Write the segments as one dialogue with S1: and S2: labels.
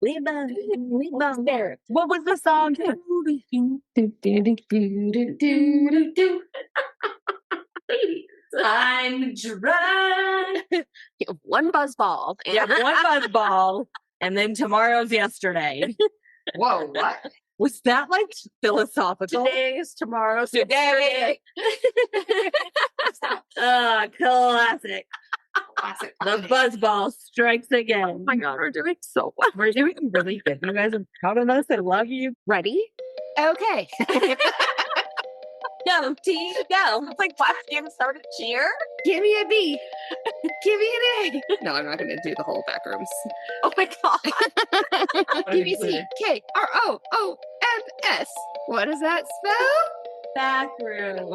S1: We buzz there. What was the song? I'm drunk.
S2: You have one buzzball.
S1: Yeah, one buzzball. And then tomorrow's yesterday.
S2: Whoa, what?
S1: Was that like philosophical?
S2: Today is tomorrow's
S1: Today. Classic.
S2: Classic.
S1: The Buzzballz strikes again.
S2: Oh my God, we're doing so well.
S1: We're doing really good. You guys are proud of us. I love you.
S2: Ready? Okay. Go, T, go. It's like, what? You haven't started a cheer? Give me a B. Give me an A. No, I'm not going to do the whole Backrooms. Oh my God. Give me C, K, R, O, O, M, S. What does that spell?
S1: Backroom.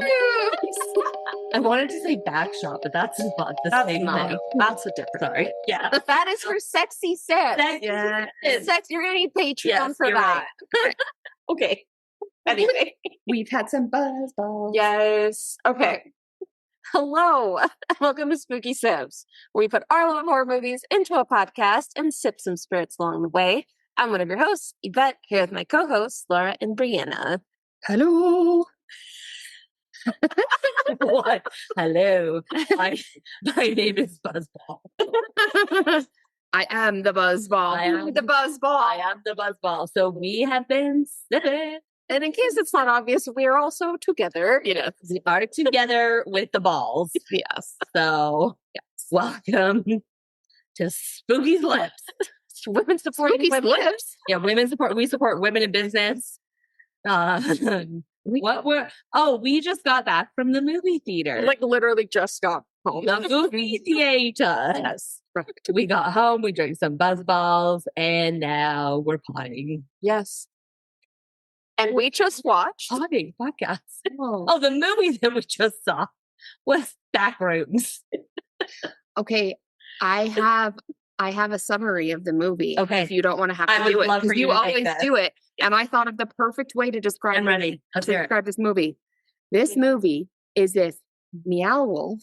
S1: I wanted to say backshot, but that's not the same thing.
S2: That's a different.
S1: Sorry. Yeah.
S2: That is for sexy sex.
S1: Yeah.
S2: Sex, you're going to need Patreon for that.
S1: Right.
S2: Okay. Anyway, we've had some buzzballs. Yes. Okay. Hello. Welcome to Spooky Sips, where we put our love of horror movies into a podcast and sip some spirits along the way. I'm one of your hosts, Yvette, here with my co-hosts, Laura and Brianna. Hello.
S1: What? Hello. My name is Buzzball.
S2: I am the Buzzball.
S1: I am the Buzzball. So we have been sipping.
S2: And in case it's not obvious, we are also together.
S1: We are together with the balls.
S2: Yes.
S1: So, welcome to Spooky Slips.
S2: Women supporting
S1: Spooky
S2: women.
S1: Slips. Yeah, we support women in business. We just got back from the movie theater.
S2: Like literally just got home.
S1: The movie theater.
S2: Yes.
S1: Right. We got home, we drank some Buzzballz, and now we're potting.
S2: Yes. And we just watched
S1: Potting podcast. Oh, the movie that we just saw was Backrooms.
S2: Okay. I have a summary of the movie.
S1: Okay.
S2: If you don't want to have to
S1: I
S2: do
S1: would
S2: it.
S1: love for
S2: Because
S1: you
S2: you
S1: to take
S2: always
S1: this.
S2: do it. And I thought of the perfect way to describe
S1: I'm ready. Let's hear it.
S2: describe this movie. This movie is this meow wolf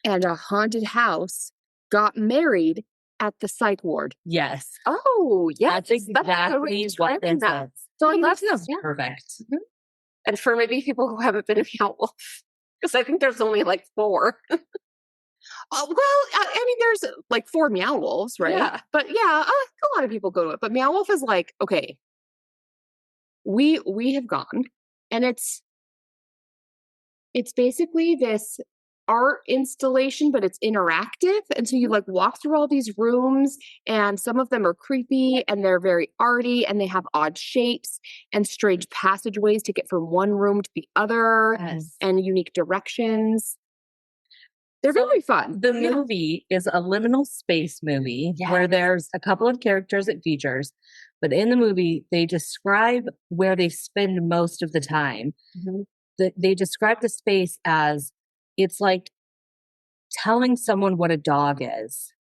S2: and a haunted house got married at the psych ward.
S1: Yes.
S2: Oh, yes.
S1: That's exactly what this is.
S2: So
S1: That sounds perfect.
S2: And for maybe people who haven't been a meow wolf, because I think there's only like 4. I mean, there's like 4 meow wolves, right?
S1: Yeah.
S2: But yeah, a lot of people go to it. But meow wolf is like, okay, we have gone, and it's basically this art installation, but it's interactive. And so you like walk through all these rooms, and some of them are creepy and they're very arty and they have odd shapes and strange passageways to get from one room to the other and unique directions. They're very fun.
S1: The movie is a liminal space movie where there's a couple of characters it features, but in the movie, they describe where they spend most of the time. They describe the space as it's like telling someone what a dog is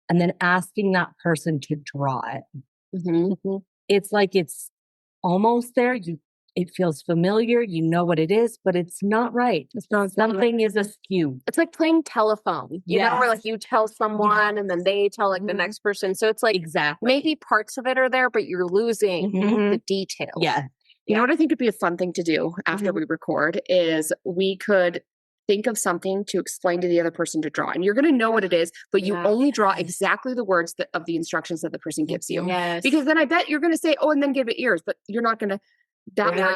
S1: and then asking that person to draw it. It's like it's almost there. It feels familiar. You know what it is, but it's not right. It's not. Something is askew.
S2: It's like playing telephone. You know, where like you tell someone and then they tell like the next person. So it's like maybe parts of it are there, but you're losing the details.
S1: Yeah.
S2: You know what I think would be a fun thing to do after we record is we could think of something to explain to the other person to draw. And you're going to know what it is, but you only draw exactly the words of the instructions that the person gives you.
S1: Yes.
S2: Because then I bet you're going to say, oh, and then give it ears, but you're not going to.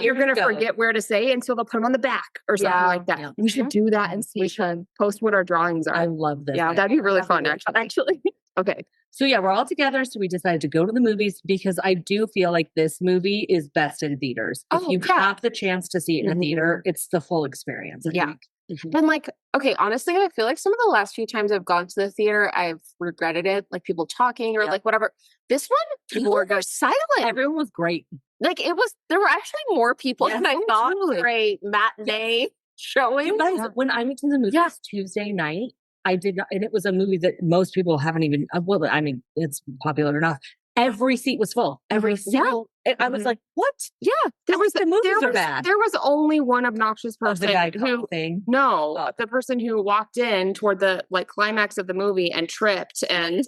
S2: You're going to forget where to say, and so they'll put them on the back or something like that. We should do that and see. We should post what our drawings are.
S1: I love this.
S2: Yeah, that'd be really fun, actually. Okay.
S1: So we're all together. So we decided to go to the movies because I do feel like this movie is best in theaters. If you have the chance to see it in a theater, it's the full experience.
S2: And like, okay, honestly, I feel like some of the last few times I've gone to the theater, I've regretted it. Like people talking or like whatever. This one, people were silent.
S1: Everyone was great.
S2: Like there were actually more people than I thought for a matinee showing.
S1: You guys, when I went to the movies Tuesday night, I did not, and it was a movie that most people haven't even, I mean, it's popular enough. Every seat was full. Every single, and I was like, what?
S2: Yeah.
S1: The movies are bad.
S2: There was only one obnoxious person
S1: the guy
S2: who, the person who walked in toward the like climax of the movie and tripped and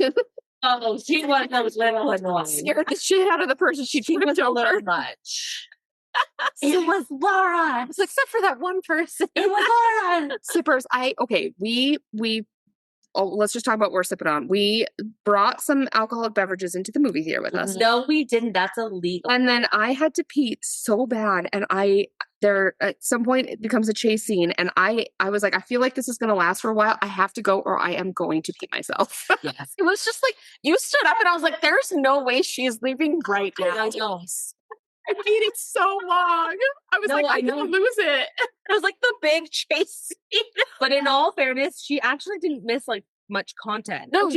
S1: Oh, she was a little annoying.
S2: Scared the shit out of the person she
S1: was
S2: tripped
S1: a
S2: over.
S1: little much. It was Laura.
S2: Except for that one person.
S1: It was Laura.
S2: Sippers. Let's just talk about what we're sipping on. We brought some alcoholic beverages into the movie theater with us.
S1: No, we didn't. That's illegal.
S2: And then I had to pee so bad. And there at some point it becomes a chase scene. And I was like, I feel like this is going to last for a while. I have to go or I am going to pee myself.
S1: Yes.
S3: It was just like, you stood up and I was like, there's no way she's leaving right now.
S2: I peed it so long. I was I'm going to lose it.
S3: It was like the big chase scene.
S1: But in all fairness, she actually didn't miss like much content.
S3: No,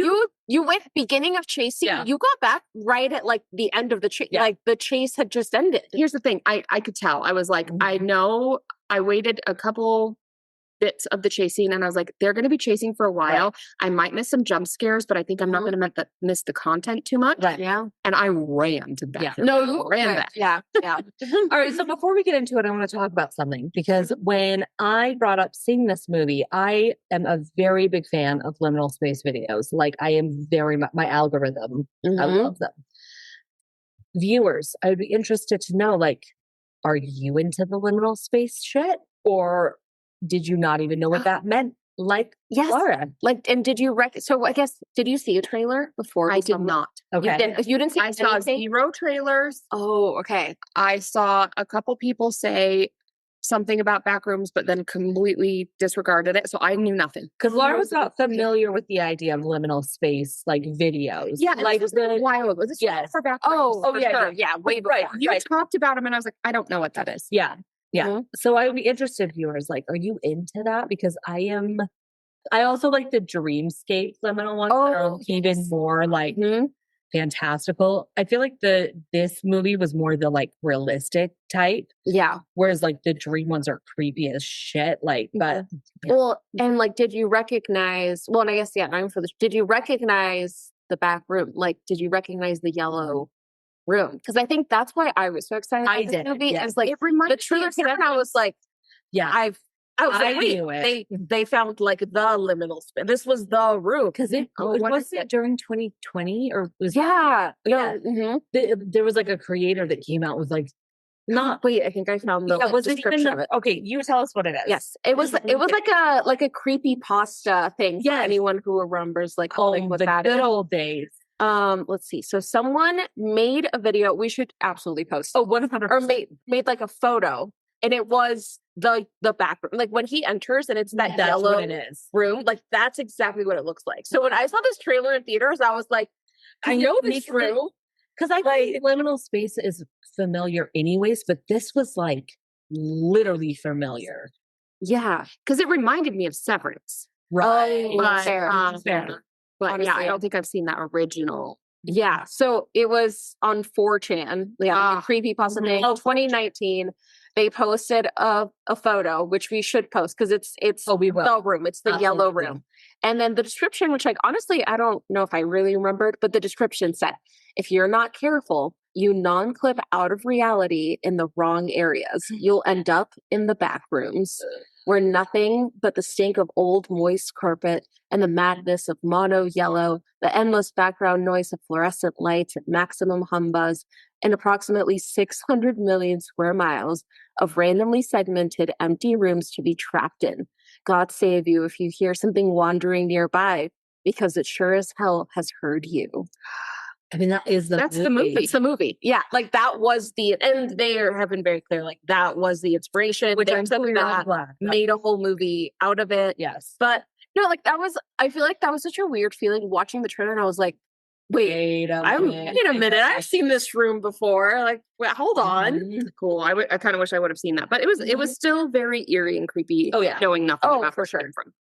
S3: you went beginning of chasing. Yeah. You got back right at like the end of the chase. Yeah. Like the chase had just ended.
S2: Here's the thing. I could tell. I was like, I know I waited a couple bits of the chase scene and I was like, they're going to be chasing for a while. Right. I might miss some jump scares, but I think I'm not going to miss the content too much.
S1: Right.
S2: Yeah. And I ran to bed.
S1: Yeah.
S2: No, you ran back.
S3: Yeah. Yeah.
S1: All right. So before we get into it, I want to talk about something because when I brought up seeing this movie, I am a very big fan of liminal space videos. Like I am very much my algorithm. I love them. Viewers, I would be interested to know, like, are you into the liminal space shit or did you not even know what that meant? Like,
S3: yes.
S1: Laura.
S3: Like, and did you so I guess, did you see a trailer before?
S2: I did not.
S1: Okay.
S3: You didn't see
S2: I saw 0 trailers.
S3: Oh, okay.
S2: I saw a couple people say something about Backrooms, but then completely disregarded it. So I knew nothing.
S1: Because Laura was not familiar with the idea of liminal space, like videos.
S2: Yeah,
S1: like
S2: this was a while ago. This
S1: for
S2: Backrooms.
S3: Oh, yeah,
S2: sure.
S3: Yeah, way before.
S2: Right. You talked about them and I was like, I don't know what that is.
S1: Yeah. Yeah. So I would be interested, viewers, like, are you into that? Because I am. I also like the dreamscape liminal ones that are even more like fantastical. I feel like this movie was more the like realistic type.
S3: Yeah.
S1: Whereas like the dream ones are creepy as shit. Like, but
S3: well, and like, did you recognize? Well, and I guess I'm for this. Did you recognize the back room? Like, did you recognize the yellow room? Because I think that's why I was so excited about this movie.
S1: Yes.
S3: It's like the trailer came out and I was like,
S1: yeah,
S3: I knew it. They found like the liminal space. This was the room
S1: because was it during 2020 or was there was like a creator that came out with like
S3: wait, I think I found the description of it.
S1: Okay, you tell us what it is.
S3: Yes, it was like a creepy pasta thing. For anyone who remembers like what that
S1: good old days.
S3: Let's see. So someone made a video. We should absolutely post.
S1: 100%.
S3: Or made like a photo, and it was the back room. Like when he enters, and it's that yellow room. Like that's exactly what it looks like. So when I saw this trailer in theaters, I was like, I know this room
S1: because I think liminal space is familiar, anyways. But this was like literally familiar.
S2: Yeah, because it reminded me of Severance.
S1: Right.
S3: Fair.
S2: But honestly, I don't think I've seen that original.
S3: Yeah. So it was on 4chan. Yeah. Creepypasta thing. 2019. They posted a photo, which we should post because it's
S1: we will.
S3: The room. It's the yellow room. And then the description, which like honestly, I don't know if I really remembered, but the description said, if you're not careful, you non-clip out of reality in the wrong areas. You'll end up in the back rooms where nothing but the stink of old moist carpet and the madness of mono yellow, the endless background noise of fluorescent lights at maximum hum buzz, and approximately 600 million square miles of randomly segmented empty rooms to be trapped in. God save you if you hear something wandering nearby, because it sure as hell has heard you.
S1: I mean, that's the movie.
S3: It's the movie. Yeah. Like that was and they have been very clear, like that was the inspiration.
S1: Which I'm so glad.
S3: Made a whole movie out of it.
S1: Yes.
S3: But no, like I feel like that was such a weird feeling watching the trailer. And I was like, wait a minute. I've seen this room before. Like, wait, hold on.
S2: Cool. I kind of wish I would have seen that, but it was still very eerie and creepy.
S1: Oh yeah.
S2: Knowing nothing about
S3: for sure.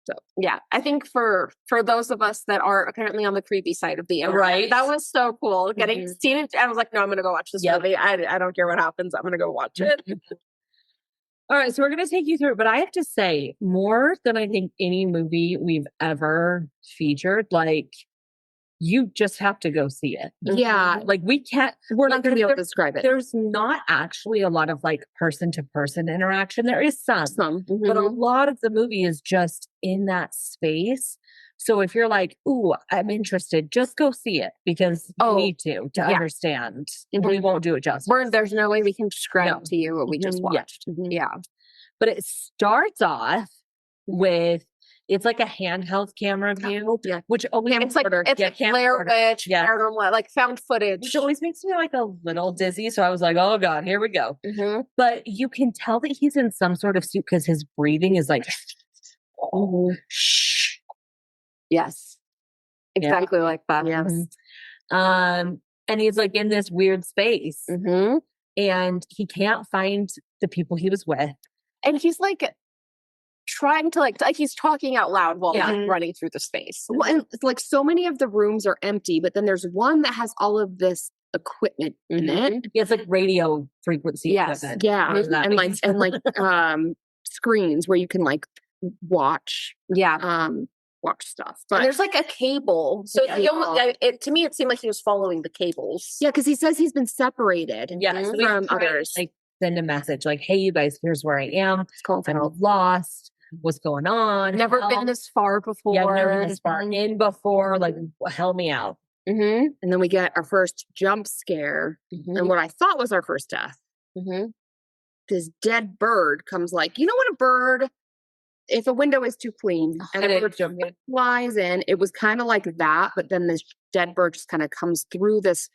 S3: So yeah, I think for those of us that are apparently on the creepy side of the internet,
S1: right,
S3: that was so cool. Seeing it, I was like, no, I'm going to go watch this movie. I don't care what happens. I'm going to go watch it.
S1: All right, so we're going to take you through it, but I have to say, more than I think any movie we've ever featured, like, you just have to go see it.
S2: Yeah.
S1: Like
S2: we're not going to be able to describe it.
S1: There's not actually a lot of like person to person interaction. There is some, but a lot of the movie is just in that space So if you're like, ooh, I'm interested, just go see it because you need to understand. We won't do it justice.
S3: There's no way we can describe to you what we just watched. Yeah.
S1: But it starts off with, it's like a handheld camera view, which always
S3: it's like Blair Witch, paranormal, like found footage,
S1: which always makes me like a little dizzy. So I was like, oh god, here we go. But you can tell that he's in some sort of suit because his breathing is like, shh.
S3: Yes, exactly like that.
S2: Yes.
S1: And he's like in this weird space, and he can't find the people he was with,
S3: and he's like trying to like he's talking out loud while like, running through the space.
S2: Well, and it's like so many of the rooms are empty, but then there's one that has all of this equipment in it.
S1: It's like radio frequency. Equipment.
S2: Yeah, and like screens where you can like watch. Watch stuff. But
S3: and there's like a cable. So to me, it seemed like he was following the cables.
S2: Yeah, because he says he's been separated from others.
S1: Like send a message like, hey, you guys, here's where I am. I'm lost. What's going on?
S3: Never been this far before.
S1: Yeah, never been this far in before. Like, help me out.
S2: And then we get our first jump scare. And what I thought was our first death. This dead bird comes like, you know what a bird, if a window is too clean and it flies in, it was kind of like that, but then this dead bird just kind of comes through this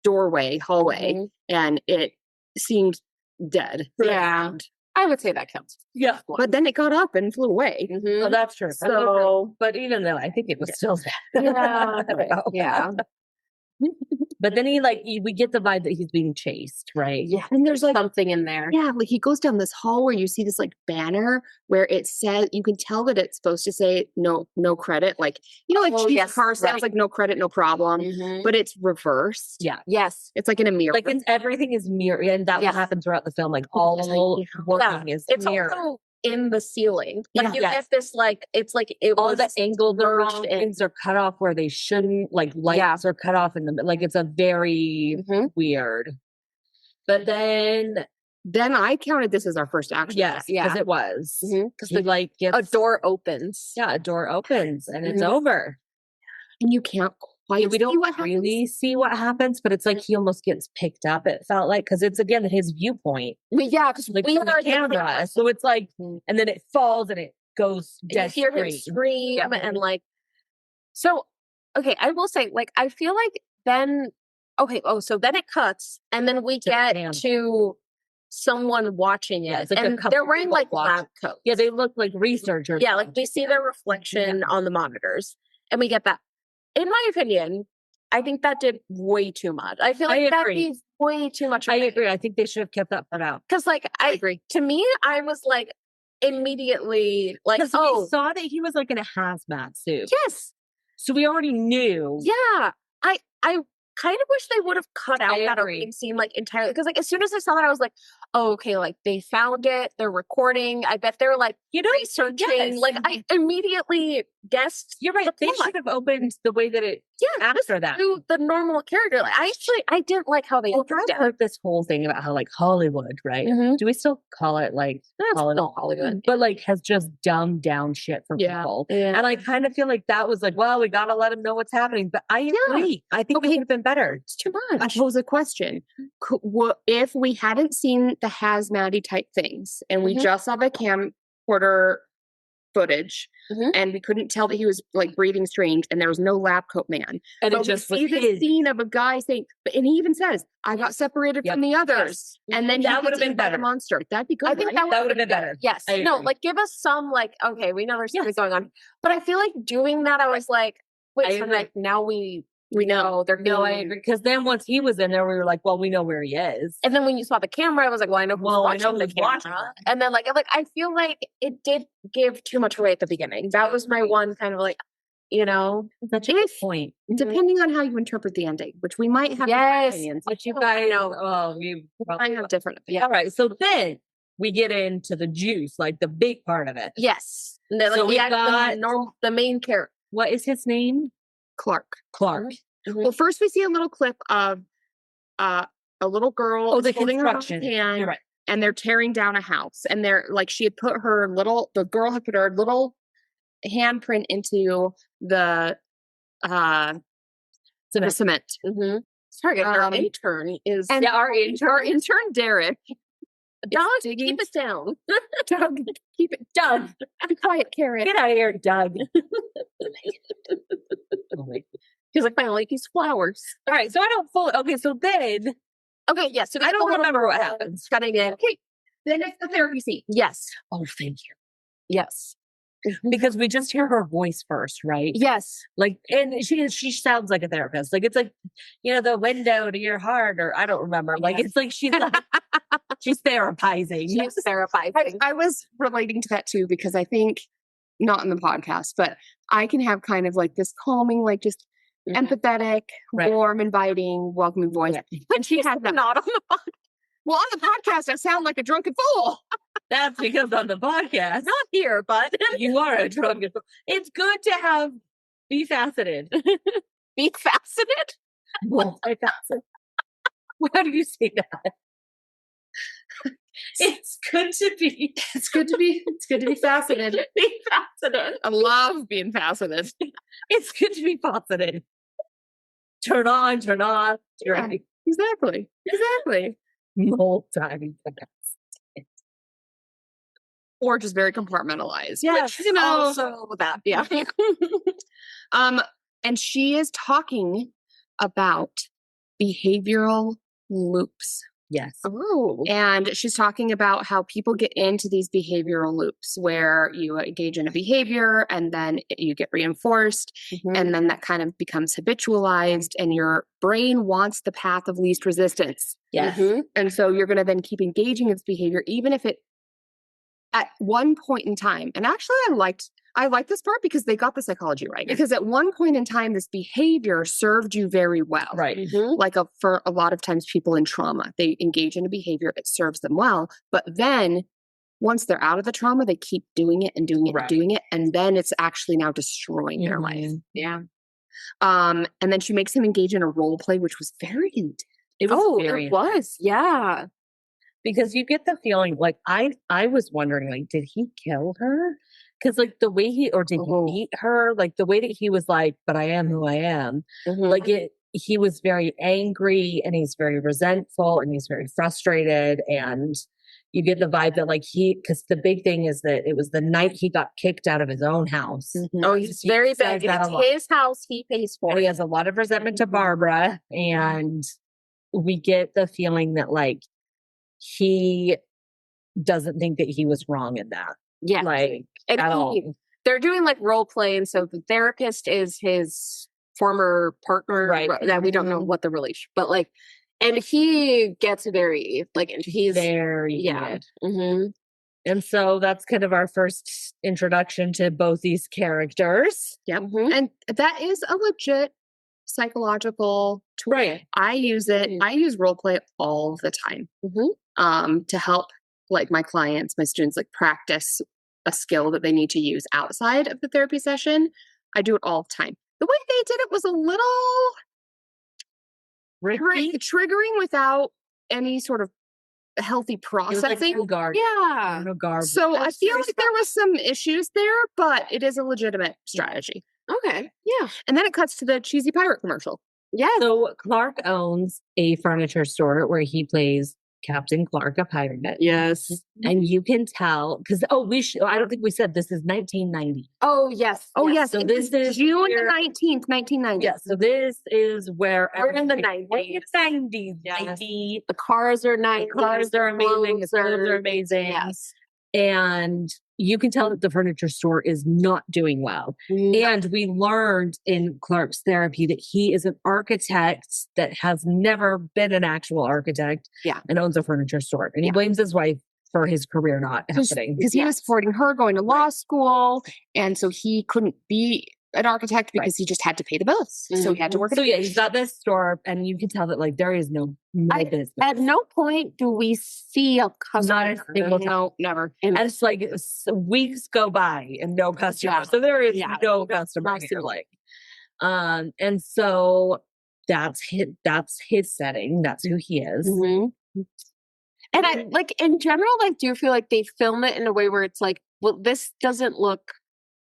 S2: hallway, and it seemed dead.
S3: Yeah. I would say that counts.
S2: Yeah. But then it got up and flew away.
S1: Oh, that's true.
S2: So,
S1: but even though I think it was still dead.
S3: Yeah.
S1: But then we get the vibe that he's being chased, right?
S2: Yeah. And there's like
S3: something in there.
S2: Yeah. Like he goes down this hall where you see this like banner where it says, you can tell that it's supposed to say no credit. Like, you know, like cheap car sales, like no credit, no problem. But it's reversed.
S1: Yeah.
S3: Yes.
S2: It's like in a mirror.
S1: Like everything is mirror. And that will happen throughout the film. Like all working is mirror.
S3: Also in the ceiling. Like you get this it's like
S1: all the angles are things are cut off where they shouldn't, like lights are cut off in the like it's a very weird. But then
S2: I counted this as our first action.
S1: Yes, because it was. Because
S3: a door opens.
S1: Yeah, a door opens and it's over.
S2: And you can't quite
S1: we don't really see what happens, but it's like he almost gets picked up, it felt like, because it's again his viewpoint.
S3: Because
S1: like we are the camera. So it's like, and then it falls and it goes dead.
S3: You hear him scream and like, so, okay, I will say, like, I feel like then, so then it cuts and then we get to someone watching it, and they're wearing like lab coats.
S1: Yeah, they look like researchers.
S3: Yeah, like we see their reflection on the monitors and we get that. In my opinion, I think that did way too much. I feel like that gave way too much.
S1: I agree. I think they should have kept that part out.
S3: Because, like, I agree. To me, I was like immediately like,
S1: we saw that he was like in a hazmat suit.
S3: Yes.
S1: So we already knew.
S3: Yeah. I kind of wish they would have cut out that opening scene like entirely, because like as soon as I saw that I was like, oh, okay, like they found it, they're recording, I bet they're like researching. Like I immediately guessed.
S1: You're right, they should have opened the way that it after that
S3: to the normal character. Like I didn't like how they
S1: heard this whole thing about how like Hollywood, right? Do we still call it like Hollywood, but like has just dumbed down shit for people. And I kind of feel like that was like, well, we gotta let them know what's happening. But I agree. I think it would have been better.
S2: It's too much. I pose a question. If we hadn't seen the hazmat type things and we just saw the camcorder footage and we couldn't tell that he was like breathing strange and there was no lab coat man,
S1: and
S2: but it just was the scene of a guy saying, and he even says, I got separated from the others, and then
S1: that would have been better.
S2: Monster, that'd be good.
S3: I think
S2: that
S3: would have been better. Yes. No, like give us some like, okay, we know there's something going on, but I feel like doing that I was like, wait, so like now we know they're going.
S1: I agree. Because then once he was in there, we were like, well, we know where he is.
S3: And then when you saw the camera, I was like, well, I know who's watching the camera. And then like I feel like it did give too much away at the beginning. That was my one kind of like,
S1: that's a good point.
S2: Depending on how you interpret the ending, which we might have
S3: different
S2: opinions.
S1: Which you guys we
S2: might have different opinions.
S1: All right. So then we get into the juice, like the big part of it.
S3: Yes. And then,
S1: so we got
S3: the main character.
S1: What is his name?
S2: Clark.
S1: Well,
S2: first we see a little clip of a little girl
S1: the
S2: holding her
S1: construction
S2: hand,
S1: You're right.
S2: And they're tearing down a house, and they're like, the girl had put her little handprint into the cement.
S3: Mm-hmm. Sorry, our intern is
S2: And
S3: our
S2: intern Derek.
S3: Doug,
S2: digging-
S3: keep it down.
S2: Doug, keep it.
S3: Doug,
S2: Be quiet, Carrot.
S3: get out of here, Doug. He's like, I like these flowers.
S1: All right, so I don't fully. Okay, so then
S3: Okay, yes. So
S1: I don't remember what happens.
S3: Cutting in.
S2: Okay, then it's the therapy scene.
S3: Yes.
S1: Oh, thank you.
S3: Yes.
S1: Because we just hear her voice first, right?
S3: Yes.
S1: Like, and she sounds like a therapist. Like, it's like, the window to your heart, or I don't remember. Like, it's like she's therapizing.
S3: She's therapizing.
S2: I was relating to that too, because I think, not in the podcast, but I can have kind of like this calming, like just empathetic,
S1: Right.
S2: warm, inviting, welcoming voice. And she has that.
S3: Not on the podcast.
S2: Well, on the podcast, I sound like a drunken fool.
S1: That's because on the podcast,
S3: Not here, but
S1: you are a drunk. It's good to be faceted.
S3: be faceted.
S1: Multifaceted. How do you say that? It's good to be.
S2: It's good to be faceted.
S3: Be faceted.
S2: I love being faceted.
S1: It's good to be faceted. Turn on, turn off.
S2: Yeah. Exactly.
S1: Multifaceted.
S2: Or just very compartmentalized.
S1: Yes,
S2: Which,
S3: Also that, yeah.
S2: And she is talking about behavioral loops.
S1: Yes.
S3: Oh.
S2: And she's talking about how people get into these behavioral loops where you engage in a behavior and then you get reinforced, and then that kind of becomes habitualized, and your brain wants the path of least resistance.
S1: Yes.
S2: And so you're going to then keep engaging in this behavior, even if it at one point in time. And actually, I like this part because they got the psychology right. Because at one point in time, this behavior served you very well.
S1: Right.
S2: Like for a lot of times people in trauma, they engage in a behavior, it serves them well. But then once they're out of the trauma, they keep doing it and doing it and doing it. And then it's actually now destroying their life.
S3: Yeah.
S2: And then she makes him engage in a role play, which was very intense.
S1: It was
S3: It was. Yeah.
S1: because you get the feeling like I was wondering, like, did he kill her? Because like the way did he eat her? Like the way that he was like, but I am who I am. Like he was very angry and he's very resentful and he's very frustrated, and you get the vibe that like because the big thing is that it was the night he got kicked out of his own house.
S3: Oh, he's very
S1: says
S3: big.
S1: that a
S3: It's
S1: lot.
S3: his house. He pays for
S1: And
S3: it.
S1: he has a lot of resentment to Barbara, and we get the feeling that like he doesn't think that he was wrong in that.
S3: Yeah.
S1: Like
S3: And
S1: at all.
S3: they're doing like role play. And so the therapist is his former partner.
S1: Right.
S3: That we don't know what the relation, but like, and he gets very like, he's
S1: Very
S3: yeah.
S1: good. And so that's kind of our first introduction to both these characters.
S2: Yep. And that is a legit psychological tool.
S1: Right.
S2: I use it. I use role play all the time to help like my clients, my students, like practice a skill that they need to use outside of the therapy session. I do it all the time. The way they did it was a little triggering without any sort of healthy processing.
S3: yeah.
S1: No garb.
S2: So I feel like there was some issues there, but it is a legitimate strategy.
S3: Okay. Yeah.
S2: And then it cuts to the cheesy pirate commercial.
S3: Yeah.
S1: So Clark owns a furniture store where he plays Captain Clark, a pirate.
S3: Yes.
S1: And you can tell because I don't think we said this is 1990.
S3: Oh, yes.
S2: Oh, yes.
S1: So
S2: it
S1: this
S2: was
S1: is
S2: June
S1: where-
S2: 19th, 1990.
S1: Yeah. So this is where
S3: We're in the
S1: everything-
S3: 90s.
S1: We're in the 90s.
S3: Yes.
S1: 90s.
S3: The cars are nice.
S1: The cars are amazing. The clothes are amazing.
S3: Yes.
S1: And you can tell that the furniture store is not doing well. And we learned in Clark's therapy that he is an architect that has never been an actual architect and owns a furniture store. And he blames his wife for his career not happening.
S2: Because he was supporting her going to law school. And so he couldn't be an architect because he just had to pay the bills. So he had to work at
S1: So he's got this store, and you can tell that like there is no business.
S3: At no point do we see a customer.
S1: Not a single time.
S2: No, never.
S1: And it's like weeks go by and no customer.
S3: Yeah.
S1: So there is
S3: Yeah.
S1: no customer
S3: Not
S1: here.
S3: single.
S1: Like, and so that's his setting. That's who he is.
S3: And I like in general, like, do you feel like they film it in a way where it's like, well, this doesn't look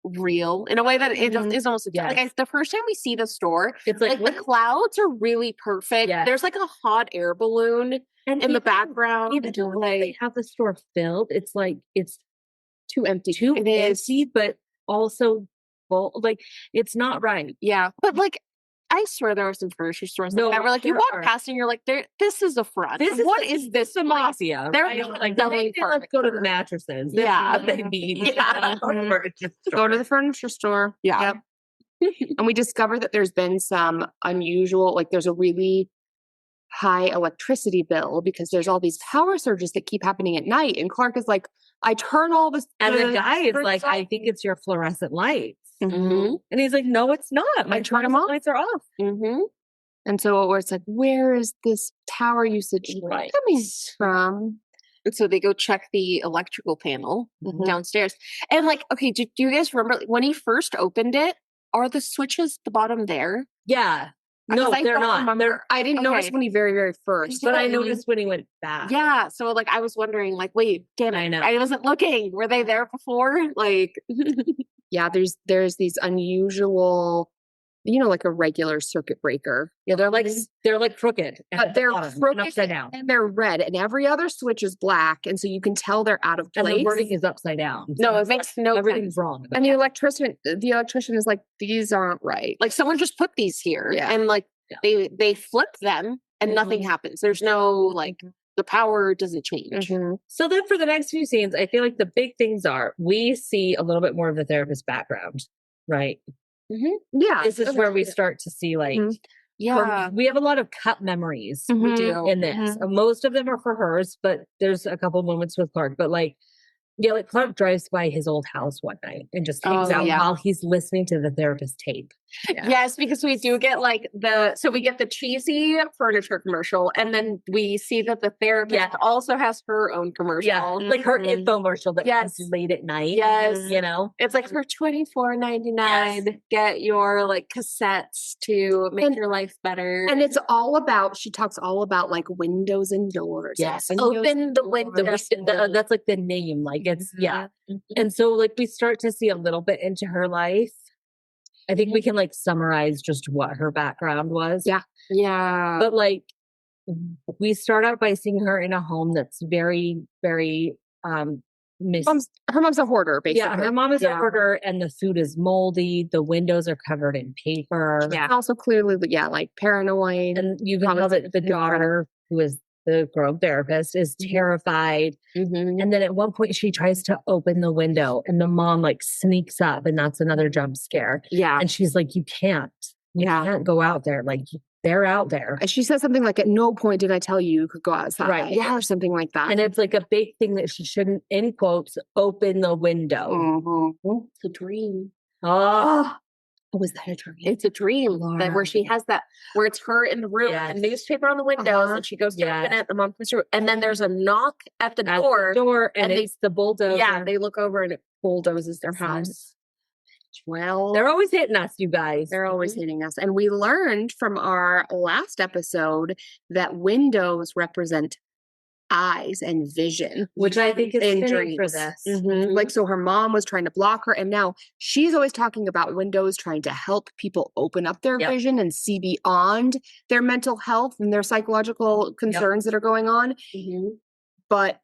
S3: real in a way that it is almost like the first time we see the store,
S1: It's
S3: like the clouds are really perfect.
S1: Yeah.
S3: There's like a hot air balloon in the background.
S1: Even though they have the store filled, it's like it's
S2: too empty.
S1: It is, but also full. Like it's not right.
S3: Yeah, but like I swear there are some grocery stores that were like you walk past and you're like, this is a front. What is this?
S1: Mafia.
S3: They're
S1: like let's go to the mattresses. They need.
S2: Go to the furniture store.
S3: Yeah.
S2: Yep. And we discovered that there's been some unusual, like there's a really high electricity bill because there's all these power surges that keep happening at night. And Clark is like, I turn all this.
S1: And the guy is like, I think it's your fluorescent lights.
S2: Mm-hmm.
S1: And he's like, no, it's not. My fluorescent lights are off.
S2: Mm-hmm. And so it's like, where is this power usage coming from?
S3: And so they go check the electrical panel downstairs. And like, okay, do you guys remember when he first opened it? Are the switches at the bottom there?
S1: Yeah. No, they're not.
S2: I didn't notice when he very, very first.
S1: But I noticed when he went back.
S3: Yeah. So like I was wondering, like, wait, damn it. I know. I wasn't looking. Were they there before? Like
S2: yeah, there's these unusual, like a regular circuit breaker.
S1: Yeah, they're like crooked.
S2: But they're crooked upside down. And they're red. And every other switch is black. And so you can tell they're out of place.
S1: And the wording is upside down.
S3: No, it makes no
S2: everything's
S3: sense.
S2: Wrong. And the electrician is like, these aren't right.
S3: Like someone just put these here. Yeah. And like they flip them and nothing happens. There's no like the power doesn't change.
S2: Mm-hmm.
S1: So then for the next few scenes, I feel like the big things are we see a little bit more of the therapist's background, right?
S2: Mm-hmm. Yeah.
S1: This is where we start to see like, we have a lot of cut memories
S3: we do
S1: in this. Most of them are for hers, but there's a couple moments with Clark. But like Clark drives by his old house one night and just hangs out while he's listening to the therapist tape.
S3: Yeah. Yes, because we do get like we get the cheesy furniture commercial, and then we see that the therapist also has her own commercial.
S1: Yeah, like her infomercial that comes late at night.
S3: Yes.
S1: It's
S3: like for $24.99, get your like cassettes to make your life better.
S2: And it's she talks all about like windows and doors.
S3: Yes. Open the window.
S1: That's like the name. Like it's, And so like we start to see a little bit into her life. I think we can like summarize just what her background was.
S2: Yeah.
S3: Yeah.
S1: But like we start out by seeing her in a home that's very, very
S2: her mom's a hoarder, basically.
S1: Yeah, her mom is a hoarder and the food is moldy. The windows are covered in paper.
S2: Yeah. Also clearly, like paranoid.
S1: And you can tell that the daughter, who is the girl therapist, is terrified. And then at one point she tries to open the window and the mom like sneaks up, and that's another jump scare.
S3: Yeah.
S1: And she's like, you can't go out there. Like they're out there.
S2: And she says something like, at no point did I tell you could go outside.
S1: Right.
S2: Yeah. Or something like that.
S1: And it's like a big thing that she shouldn't, in quotes, open the window.
S3: It's a dream.
S1: Oh,
S2: was that a dream?
S3: It's a dream where she has that, where it's her in the room, a newspaper on the windows, and she goes to open it. The mom comes through, and then there's a knock at the door,
S1: and it's the bulldozer.
S3: Yeah, they look over and it bulldozes their house.
S2: Well,
S1: they're always hitting us, you guys.
S2: They're always hitting us. And we learned from our last episode that windows represent eyes and vision,
S1: which I think is
S2: fitting
S1: for this.
S2: Like, so her mom was trying to block her, and now she's always talking about windows trying to help people open up their vision and see beyond their mental health and their psychological concerns that are going on. But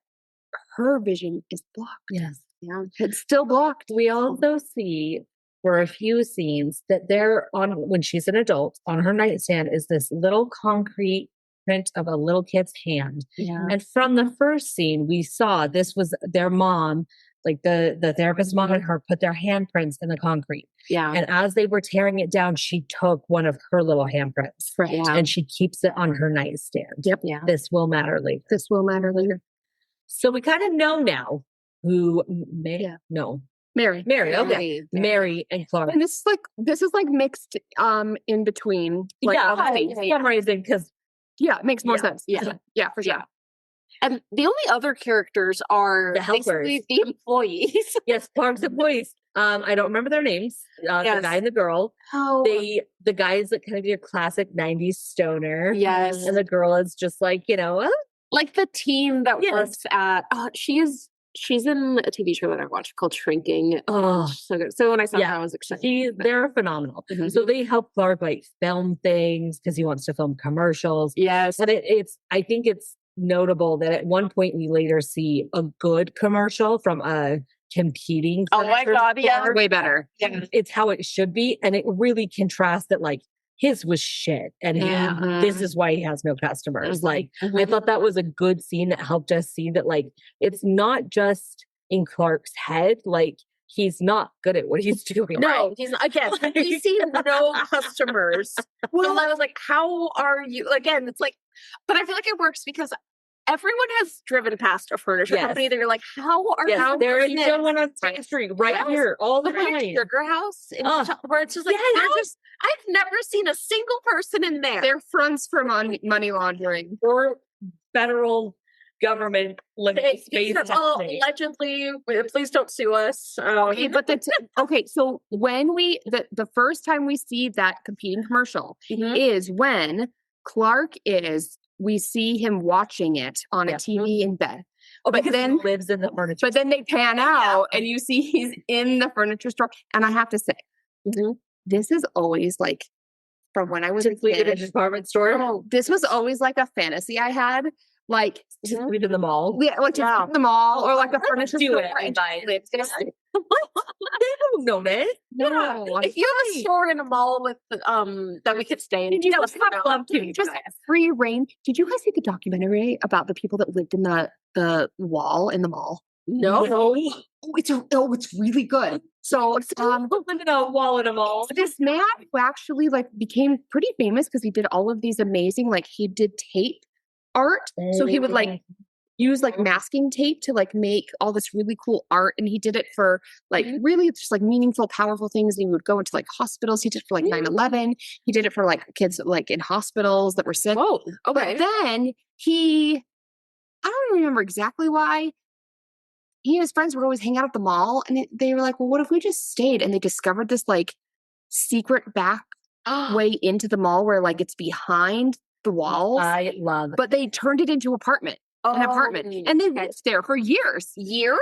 S2: her vision is blocked.
S1: Yes.
S2: Yeah. It's still blocked.
S1: We also see for a few scenes that they're on, when she's an adult, on her nightstand is this little concrete print of a little kid's hand.
S2: Yeah.
S1: And from the first scene, we saw this was their mom, like the therapist's mom and her put their handprints in the concrete.
S3: Yeah.
S1: And as they were tearing it down, she took one of her little handprints.
S2: Right. Yeah.
S1: And she keeps it on her nightstand.
S2: Yep. Yeah.
S1: This will matter later.
S2: This will matter later.
S1: So we kind of know now who Mary. Okay. Mary and Clark.
S2: And this is like mixed in between. Like,
S1: summarizing because
S2: it makes more sense. Yeah. Yeah, for sure.
S3: Yeah. And the only other characters are
S1: the helpers,
S3: the employees.
S1: Yes, Clark's employees. I don't remember their names. The guy and the girl.
S2: Oh,
S1: the guy is like kind of your classic '90s stoner.
S3: Yes,
S1: and the girl is just like
S3: like the team that works at. She is she's in a TV show that I watched called Shrinking.
S1: Oh,
S3: So good. So when I saw
S1: yeah.
S3: that, I was excited.
S1: They're phenomenal.
S3: Mhm.
S1: So they help Clark like film things because he wants to film commercials.
S3: Yes.
S1: And I think it's notable that at one point we later see a good commercial from a competing.
S3: Oh my God, yeah.
S1: store.
S2: Way better.
S3: Yeah.
S1: It's how it should be. And it really contrasts that like his was shit. And this is why he has no customers. Like I thought that was a good scene that helped us see that like it's not just in Clark's head, like he's not good at what he's doing.
S3: No,
S1: right?
S3: he's not. Again, we see no customers. Well, I was like, how are you? Again, it's like, but I feel like it works because everyone has driven past a furniture company that you're like, how are
S1: Yes, there is
S3: doing
S1: no
S3: it?
S1: one on State Street right here all the
S3: Like
S1: time.
S3: a sugar house in where it's just like, I've never seen a single person in there.
S2: They're fronts for money laundering.
S1: Or federal government limit space.
S3: Allegedly, please don't sue us.
S2: Okay, but okay. So when the first time we see that competing commercial is when we see him watching it on a TV in bed.
S1: Oh, but then he lives in the furniture.
S2: But then they pan out and you see he's in the furniture store. And I have to say, this is always like from when I was a kid,
S1: in a department store.
S2: This was always like a fantasy I had. Like
S1: just leave it in the mall.
S2: Yeah, like just in the mall or like a furniture store.
S1: They don't know that.
S3: No. If you have a store in a mall with that we could stay in,
S2: just free reign. Did you guys see the documentary about the people that lived in the wall in the mall?
S3: No.
S2: It's really good. So
S1: living in a wall in a mall.
S2: This man who actually like became pretty famous because he did all of these amazing, like he did tape art. So he would like use like masking tape to like make all this really cool art. And he did it for like really just like meaningful, powerful things. And he would go into like hospitals. He did it for like 9/11. He did it for like kids like in hospitals that were sick.
S3: Oh, okay.
S2: But then I don't even remember exactly why. He and his friends would always hang out at the mall. And they were like, well, what if we just stayed? And they discovered this like secret back way into the mall where like it's behind the walls.
S1: I love it.
S2: But they turned it into an apartment. And they lived there for years.
S3: Years?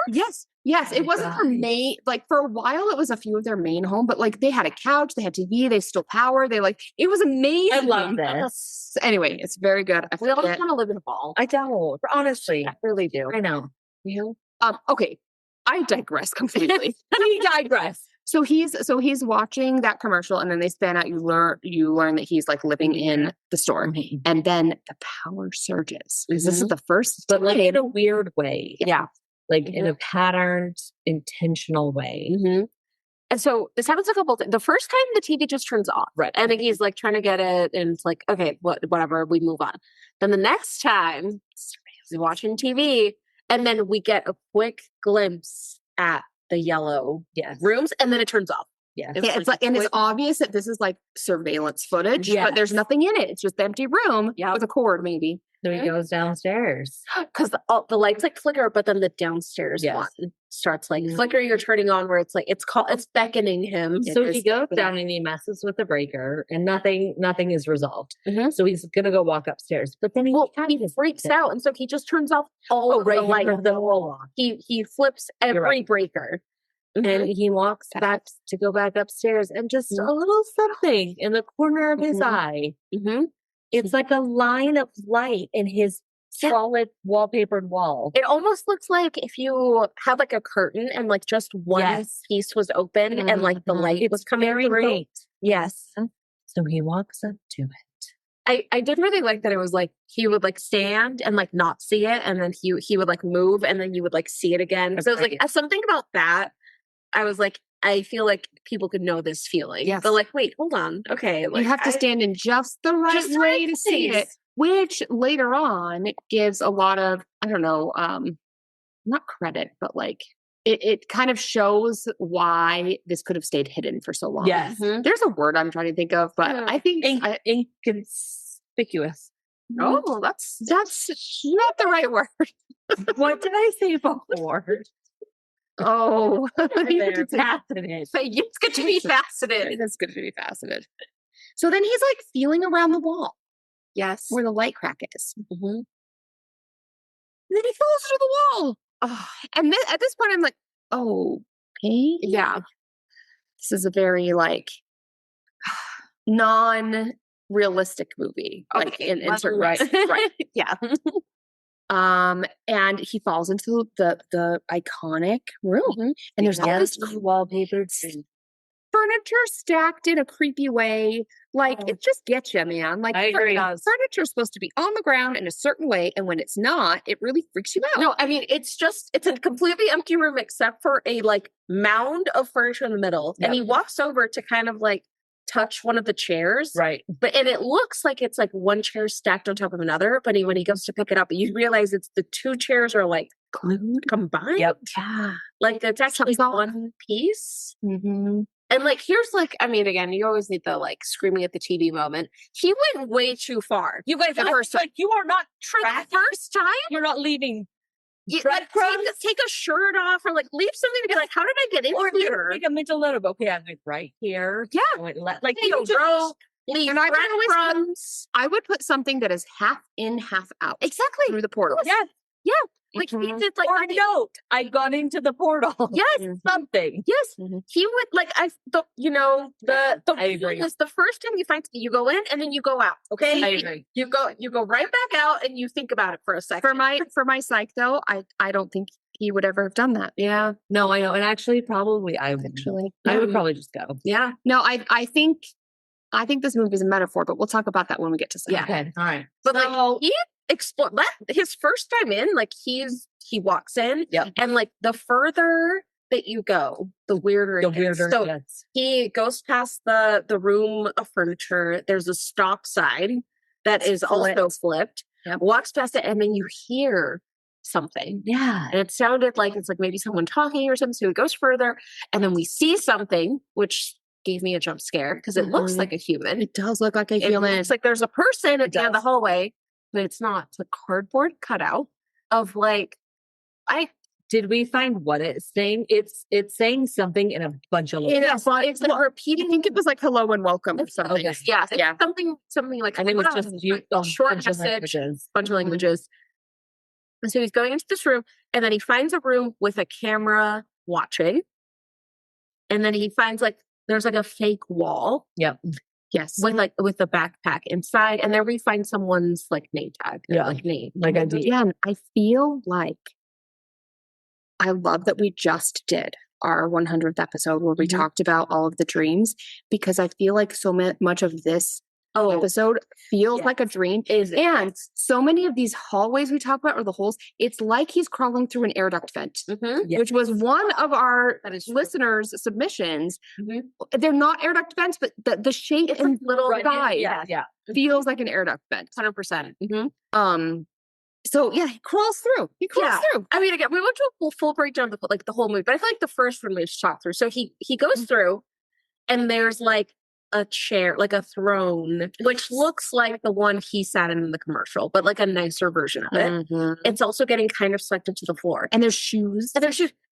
S2: Yes. It wasn't their main, like for a while it was a few of their main home, but like they had a couch, they had TV, they still power. It was amazing.
S1: I love this.
S2: Anyway, it's very good.
S3: We all just want to live in a mall.
S1: I don't. Honestly.
S3: I really do.
S1: I know.
S2: Okay. I digress completely.
S1: We digress.
S2: So he's watching that commercial and then they span out. You learn that he's like living in the store and then the power surges. This is the first,
S1: but like in a weird way.
S2: Yeah.
S1: Like in a patterned, intentional way.
S3: And so this happens a couple times. The first time the TV just turns off.
S1: Right.
S3: And then he's like trying to get it and it's like, okay, whatever, we move on. Then the next time he's watching TV and then we get a quick glimpse at the yellow rooms and then it turns off.
S2: It's like and it's obvious that this is like surveillance footage, but there's nothing in it. It's just the empty room with a cord maybe.
S1: Then he goes downstairs.
S3: Because the lights like flicker, but then the downstairs one starts like flickering or turning on where it's like it's beckoning him.
S1: So he goes down and he messes with the breaker and nothing is resolved. So he's gonna go walk upstairs. But then he
S3: freaks out and so he just turns off all of the lights. He flips every breaker.
S1: And he walks back to go back upstairs and just a little something in the corner of his eye. It's like a line of light in his solid wallpapered wall.
S3: It almost looks like if you had like a curtain and like just one piece was open and like the light was coming through. Yes.
S1: So he walks up to it.
S3: I did really like that it was like he would like stand and like not see it and then he would like move and then you would like see it again. So it was like something about that. I was like, I feel like people could know this feeling. They're like, wait, hold on. Okay. Like,
S2: you have to stand in just the right way to see it, which later on gives a lot of, I don't know, not credit, but like it kind of shows why this could have stayed hidden for so long.
S1: Yes.
S2: There's a word I'm trying to think of, but I think
S1: inconspicuous.
S2: Oh, that's not the right word.
S1: What did I say before?
S2: Oh,
S1: they're faceted.
S3: It's good to be faceted.
S2: It's good to be faceted. So then he's like feeling around the wall.
S3: Yes.
S2: Where the light crack is. And then he falls through the wall. And then at this point, I'm like, oh, okay.
S3: Yeah.
S2: This is a very like non-realistic movie. Like in certain
S3: right.
S2: right.
S3: Yeah.
S2: And he falls into the iconic room. And there's all this
S1: wallpaper.
S2: furniture stacked in a creepy way. Like it just gets you, man. Like
S1: I agree.
S2: furniture's supposed to be on the ground in a certain way, and when it's not, it really freaks you out.
S3: No, I mean it's a completely empty room except for a like mound of furniture in the middle.
S1: Yep.
S3: And he walks over to kind of like touch one of the chairs.
S1: Right.
S3: And it looks like it's like one chair stacked on top of another, but when he goes to pick it up, you realize it's the two chairs are like glued, combined.
S1: Yep.
S2: Yeah.
S3: Like it's actually one piece.
S2: Mm-hmm.
S3: And like, here's like, I mean, again, you always need the like screaming at the TV moment. He went way too far.
S1: You guys,
S3: The first
S1: like, you are not
S3: For the first time,
S1: You're not leaving.
S3: like take a shirt off or like leave something to be like, how did I get in here?
S1: Make a mental note of, okay, I went right here.
S3: Yeah.
S1: I went
S3: Like
S1: you
S3: you row, leave
S2: And I would always put-
S3: breadcrumbs.
S2: I would put something that is half in, half out.
S3: Exactly.
S2: Through the portal.
S1: Yeah.
S3: Like he
S2: Mhm.
S3: did like
S1: Or a note. I got into the portal.
S3: yes,
S1: Something.
S3: yes.
S2: Mhm.
S3: He would like the
S1: I agree.
S3: is the first time you find you go in and then you go out. Okay.
S1: I agree.
S3: You go right back out and you think about it for a second.
S2: For my psych though, I don't think he would ever have done that.
S3: Yeah.
S1: No, I know. And actually, probably I would probably just go.
S3: Yeah.
S2: No, I think this movie is a metaphor, but we'll talk about that when we get to psych.
S3: Yeah.
S1: Okay. All right.
S3: But like he explored his first time in, like he walks in,
S1: Yep.
S3: and like the further that you go, the weirder it gets. So
S1: it gets.
S3: he goes past the room of furniture. There's a stop sign that is also flipped.
S2: Yep.
S3: Walks past it, and then you hear something.
S1: Yeah.
S3: And it sounded like it's like maybe someone talking or something. So he goes further, and then we see something, which gave me a jump scare because it looks
S2: Mhm.
S3: like a human.
S2: It does look like a
S3: It
S2: human.
S3: looks like there's a person at
S1: It
S3: the end of the
S1: does.
S3: hallway, but it's not. It's a cardboard cutout of like
S1: Did we find what it's saying? It's saying something in a bunch of
S3: it's like
S2: I
S3: repeating.
S2: think it was like hello and welcome or something.
S1: Okay.
S3: Yeah, it's
S2: Yeah.
S3: something like
S1: and it was just
S3: a short
S1: bunch of
S3: message,
S1: languages.
S3: bunch of languages. And so he's going into this room, and then he finds a room with a camera watching, and then he finds like there's like a fake wall
S1: Yep.
S2: Yes.
S3: with a backpack inside, and there we find someone's like name tag,
S1: Yeah.
S3: like name,
S1: Like I did.
S2: Again, I feel like I love that we just did our 100th episode where we
S1: Mhm.
S2: talked about all of the dreams, because I feel like so much of this
S3: Oh,
S2: episode feels
S3: yes.
S2: like a dream.
S3: is it?
S2: And so many of these hallways we talk about, or the holes, it's like he's crawling through an air duct vent,
S3: Mhm.
S1: Yeah.
S2: which was one of our
S3: That is true.
S2: listeners' submissions.
S3: Mhm.
S2: They're not air duct vents, but the shape
S3: It's
S2: and
S3: a little
S2: size
S1: Yeah.
S2: feels like an air duct vent.
S3: 100%.
S2: So yeah, he crawls through. He crawls
S3: Yeah.
S2: through.
S3: I mean, again, we went to a full breakdown of like the whole movie, but I feel like the first one we should talk through. So he goes through, and there's like a chair, like a throne, which looks like the one he sat in the commercial, but like a nicer version of it.
S2: Mhm.
S3: It's also getting kind of sucked into the floor.
S2: And there's shoes.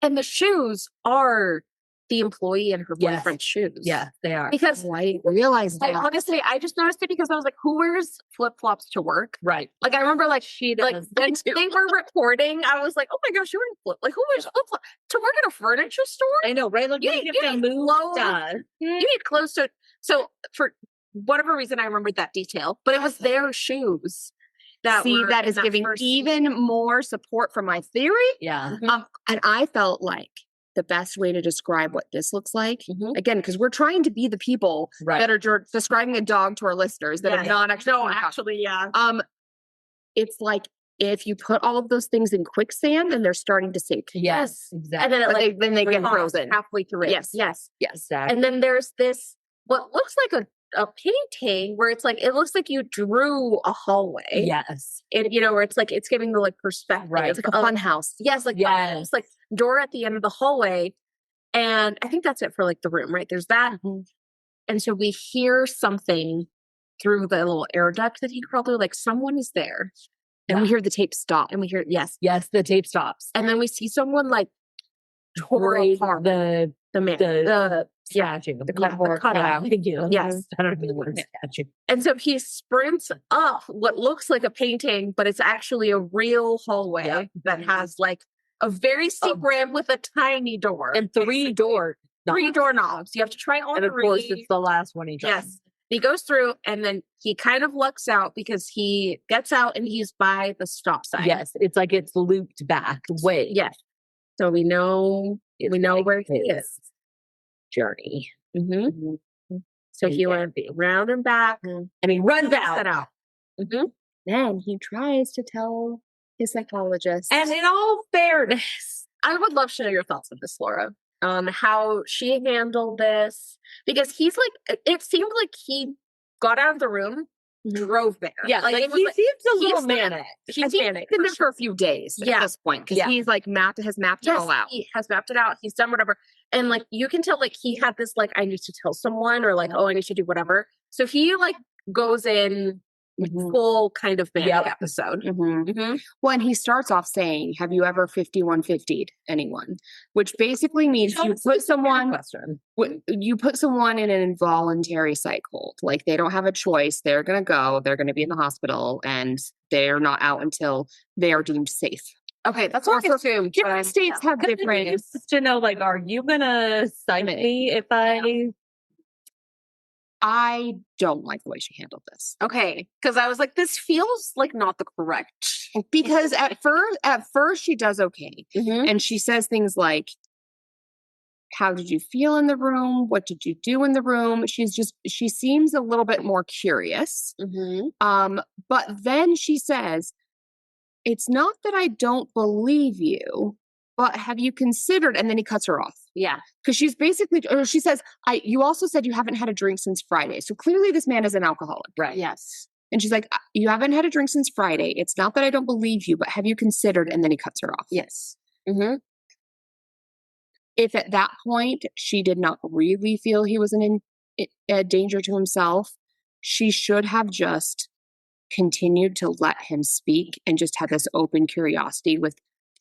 S3: And the shoes are the employee and her
S1: Yes.
S3: boyfriend's shoes.
S1: Yeah, they are.
S3: Because
S2: I didn't realize that.
S3: honestly, I just noticed it because I was like, who wears flip flops to work?
S1: Right.
S3: Like I remember like
S1: She
S3: like
S1: does.
S3: when they were recording, I was like, oh my gosh, you're wearing flip. Like who wears flip flop to work at a furniture store?
S1: I know, right? Like
S3: You
S1: you
S3: need-
S1: get
S3: you
S1: the
S3: need
S1: move
S3: clothes.
S1: done.
S3: You need clothes to. So for whatever reason, I remembered that detail, but it was their shoes. That
S2: See,
S3: were
S2: that
S3: in
S2: is giving
S3: first-
S2: even more support for my theory.
S1: Yeah.
S2: And I felt like the best way to describe what this looks like,
S3: Mhm.
S2: again, because we're trying to be the people
S1: Right.
S2: that are describing a dog to our listeners that
S3: Yeah.
S2: are not actually.
S3: No, actually, yeah.
S2: It's like if you put all of those things in quicksand and they're starting to sink.
S1: Yes.
S3: And
S1: Exactly.
S3: then it
S2: But
S3: like
S2: then they get
S3: paused
S2: frozen.
S3: halfway through it.
S2: Yes.
S3: yes.
S1: Exactly.
S3: And then there's this what looks like a painting where it's like it looks like you drew a hallway.
S1: Yes.
S3: And where it's like it's giving the like perspective.
S1: Right.
S2: It's like a fun house.
S3: Yes, like
S1: Yes.
S3: it's like door at the end of the hallway. And I think that's it for like the room, right? There's that.
S2: Mhm.
S3: And so we hear something through the little air duct that he crawled through, like someone is there.
S2: And we hear the tape stop.
S3: And we hear, yes.
S1: Yes. The tape stops.
S3: And then we see someone like tore
S1: Break
S3: apart
S1: the
S3: the man.
S1: the
S3: yeah.
S1: statue.
S3: the cutout.
S1: Thank you.
S3: Yes.
S1: I don't know the word statue.
S3: And so he sprints up what looks like a painting, but it's actually a real hallway
S1: Yep.
S3: that has like a very steep ramp with a tiny door.
S1: And three doorknobs.
S3: Three doorknobs. You have to try all
S1: And of
S3: three.
S1: course, it's the last one he tries.
S3: Yes. He goes through and then he kind of lucks out because he gets out and he's by the stop sign.
S1: Yes. It's like it's looped back way.
S3: Yes. So we know where he is.
S1: Journey.
S3: Mm-hmm. So he went round and back
S1: And he runs
S3: set
S1: out.
S3: out. Mm-hmm.
S2: Then he tries to tell his psychologist.
S1: And in all fairness,
S3: I would love to know your thoughts on this, Laura, on how she handled this. Because he's like, it seemed like he got out of the room, drove there.
S1: yeah, like,
S3: it was
S1: he
S3: like-
S1: seems a
S3: he's
S1: little
S3: like-
S1: manic.
S3: he's
S2: been there for a few days
S3: Yeah.
S2: at this point because
S1: Yeah.
S2: he's like has mapped it
S3: Yes,
S2: all out.
S3: he has mapped it out. He's done whatever. And like, you can tell like he had this, like, I need to tell someone or like, oh, I need to do whatever. So he like goes in full kind of manic
S1: Yep.
S3: episode.
S2: Mm-hmm. Well, and he starts off saying, "Have you ever 5150'd anyone?" Which basically means you put someone in an involuntary psych hold. Like they don't have a choice. They're going to go. They're going to be in the hospital, and they're not out until they are deemed safe.
S3: Okay, that's what I
S2: Also,
S3: assumed.
S2: Different states have different.
S1: Just to know, like, are you gonna psych me if
S2: I don't like the way she handled this
S3: Okay, because I was like, this feels like not the correct.
S2: because at first she does okay,
S3: Mm-hmm.
S2: and she says things like, "How did you feel in the room? What did you do in the room?" She seems a little bit more curious.
S3: Mm-hmm.
S2: But then she says, "It's not that I don't believe you, but have you considered?" And then he cuts her off
S3: Yeah.
S2: because she's basically, or she says, "You also said you haven't had a drink since Friday, so clearly this man is an alcoholic."
S1: right?
S3: Yes.
S2: And she's like, "You haven't had a drink since Friday. It's not that I don't believe you, but have you considered?" And then he cuts her off.
S3: Yes. Mm-hmm.
S2: If at that point she did not really feel he was a danger to himself, she should have just continued to let him speak and just had this open curiosity with,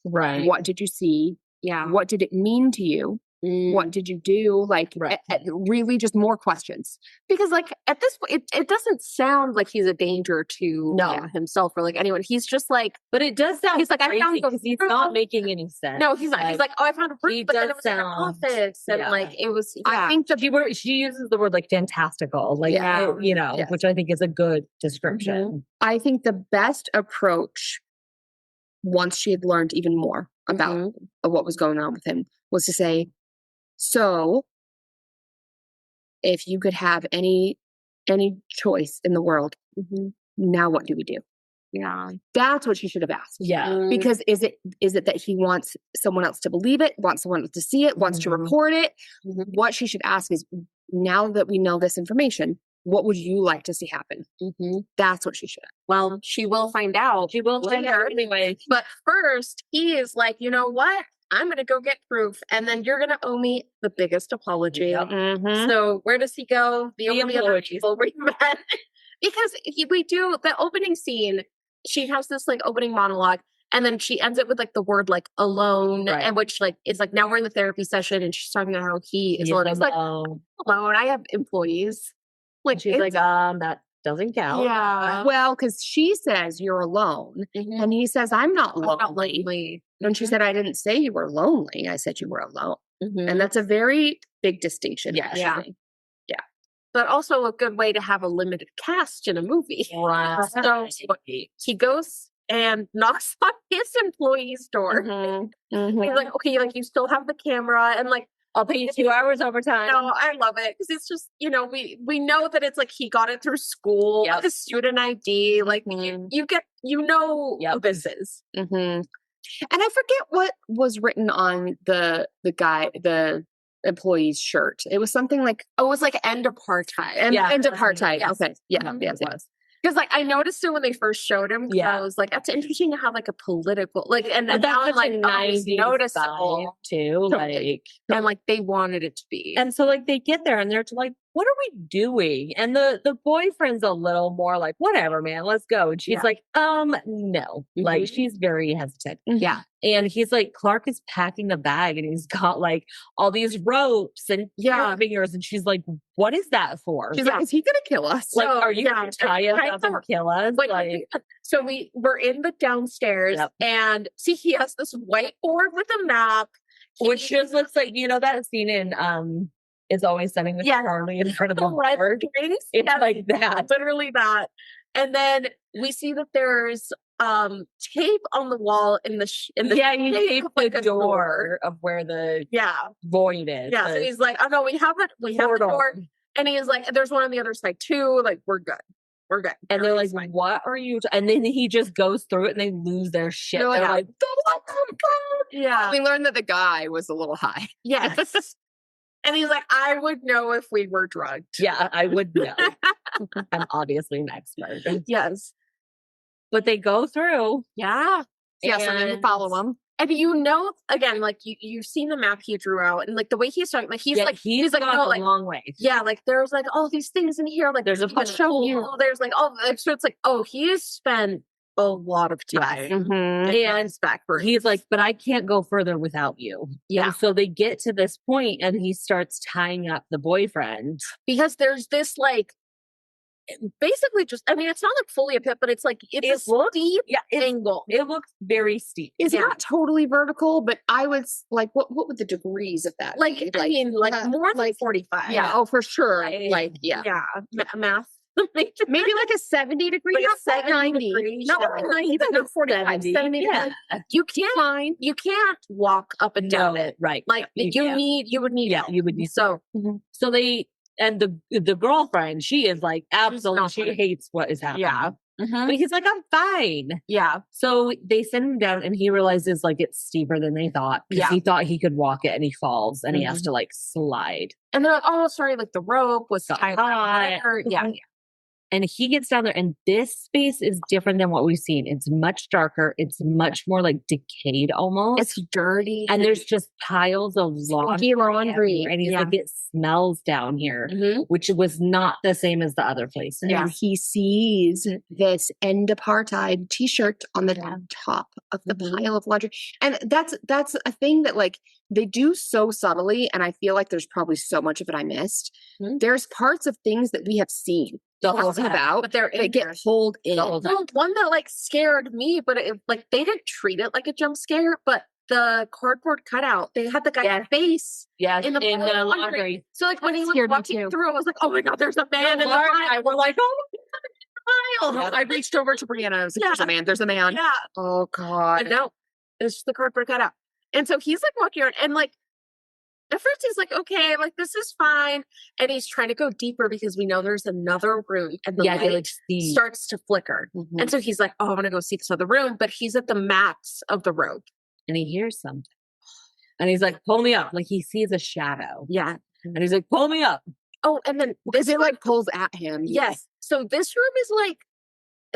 S1: Right.
S2: what did you see?
S3: Yeah.
S2: What did it mean to you? What did you do? Like,
S1: Right.
S2: really just more questions.
S3: Because like at this point, it doesn't sound like he's a danger to
S1: No.
S3: himself or like anyone. He's just like,
S1: But it does sound
S3: He's like, I
S1: crazy
S3: found the
S1: because he's
S3: room.
S1: not making any sense.
S3: no, he's not. He's like, oh, I found a
S1: He
S3: room, but then
S1: does
S3: it was in an
S1: sound-
S3: office, and
S1: yeah.
S3: like it was.
S2: I think
S1: she uses the word like fantastical, like
S3: Yeah.
S2: Yes.
S1: which I think is a good description.
S2: I think the best approach, once she had learned even more about what was going on with him, was to say, "So, if you could have any choice in the world, now what do we do?"
S3: Yeah.
S2: That's what she should have asked.
S1: Yeah.
S2: Because is it that he wants someone else to believe it, wants someone else to see it, wants to report it? What she should ask is, now that we know this information, what would you like to see happen? That's what she should have.
S3: Well, she will find out.
S1: She will find
S3: later.
S1: out anyway.
S3: But first, he is like, you know what? I'm going to go get proof, and then you're going to owe me the biggest apology.
S1: Yep.
S3: So where does he go? The only other
S1: apologies.
S3: people we met. Because we do the opening scene. She has this like opening monologue, and then she ends it with like the word like alone,
S1: Right.
S3: and which like is like now we're in the therapy session, and she's talking about how he is
S1: He's
S3: alone. It's like
S1: alone.
S3: alone. I have employees. Like
S1: She's
S3: it's-
S1: like, that doesn't count.
S3: yeah.
S2: Well, because she says you're alone,
S3: Mhm.
S2: and he says, "I'm not
S3: I'm
S2: lonely."
S3: not lonely.
S2: And she said, "I didn't say you were lonely. I said you were alone."
S3: Mhm.
S2: And that's a very big distinction.
S1: Yes.
S2: I
S3: Yeah.
S2: think.
S3: But also a good way to have a limited cast in a movie.
S1: Right.
S3: So he goes and knocks on his employee's door.
S2: Mhm.
S3: He's like, okay, like you still have the camera, and like
S1: I'll pay you 2 hours overtime.
S3: no, I love it because it's just we know that it's like he got it through school,
S1: Yep.
S3: like a student ID, like you get who this is.
S2: Mhm. And I forget what was written on the employee's shirt. It was something like
S3: Oh, it was like end apartheid.
S2: end apartheid.
S3: Yes.
S2: Okay. Yeah.
S3: Mhm.
S2: Yes, it was.
S3: Because like I noticed it when they first showed him.
S1: Yeah.
S3: I was like, that's interesting to have like a political like and
S1: But
S3: now
S1: that's
S3: like
S1: like
S3: oh, it's
S1: 90s
S3: noticeable.
S1: too. Like,
S3: And like they wanted it to be.
S1: and so like they get there and they're like what are we doing? And the boyfriend's a little more like, whatever, man, let's go. And she's like, no. Like, she's very hesitant.
S2: Yeah.
S1: And he's like, Clark is packing the bag and he's got like all these ropes and fingers. And she's like, what is that for?
S2: She's like, is he going to kill us?
S1: Like, are you going to tie us up and kill us?
S3: Like, so we're in the downstairs and see, he has this whiteboard with a map.
S1: Which just looks like, you know, that scene in Is Always Sunny with Charlie in front of the board. It's like that.
S3: Literally that. And then we see that there's tape on the wall in the
S1: tape like the door of where the void is.
S3: Yeah, so he's like, oh no, we have the door. And he's like, there's one on the other side too. Like, we're good. We're good.
S1: And they're like, what are you? And then he just goes through it and they lose their shit. They're like,
S2: yeah. We learned that the guy was a little high.
S3: Yes. And he's like, I would know if we were drugged.
S1: Yeah, I would know. I'm obviously an expert.
S3: Yes.
S1: But they go through.
S2: Yeah. Yes, and then you follow them.
S3: And you know, again, like you've seen the map he drew out, and like the way he's talking, like he's like
S1: no, like a long way.
S3: Yeah, like there's like all these things in here, like
S1: there's a
S3: show you. There's like so it's like, oh, he's spent a lot of time.
S1: And he's like, but I can't go further without you.
S3: Yeah.
S1: And so they get to this point and he starts tying up the boyfriend.
S3: Because there's this like basically just, I mean, it's not like fully a pit, but it's like it's a steep angle.
S1: It looks very steep.
S2: It's not totally vertical, but I was like, what would the degrees of that?
S3: Like I mean, like more than 45.
S2: Yeah. Oh, for sure.
S3: Math.
S2: Maybe like a 70 degree,
S3: like
S2: not 90.
S3: Not 90, but no 45. 70.
S1: Yeah.
S3: You can't walk up and down it.
S1: Right.
S3: Like you would need help.
S1: You would need
S3: so
S1: they and the girlfriend, she is like absolutely she hates what is happening.
S3: Yeah.
S1: But he's like, I'm fine.
S3: Yeah.
S1: So they send him down and he realizes like it's steeper than they thought. Because he thought he could walk it and he falls and he has to like slide.
S3: And they're like, oh, sorry, like the rope was tied on. Yeah.
S1: And he gets down there and this space is different than what we've seen. It's much darker. It's much more like decayed almost.
S3: It's dirty.
S1: And there's just piles of
S3: laundry.
S1: And he's like, it smells down here, which was not the same as the other places.
S2: Yeah. And he sees this end apartheid t-shirt on the top of the pile of laundry. And that's a thing that like they do so subtly. And I feel like there's probably so much of it I missed. There's parts of things that we have seen. But they get pulled in.
S3: The one that like scared me, but it, like they didn't treat it like a jump scare, but the cardboard cutout, they had the guy's face in the laundry. So like when he was walking through, I was like, oh my God, there's a man in the pile.
S1: We're like, oh
S2: my God. I reached over to Brianna. I was like, there's a man.
S3: Yeah.
S2: Oh God.
S3: No, it's just the cardboard cutout. And so he's like walking around and like, at first he's like, okay, like this is fine. And he's trying to go deeper because we know there's another room and the light starts to flicker. And so he's like, oh, I'm going to go see this other room. But he's at the max of the rope.
S1: And he hears something. And he's like, pull me up. Like he sees a shadow.
S3: Yeah.
S1: And he's like, pull me up.
S3: Oh, and then
S2: because it like pulls at him.
S3: Yes. So this room is like,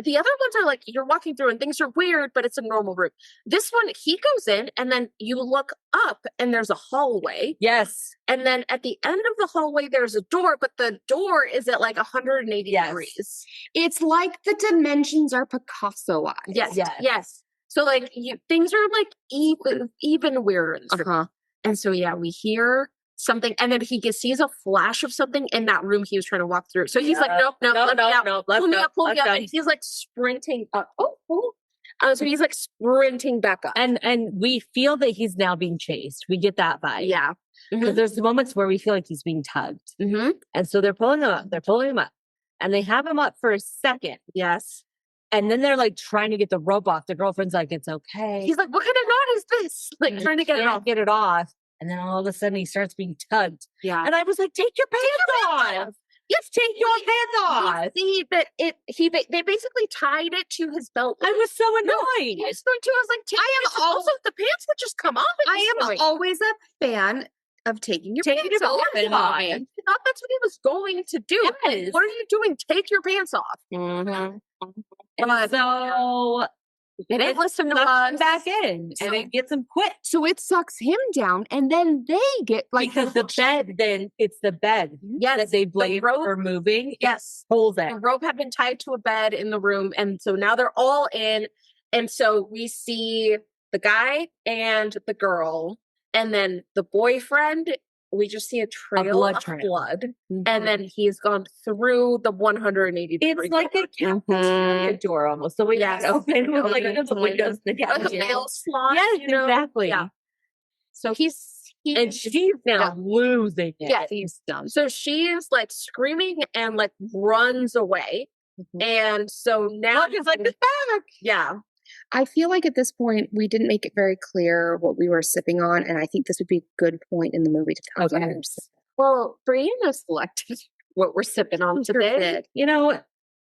S3: the other ones are like, you're walking through and things are weird, but it's a normal room. This one, he goes in and then you look up and there's a hallway.
S1: Yes.
S3: And then at the end of the hallway, there's a door, but the door is at like 180 degrees.
S2: It's like the dimensions are Picasso-ized.
S3: Yes. So like things are like even weirder in this room. And so, we hear something, and then he sees a flash of something in that room he was trying to walk through. So he's like, nope, pull me up. And he's like sprinting up. So he's like sprinting back up.
S1: And we feel that he's now being chased. We get that vibe.
S3: Yeah.
S1: Because there's moments where we feel like he's being tugged. And so they're pulling him up. And they have him up for a second.
S3: Yes.
S1: And then they're like trying to get the rope off. The girlfriend's like, it's okay.
S3: He's like, what kind of knot is this? Like trying to
S1: get it off. And then all of a sudden he starts being tugged.
S3: Yeah.
S1: And I was like, take your pants off. Yes, take your pants off.
S3: See, but they basically tied it to his belt.
S1: I was so annoyed.
S3: I was going to. I was like, also the pants would just come off.
S2: I am always a fan of taking your pants off.
S3: I thought that's what he was going to do. Yes. What are you doing? Take your pants off.
S1: And so
S3: They didn't listen to
S1: sucks
S3: us.
S1: him back in, and it gets him quit.
S2: So it sucks him down, and then they get like
S1: Because the bed, then it's the bed that they blame
S3: rope-
S1: for moving.
S3: Yes.
S1: Pulls it.
S3: The rope had been tied to a bed in the room. And so now they're all in. And so we see the guy and the girl. And then the boyfriend, we just see a trail
S1: blood
S3: of
S1: trail.
S3: blood. And then he's gone through the 180
S1: It's like a cafeteria door almost. So we
S3: Yes.
S1: open with like
S3: Okay.
S1: the windows in the
S3: like a
S1: cafeteria.
S3: mail slot.
S1: Yes,
S3: you know?
S1: exactly.
S3: Yeah. So
S1: And she's now losing it.
S3: Yeah, he's done. So she is like screaming and like runs away. And so now
S1: Look, it's like it's back.
S3: Yeah.
S2: I feel like at this point we didn't make it very clear what we were sipping on, and I think this would be a good point in the movie to talk
S1: Okay.
S2: about.
S3: Well, Brianna selected what we're sipping on today.
S1: You know,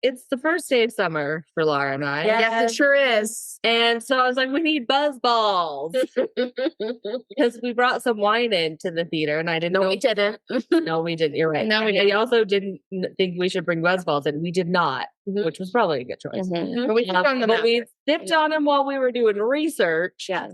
S1: it's the first day of summer for Laura and I.
S2: Yes, it sure is.
S1: And so I was like, we need Buzzballz. Because we brought some wine into the theater and I didn't know.
S3: No, we didn't.
S1: No, we didn't. You're right.
S2: No, we
S1: And
S2: didn't.
S1: I also didn't think we should bring Buzzballs and we did not, which was probably a good choice.
S2: But we sipped on them
S1: But we
S2: after.
S1: sipped on them while we were doing research.
S3: Yes.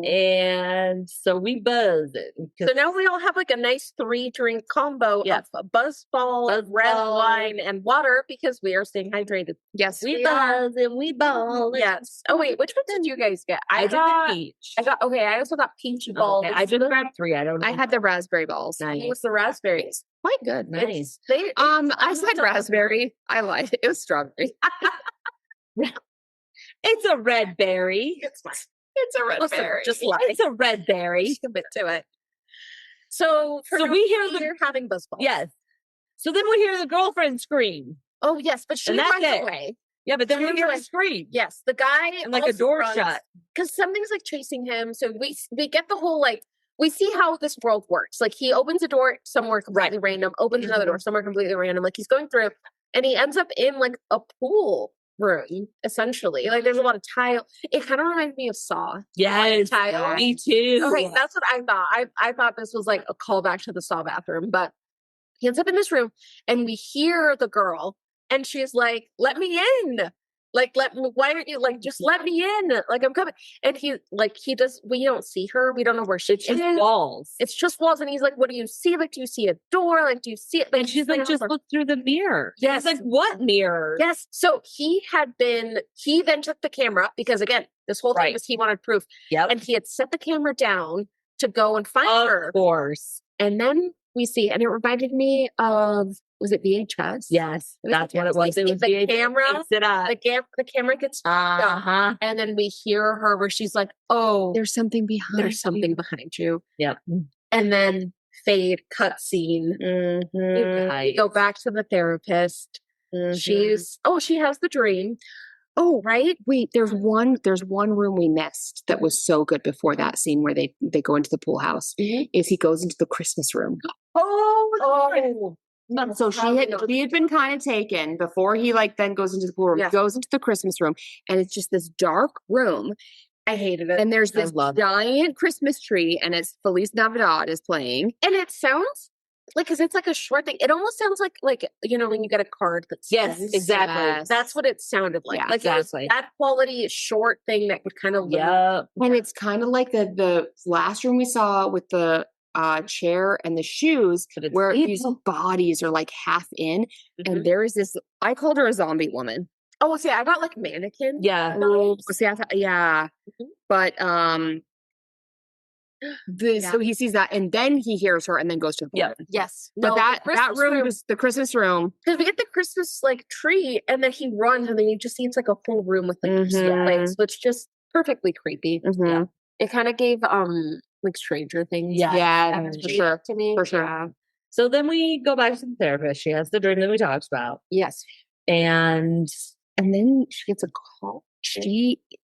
S1: And so we buzzed it.
S3: So now we all have like a nice 3-drink combo
S1: Yes.
S3: of Buzzball, red
S1: Buzzball.
S3: wine, and water because we are staying hydrated.
S2: Yes,
S1: We
S2: we are.
S1: buzz and we ball.
S3: Yes. Oh wait, which one did you guys get?
S1: I did
S3: got.
S1: the peach.
S3: Okay. I also got peach balls.
S1: Okay, I just grabbed 3. I don't know.
S2: I had the raspberry balls.
S1: Nice.
S3: It was the raspberries.
S2: Quite good.
S1: Nice.
S2: I said raspberry. I lied. It was strawberry.
S1: It's a red berry.
S3: It's fine.
S2: It's a
S3: Listen,
S2: raspberry.
S3: just lie.
S1: It's a red berry.
S3: Commit to it. So
S1: we hear the-
S3: you're having Buzzball.
S1: Yes. So then we hear the girlfriend scream.
S3: Oh yes, but she
S1: And that's
S3: runs
S1: it.
S3: away.
S1: Yeah, but then we
S3: She
S1: hear a
S3: runs-
S1: scream.
S3: Yes, the guy
S1: And like a door shut.
S3: because something's like chasing him. So we get the whole like we see how this world works. Like he opens a door somewhere completely random, opens another door somewhere completely random. Like he's going through, and he ends up in like a pool room essentially. Like there's a lot of tile. It kind of reminded me of Saw.
S1: Yes.
S3: Tile.
S1: Me too.
S3: Okay, that's what I thought. I thought this was like a callback to the Saw bathroom, but he ends up in this room and we hear the girl and she's like, "Let me in. Like, why aren't you like, just let me in? Like, I'm coming." And we don't see her. We don't know where she
S1: It's just
S3: is.
S1: walls.
S3: It's just walls. And he's like, "What do you see? Like, do you see a door? Like, do you see it?" Like,
S1: And she's like, just look through the mirror.
S3: Yes.
S1: It's like, what mirror?
S3: Yes. So he then took the camera because again, this whole thing
S1: Right.
S3: was he wanted proof.
S1: Yep.
S3: And he had set the camera down to go and find her.
S1: Of course.
S3: And then we see, and it reminded me of, was it VHS?
S1: Yes.
S3: It was
S1: That's what it
S3: VHS.
S1: was. It
S3: Like,
S1: was
S3: the
S1: VHS.
S3: camera,
S1: Mix it up.
S3: the camera gets
S1: Uh-huh.
S3: and then we hear her where she's like, "Oh,
S2: There's something behind.
S3: there's something behind you."
S1: Yep.
S3: And then fade, cutscene.
S1: Nice.
S3: Go back to the therapist. She has the dream.
S2: Oh, right. Wait, there's one room we missed that was so good before that scene where they go into the pool house. Is he goes into the Christmas room. So she had been kind of taken before he like then goes into the pool room.
S3: Yeah.
S2: Goes into the Christmas room, and it's just this dark room.
S3: I hated it.
S2: And there's
S1: I
S2: this
S1: love it.
S2: giant Christmas tree, and it's Feliz Navidad is playing.
S3: And it sounds like, because it's like a short thing. It almost sounds like when you get a card that's
S1: Yes, exactly.
S2: Yes.
S3: That's what it sounded like.
S2: Yeah,
S3: like it was
S1: exactly.
S3: that quality short thing that would kind of
S1: Yep.
S2: And it's kind of like the last room we saw with the chair and the shoes,
S1: But it's
S2: where these
S1: people.
S2: bodies are like half in, and there is this. I called her a zombie woman.
S3: Oh, see, I got like mannequin.
S1: Yeah.
S2: See, I thought, yeah, but so he sees that, and then he hears her, and then goes to the pool
S1: Yep.
S2: room.
S3: Yes.
S2: But
S3: No,
S2: that
S3: the Christmas
S2: room was the Christmas room.
S3: because we get the Christmas like tree, and then he runs, and then you just see it's like a whole room with like
S2: Mhm.
S3: lights, which just perfectly creepy.
S2: Mhm.
S3: It kind of gave like Stranger Things.
S1: Yeah.
S2: Yeah,
S3: energy
S2: for sure.
S3: to me.
S2: For sure.
S3: Yeah.
S1: So then we go back to the therapist. She has the dream that we talked about.
S3: Yes.
S1: And
S2: And then she gets a call.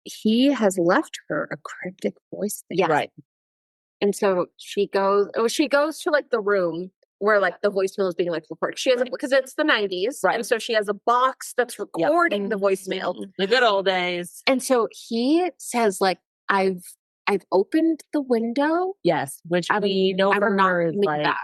S2: He has left her a cryptic voice.
S3: Yes.
S1: right.
S3: And so she goes to like the room where like the voicemail is being like recorded. She has because it's the 90s.
S1: Right.
S3: And so she has a box that's recording the voicemail.
S1: The good old days.
S3: And so he says, like, I've opened the window.
S1: Yes. Which we know
S3: I'm
S1: for
S3: not
S1: her is
S3: coming
S1: like
S3: back.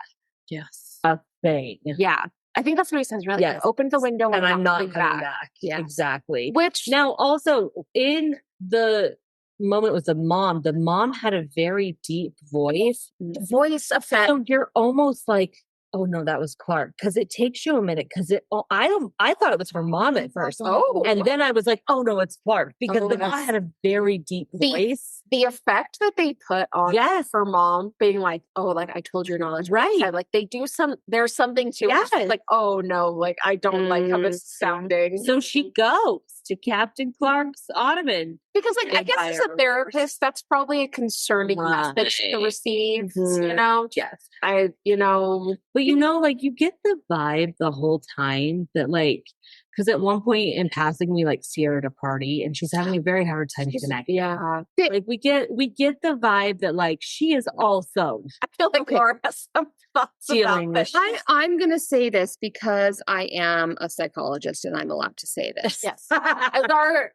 S2: Yes.
S1: a thing.
S3: Yeah. I think that's what he says, really.
S1: Yes.
S3: I opened the window
S1: And I'm not
S3: coming
S1: coming back.
S2: Yeah.
S1: Exactly.
S3: Which
S1: Now, also in the moment with the mom had a very deep voice.
S3: The voice effect.
S1: So you're almost like, oh no, that was Clark. Because it takes you a minute. Because I thought it was her mom at first.
S3: Oh.
S1: And then I was like, oh no, it's Clark. Because the mom
S3: yes.
S1: had a very deep voice.
S3: The effect that they put on
S1: Yes.
S3: her mom being like, oh, like I told your knowledge.
S1: Right.
S3: Like they do there's something to
S1: Yes.
S3: it. She's like, oh no, like I don't like how this is sounding.
S1: So she goes to Captain Clark's ottoman.
S3: Because like I guess as a therapist, that's probably a concerning message to receive. You know?
S1: Yes.
S3: But
S1: you know, like you get the vibe the whole time that like, because at one point in passing, we like see her at a party and she's having a very hard time connecting.
S3: Yeah.
S1: Like we get the vibe that like she is also
S3: I feel like Laura has some thoughts
S1: feeling
S3: about
S1: this.
S2: I'm going to say this because I am a psychologist and I'm allowed to say this.
S3: Yes. As our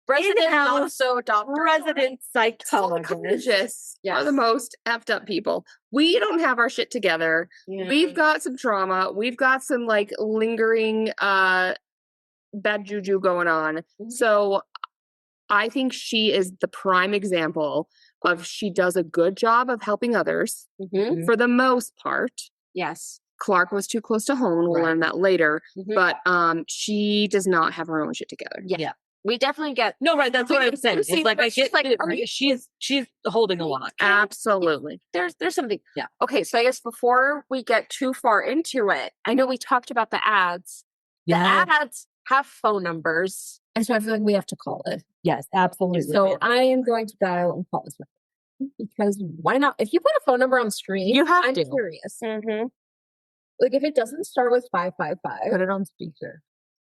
S3: resident, not so doctor.
S1: Resident psychologist.
S2: Psychologists are the most effed up people. We don't have our shit together.
S3: Yeah.
S2: We've got some trauma. We've got some like lingering bad juju going on.
S3: Mm-hmm.
S2: So I think she is the prime example of she does a good job of helping others
S3: Mm-hmm.
S2: for the most part.
S3: Yes.
S2: Clark was too close to home. We'll learn that later. Mm-hmm. But she does not have her own shit together.
S3: Yeah. We definitely get
S1: That's what I'm saying. It's like I get like she's holding a lot.
S2: Absolutely.
S3: There's something.
S1: Yeah.
S3: Okay, so I guess before we get too far into it, I know we talked about the ads.
S1: Yeah.
S3: The ads have phone numbers. And so I feel like we have to call it.
S1: Yes, absolutely.
S3: So I am going to dial and call this number. Because why not? If you put a phone number on screen, I'm curious.
S2: Mm-hmm.
S3: Like if it doesn't start with 555,
S1: put it on speaker.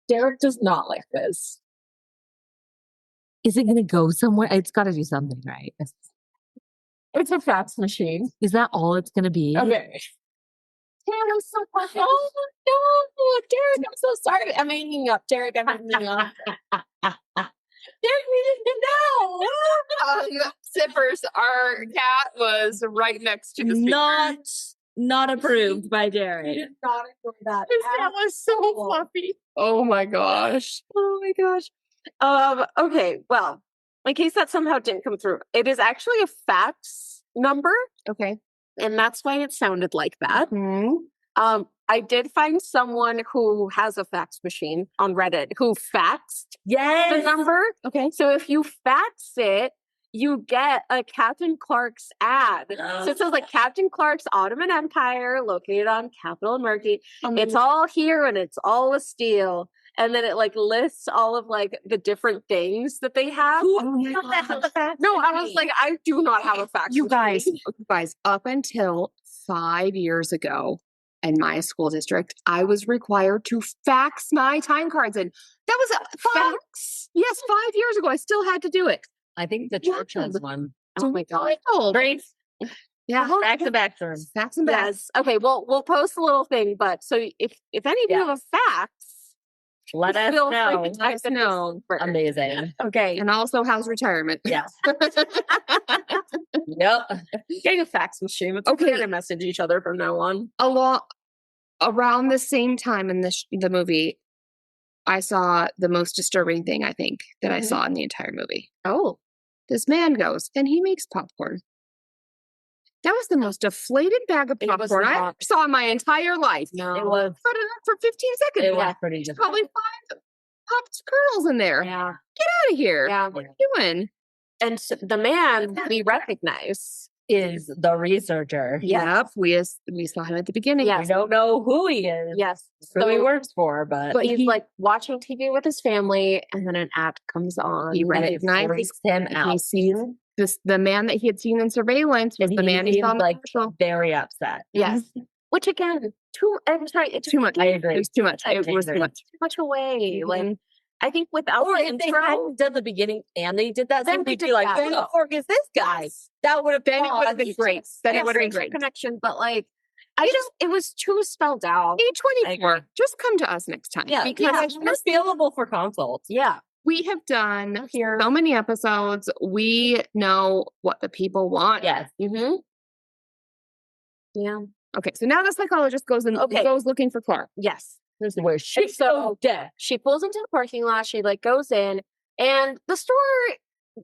S3: Derek does not like this.
S1: Is it going to go somewhere? It's got to do something, right?
S3: It's a fax machine.
S1: Is that all it's going to be?
S3: Okay. Derek, I'm so sorry. Oh no, Derek, I'm so sorry. I'm hanging up. Derek, I'm hanging up. Derek needed to know.
S2: Zippers, our cat was right next to the speaker.
S1: Not approved by Derek.
S3: Not enjoy that.
S2: His cat was so fluffy. Oh my gosh.
S3: Oh my gosh. Okay, well, in case that somehow didn't come through, it is actually a fax number.
S2: Okay.
S3: And that's why it sounded like that.
S2: Mm-hmm.
S3: I did find someone who has a fax machine on Reddit who faxed the number.
S2: Okay.
S3: So if you fax it, you get a Captain Clark's ad. So it says like Captain Clark's Ottoman Empire located on Capitol and Murky. It's all here and it's all a steal. And then it like lists all of like the different things that they have. No, I was like, I do not have a fax.
S2: You guys, up until 5 years ago in my school district, I was required to fax my time cards in. That was a fax. Yes, 5 years ago. I still had to do it.
S1: I think the church has one.
S3: Oh my god.
S1: Great.
S2: Yeah.
S1: Back to Backroom.
S2: Fax and back.
S3: Yes. Okay, well, we'll post a little thing, but so if any of you have a fax,
S1: let us
S3: feel
S1: know.
S3: free to type it in.
S1: Amazing.
S3: Okay.
S2: And also how's retirement?
S1: Yes. Yep.
S3: Getting a fax machine. It's okay to message each other from now on.
S2: Around the same time in the movie, I saw the most disturbing thing I think that I saw in the entire movie.
S3: Oh.
S2: This man goes and he makes popcorn. That was the most deflated bag of popcorn I ever saw in my entire life.
S3: No.
S1: It was.
S2: Put it up for 15 seconds.
S1: It was pretty difficult.
S2: Probably 5 popped kernels in there.
S3: Yeah.
S2: Get out of here.
S3: Yeah.
S2: What are you doing?
S3: And so the man we recognize
S1: is the researcher.
S2: Yep. We saw him at the beginning.
S3: Yes.
S1: We don't know who he is.
S3: Yes.
S1: Who he works for, but
S3: he's like watching TV with his family, and then an ad comes on.
S2: He recognizes
S1: him out.
S2: He sees the man that he had seen in surveillance was the man he saw in the commercial.
S1: Very upset.
S3: Yes. Which again, too much.
S1: I agree.
S2: It was too much. It was too much.
S3: Too much away.
S2: Mm-hmm.
S3: Like I think without
S1: Or
S3: the
S1: if they
S3: intro,
S1: hadn't done the beginning and they did that,
S3: then
S1: then
S3: we
S1: we'd
S3: did
S1: be like,
S3: that.
S1: who the fork is this guy?
S3: Yes.
S1: That would have been,
S2: Then it would have been great. Then it would have been great.
S3: Connection, but like it was too spelled out.
S2: A24. Just come to us next time.
S1: Yeah,
S2: Because
S1: we're available for consults.
S3: Yeah.
S2: we have done so many episodes. We know what the people want.
S1: Yes.
S3: Mm-hmm. Yeah.
S2: Okay. So now the psychologist goes looking for Clark.
S3: Yes.
S1: Where she's so dead.
S3: She pulls into the parking lot. She like goes in, and the store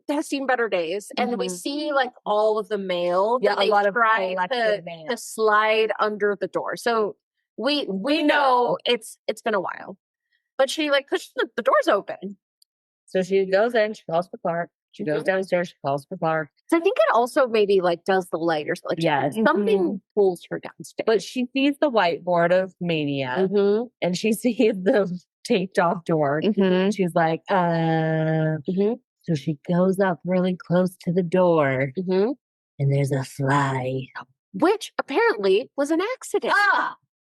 S3: has seen better days, and we see like all of the mail.
S1: Yeah,
S3: that
S1: a lot of
S3: try
S1: collected mail.
S3: to slide under the door. So we know it's been a while, but she like pushes the doors open.
S1: So she goes in, she calls for Clark. She goes downstairs, she calls for Clark.
S3: So I think it also maybe like does the light or something.
S1: Yes.
S3: Something pulls her downstairs.
S1: But she sees the whiteboard of Mania and she sees the taped off door. She's like, So she goes up really close to the door and there's a fly.
S3: Which apparently was an accident.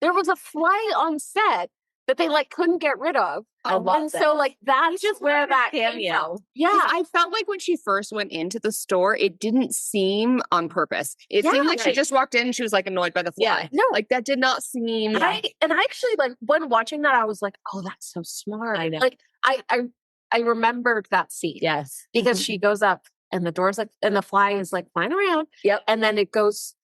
S3: There was a fly on set that they like couldn't get rid of. And so like that's just where that cameo.
S2: Yeah. I felt like when she first went into the store, it didn't seem on purpose. It seemed like she just walked in and she was like annoyed by the fly.
S3: Yeah. No,
S2: like that did not seem.
S3: I actually like when watching that, I was like, oh, that's so smart.
S1: I know.
S3: Like I remembered that scene.
S1: Yes.
S3: Because she goes up and the door's like, and the fly is like flying around.
S1: Yep.
S3: And then it goes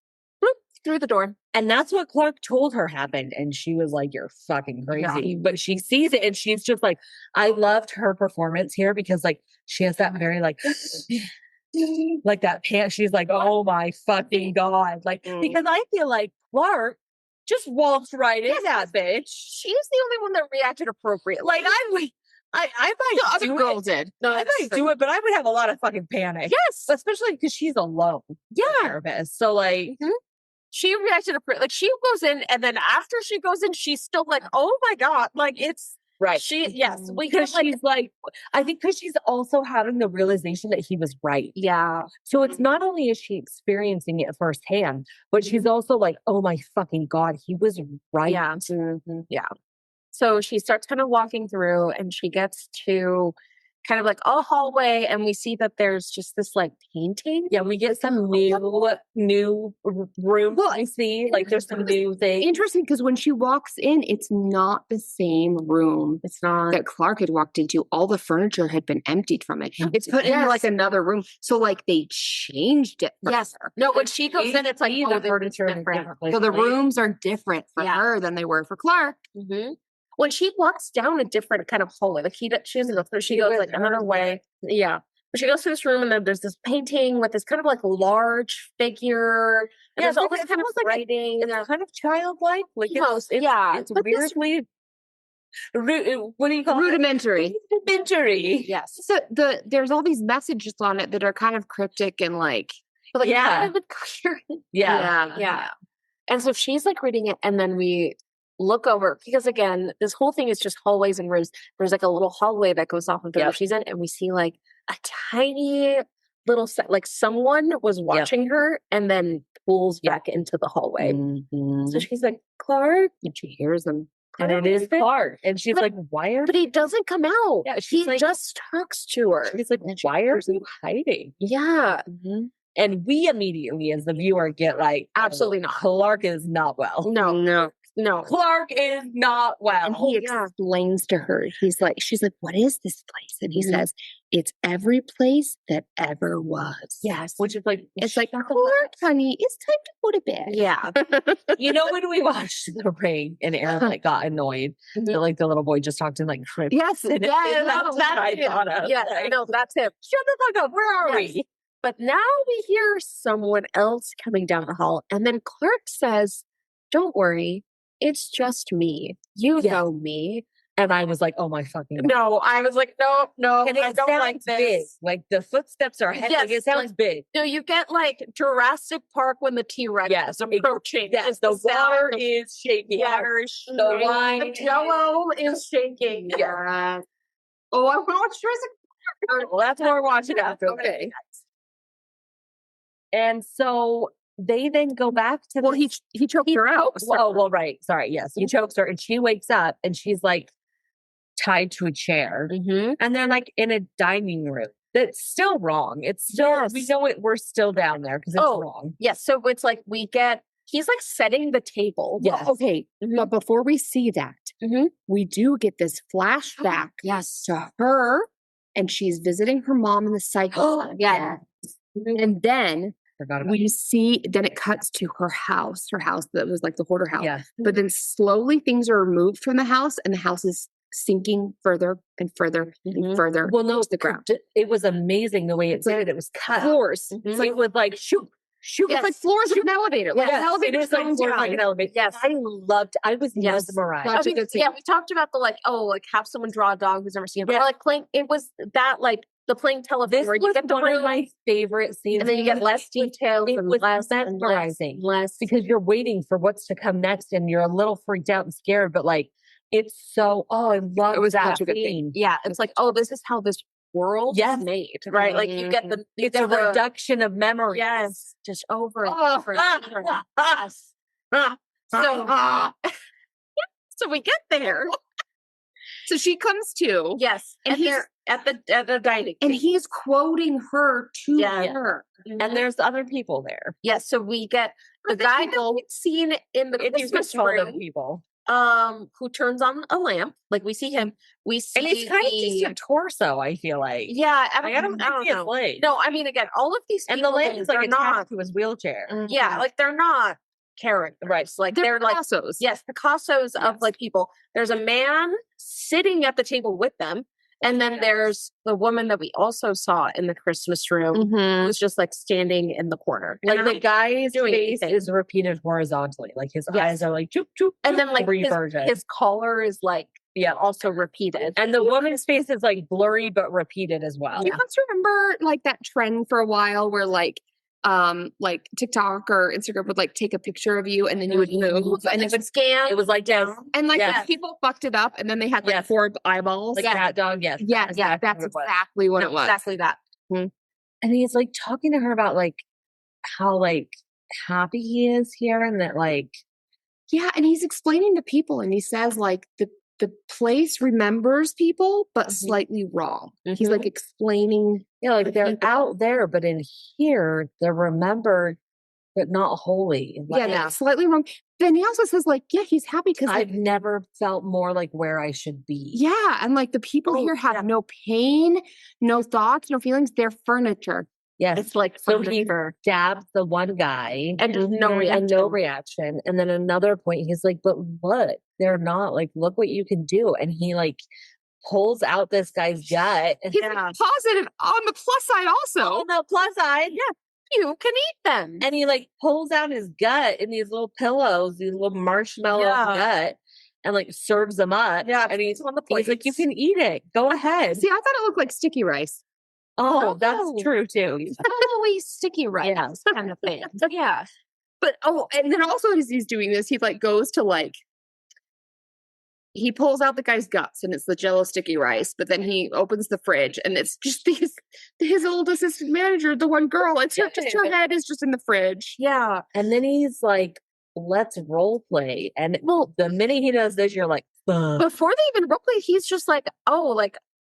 S3: bloop, through the door.
S1: And that's what Clark told her happened. And she was like, you're fucking crazy. But she sees it and she's just like, I loved her performance here because like she has that very like, like that pant. She's like, oh my fucking God. Like, because I feel like Clark just walked right in that bitch.
S3: She's the only one that reacted appropriately.
S1: Like I might
S2: The other girl did.
S3: No,
S1: I might do it, but I would have a lot of fucking panic.
S3: Yes.
S1: Especially because she's alone.
S3: Yeah.
S1: Therapist. So like,
S3: she reacted like she goes in and then after she goes in, she's still like, oh my God. Like it's
S1: right.
S3: Because
S1: she's like, I think because she's also having the realization that he was right.
S3: Yeah.
S1: So it's not only is she experiencing it firsthand, but she's also like, oh my fucking God, he was right.
S3: Yeah. Yeah. So she starts kind of walking through and she gets to kind of like a hallway and we see that there's just this like painting.
S1: Yeah, we get some new room. I see like there's some new things.
S2: Interesting because when she walks in, it's not the same room.
S3: It's not
S2: that Clark had walked into. All the furniture had been emptied from it. It's put in like another room. So like they changed it. For her.
S3: No, when she goes in, it's like
S1: the furniture is different.
S2: So the rooms are different for her than they were for Clark.
S3: When she walks down a different kind of hallway, like she doesn't go through, she goes like another way. Yeah. But she goes through this room and then there's this painting with this kind of like large figure. And there's all this kind of writing.
S1: It's kind of childlike. Like
S3: it's
S1: weirdly what do you call
S2: rudimentary.
S1: Rudimentary.
S3: Yes.
S2: So there's all these messages on it that are kind of cryptic and like
S3: kind of coherent. Yeah. And so she's like reading it and then we look over because again, this whole thing is just hallways and rooms. There's like a little hallway that goes off of the room she's in, and we see like a tiny little set, like someone was watching her and then pulls back into the hallway. So she's like, Clark,
S2: and she hears them.
S1: And it is Clark. And she's like, why are
S3: but he doesn't come out.
S1: Yeah,
S3: he like, just talks to her.
S1: She's like, why are you hiding?
S3: Yeah.
S1: And we immediately as the viewer get like,
S3: absolutely not.
S1: Clark is not well.
S3: No.
S1: Clark is not well.
S2: And he explains to her, she's like, what is this place? And he says, it's every place that ever was.
S3: Yes.
S1: Which is like,
S2: it's like, Clark, honey, it's time to go to bed.
S3: Yeah.
S1: You know, when we watched The Ring and Aaron like got annoyed that like the little boy just talked in like shrimp.
S3: Yes.
S1: That's
S3: I thought of. Yeah, I know. That's him.
S1: Shut the fuck up. Where are we?
S3: But now we hear someone else coming down the hall. And then Clark says, don't worry. It's just me. You know me.
S1: And I was like, oh my fucking God.
S3: No, I was like, no.
S1: And I don't like this. Big. Like the footsteps are heavy. Like, it sounds big.
S3: No, you get like Jurassic Park when the T-Rex is approaching.
S1: Yes, the water is shaking.
S3: Water is shaking.
S1: The wine.
S3: The jello is shaking.
S2: Yeah. Oh, I watched Jurassic
S1: Park. Well, that's what we're watching after.
S3: Okay.
S1: And so they then go back to
S2: he choked her out.
S1: Oh, well, right. Sorry. Yes. He chokes her and she wakes up and she's like tied to a chair. And they're like in a dining room. That's still wrong. It's still, we know it. We're still down there because it's wrong.
S3: Yes. So it's like he's like setting the table.
S2: Yes. Well, okay. But before we see that, we do get this flashback to her and she's visiting her mom in the cycle. And then we see, then it cuts to her house that was like the hoarder house. But then slowly things are removed from the house and the house is sinking further and further and further
S1: Well, no,
S2: to the ground.
S1: it was amazing the way it did it. It was cut.
S2: Floors.
S1: It's like with like shoot.
S2: It's like floors of an elevator. Like an elevator.
S1: It is like floors like an elevator.
S3: Yes.
S1: I was mesmerized.
S2: Such a good scene.
S3: We talked about the like, have someone draw a dog who's never seen it. Or like playing, it was that like the playing telephone.
S1: This
S3: where you
S1: was
S3: get the
S1: one of my favorite scenes.
S3: and then you get less details
S1: It
S3: and
S1: was
S3: less
S1: mesmerizing.
S3: less.
S1: Because you're waiting for what's to come next and you're a little freaked out and scared, but like it's so I love
S2: It was
S1: that
S2: such a good thing.
S1: scene.
S3: Yeah, it's like, this is how this world is made, right? Like you get the
S1: It's a reduction of memory.
S3: Yes, just over and
S2: Oh.
S3: over and over. Yes. So we get there.
S2: So she comes to.
S3: Yes,
S2: And
S3: and
S2: he's-
S3: they're at the dining
S2: And
S3: table.
S2: he's quoting her to
S3: Yeah.
S2: her.
S1: And there's other people there.
S3: Yes, so we get the guy that we'd seen in the Christmas room,
S1: people.
S3: who turns on a lamp. Like we see him. We see
S1: And it's kind of just a torso, I feel like.
S3: yeah.
S1: Like, I don't think it's legs.
S3: No, I mean again, all of these
S1: And
S3: people,
S1: the lamp is like
S3: they're
S1: attached
S3: not.
S1: to his wheelchair.
S3: Yeah, like they're not characters.
S1: Right.
S3: Like
S2: They're
S3: like
S2: Picassos.
S3: yes, Picassos of like people. There's a man sitting at the table with them, and then there's the woman that we also saw in the Christmas room
S2: Mhm.
S3: who's just like standing in the corner.
S1: Like
S3: And
S1: the guy's
S3: doing
S1: face
S3: anything.
S1: is repeated horizontally. Like his
S3: Yes.
S1: eyes are like choop choop.
S3: and then like
S1: reversion.
S3: his collar is like also repeated.
S1: And the woman's face is like blurry but repeated as well.
S2: Do you guys remember like that trend for a while where like TikTok or Instagram would like take a picture of you and then you would move and it would
S3: scan.
S1: It was like down
S2: and like
S1: Yes.
S2: people fucked it up and then they had like
S1: Yes.
S2: 4 eyeballs.
S1: like cat dog. Yes.
S2: Yeah, that's exactly what it was.
S3: Exactly that.
S1: And he's like talking to her about like how like happy he is here and that like
S2: Yeah, and he's explaining to people and he says like the place remembers people but slightly wrong. He's like explaining
S1: like they're out there, but in here they're remembered but not holy. Like,
S2: slightly wrong. Then he also says like, yeah, he's happy because
S1: I've never felt more like where I should be.
S2: yeah, and like the people here have no pain, no thoughts, no feelings. They're furniture.
S1: Yes.
S3: It's like
S1: So he
S3: furniture.
S1: stabs the one guy
S3: And just no
S1: and no reaction. And then another point, he's like, but what? They're not like, look what you can do. And he like pulls out this guy's gut. And
S2: He's like, positive on the plus side also.
S1: on the plus side,
S3: You can eat them.
S1: and he like pulls out his gut in these little pillows, these little marshmallow gut, and like serves them up.
S3: Yeah,
S1: And he's
S3: on the
S1: like,
S3: plates.
S1: you can eat it. Go ahead.
S2: See, I thought it looked like sticky rice.
S1: Oh, that's true too.
S3: Totally sticky rice
S1: Yeah.
S3: kind of thing. Yeah.
S2: But and then also as he's doing this, he like goes to like he pulls out the guy's guts and it's the Jello sticky rice, but then he opens the fridge and it's just his old assistant manager, the one girl. It's just her head is just in the fridge.
S3: Yeah.
S1: And then he's like, let's role play. And the minute he does this, you're like, ugh.
S3: Before they even role play, he's just like,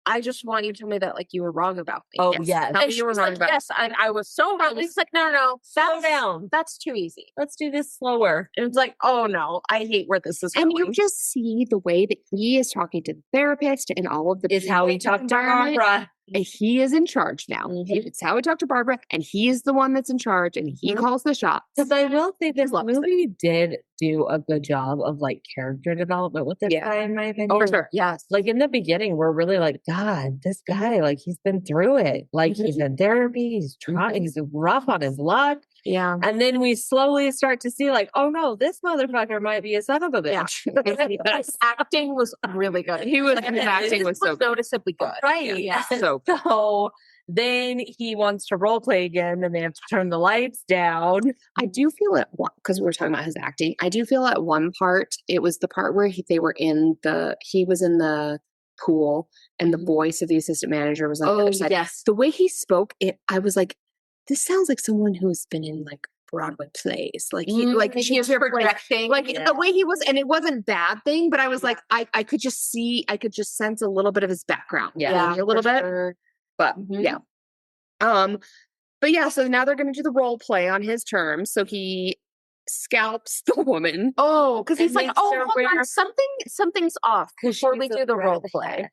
S3: I just want you to tell me that like you were wrong about me.
S1: Oh, yes.
S2: Tell
S3: And
S2: me
S3: she
S2: you were
S3: was
S2: wrong
S3: like,
S2: about
S3: yes, I was so wrong. He's like, no,
S1: Slow down.
S3: That's too easy.
S1: Let's do this slower.
S3: And it's like, oh no, I hate where this is
S2: And
S3: going.
S2: you just see the way that he is talking to the therapist and all of the
S1: Is how he
S2: people in
S1: talked to
S2: the environment.
S1: Barbara.
S2: And he is in charge now. It's how we talk to Barbara, and he is the one that's in charge, and he calls the shots.
S1: Because I will say this
S2: Loves
S1: movie did do a good job of like character development with this guy, in my opinion.
S2: Oh, for sure.
S3: Yes.
S1: Like in the beginning, we're really like, God, this guy, like he's been through it. Like he's in therapy, he's trying, he's rough on his luck.
S3: Yeah.
S1: And then we slowly start to see, like, oh no, this motherfucker might be a son of a bitch.
S3: His acting was really good.
S2: His acting was so good.
S3: noticeably good.
S1: Right.
S3: Yeah.
S1: So then he wants to role play again and they have to turn the lights down.
S2: I do feel at one, because we were talking about his acting, I do feel at one part, it was the part where he was in the pool and the voice of the assistant manager was on the other side.
S3: Yes.
S2: The way he spoke, I was like, this sounds like someone who's been in like Broadway plays. Like he was
S3: projecting.
S2: like the way he was, and it wasn't a bad thing, but I was like, I could just sense a little bit of his background.
S1: Yeah,
S2: a little bit.
S3: Sure.
S2: But yeah. But yeah, so now they're gonna do the role play on his terms. So he scalps the woman.
S3: Oh, because he's
S1: And
S3: like,
S1: makes
S3: oh,
S1: her
S3: hold on,
S1: wear-
S3: something's off before we
S1: she's
S3: do the
S1: a
S3: role play.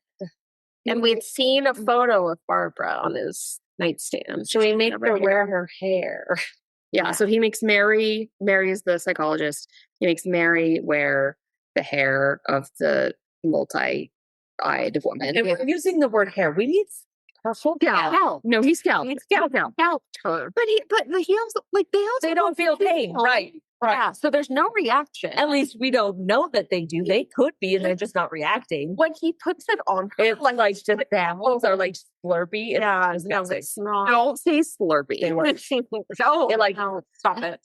S3: And we'd seen a photo of Barbara on his nightstand.
S1: So we make her wear her hair.
S2: Yeah, so he makes Mary is the psychologist. He makes Mary wear the hair of the eyed woman.
S1: And we're using the word hair. We need her full
S2: Scalp. No, he's scalp.
S1: He's scalped her.
S2: But he also
S1: They don't feel pain. Right.
S3: Yeah, so there's no reaction.
S1: At least we don't know that they do. They could be, and they're just not reacting.
S3: When he puts it on her,
S1: It's like just sounds are like slurpy.
S3: yeah,
S1: It's
S3: no,
S1: disgusting.
S3: it's not.
S2: don't say slurpy.
S1: They were.
S3: Oh,
S1: It, like,
S3: no, stop it.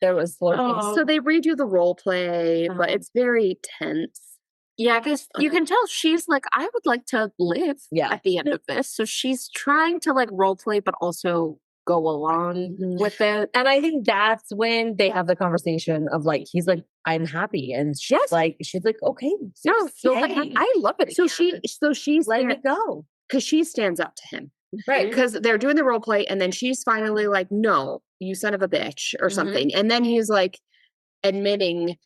S1: There was slurpy.
S3: Oh.
S2: So they redo the role play, but it's very tense.
S3: Yeah, because you can tell she's like, I would like to live at the end of this. So she's trying to like role play, but also go along with it.
S1: And I think that's when they have the conversation of like, he's like, I'm happy. And she's like, okay.
S3: No, so like,
S1: stay.
S3: I love it.
S2: So
S3: again.
S2: she's
S1: Let me go.
S2: because she stands up to him.
S1: Right.
S2: Because they're doing the role play, and then she's finally like, no, you son of a bitch, or
S3: Mhm.
S2: something. And then he's like admitting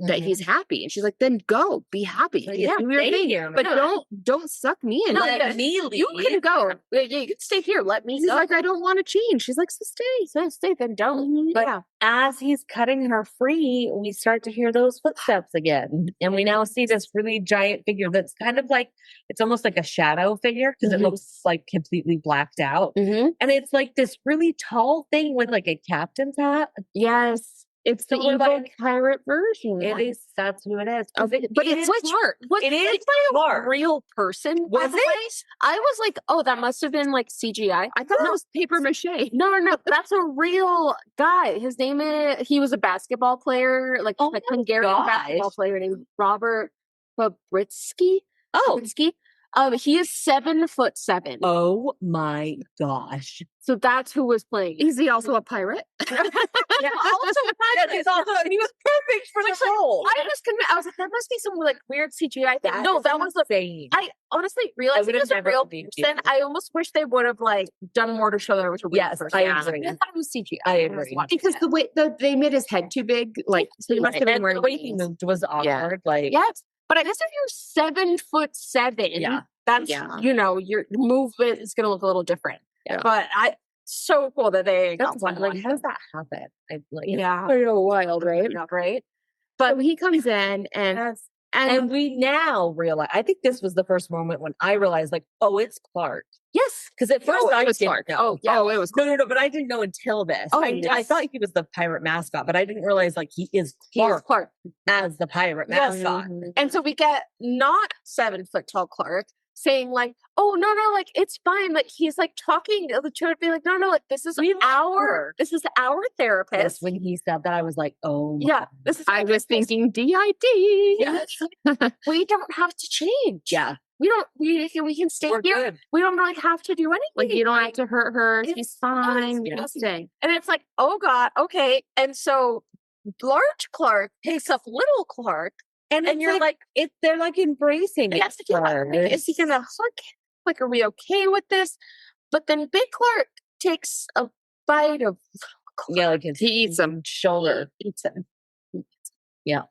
S2: that
S1: Mhm.
S2: he's happy. And she's like, then go, be happy.
S1: Like,
S2: Yeah, do your
S1: stay
S2: thing.
S1: here,
S2: But
S1: man.
S2: don't suck me in.
S3: No,
S1: Let
S3: yeah,
S1: me leave.
S3: you can go. Yeah, you can stay here. Let me
S2: He's
S3: go.
S2: like, I don't want to change. She's like, so stay.
S3: So stay, then don't.
S1: But
S3: yeah.
S1: as he's cutting her free, we start to hear those footsteps again. And we now see this really giant figure that's kind of like, it's almost like a shadow figure because
S3: Mhm.
S1: it looks like completely blacked out.
S3: Mm-hmm.
S1: And it's like this really tall thing with like a captain's hat.
S3: Yes.
S2: It's the
S1: So we're
S2: evil
S1: like-
S2: pirate version.
S1: It is, that's who it is. 'Cause
S3: But it's Clark.
S1: It is
S3: It's by a
S1: Clark.
S3: real person. by
S1: Was
S3: the way. I was like, oh, that must have been like CGI.
S2: I thought it was paper mache.
S3: No. That's a real guy. His name is. He was a basketball player, like
S1: Oh
S3: a
S1: my
S3: Hungarian basketball
S1: gosh.
S3: player named Robert Fabritsky.
S1: Oh,
S3: He is 7'7".
S1: oh my gosh.
S3: So that's who was playing.
S2: Is he also a pirate?
S3: Yeah, also
S1: He was perfect for the role.
S3: I was convinced. I was like, that must be some like weird CGI thing. No, that was
S1: insane.
S3: I honestly realized
S1: would
S3: it
S1: have
S3: was a
S1: never
S3: real
S1: believed you.
S3: person. I almost wish they would have like done more to show that it was a real
S1: Yes,
S3: person.
S1: I
S3: I
S1: agree.
S3: thought it was CGI.
S1: I
S3: when was
S1: agree.
S3: watching
S2: Because
S3: it.
S2: the way they made his head too big, like so he must have been
S1: And
S2: wearing
S1: the way he
S2: wings.
S1: moved was awkward. Like,
S3: Yes, but I guess if you're 7'7",
S1: Yeah.
S3: that's
S2: Yeah.
S3: your movement is going to look a little different.
S2: Yeah.
S3: But so cool that they got
S1: that's wild.
S3: someone.
S1: Like, how does that happen?
S3: Yeah,
S2: I know, wild, right?
S3: right.
S2: So he comes in and
S1: And we now realize, I think this was the first moment when I realized, like, oh, it's Clark.
S3: Yes,
S1: Because at first
S2: it
S1: I
S2: was
S1: didn't
S2: Clark.
S1: know.
S3: Oh, yeah.
S2: Oh, it was
S1: No, but I didn't know until this.
S3: Oh,
S1: I
S3: yes.
S1: thought he was the pirate mascot, but I didn't realize, like, he is
S3: he is
S1: Clark
S3: Clark.
S1: as the pirate
S3: Yes.
S1: mascot.
S3: And so we get not 7 foot tall Clark saying like, oh no, like it's fine. Like he's like talking to it, be like, no, like this is our
S1: Yes,
S3: therapist.
S1: when he said that, I was like, oh, my
S3: Yeah, this is
S2: I was thinking DID.
S3: yes. We don't have to change.
S1: Yeah,
S3: We don't. We can stay
S1: we're
S3: here.
S1: good.
S3: We don't really have to do anything.
S2: Like you don't have to hurt her.
S3: It's-
S2: She's fine.
S3: yes,
S2: You stay.
S3: And it's like, oh God, okay. And so large Clark takes up little Clark,
S1: And
S3: and
S1: you're like, they're like embracing
S3: yes,
S1: it.
S3: is he gonna hug? Like, are we okay with this? But then Big Clark takes a bite of
S1: Yeah, like his
S2: He eats him.
S1: shoulder.
S3: eats him.
S1: Yeah.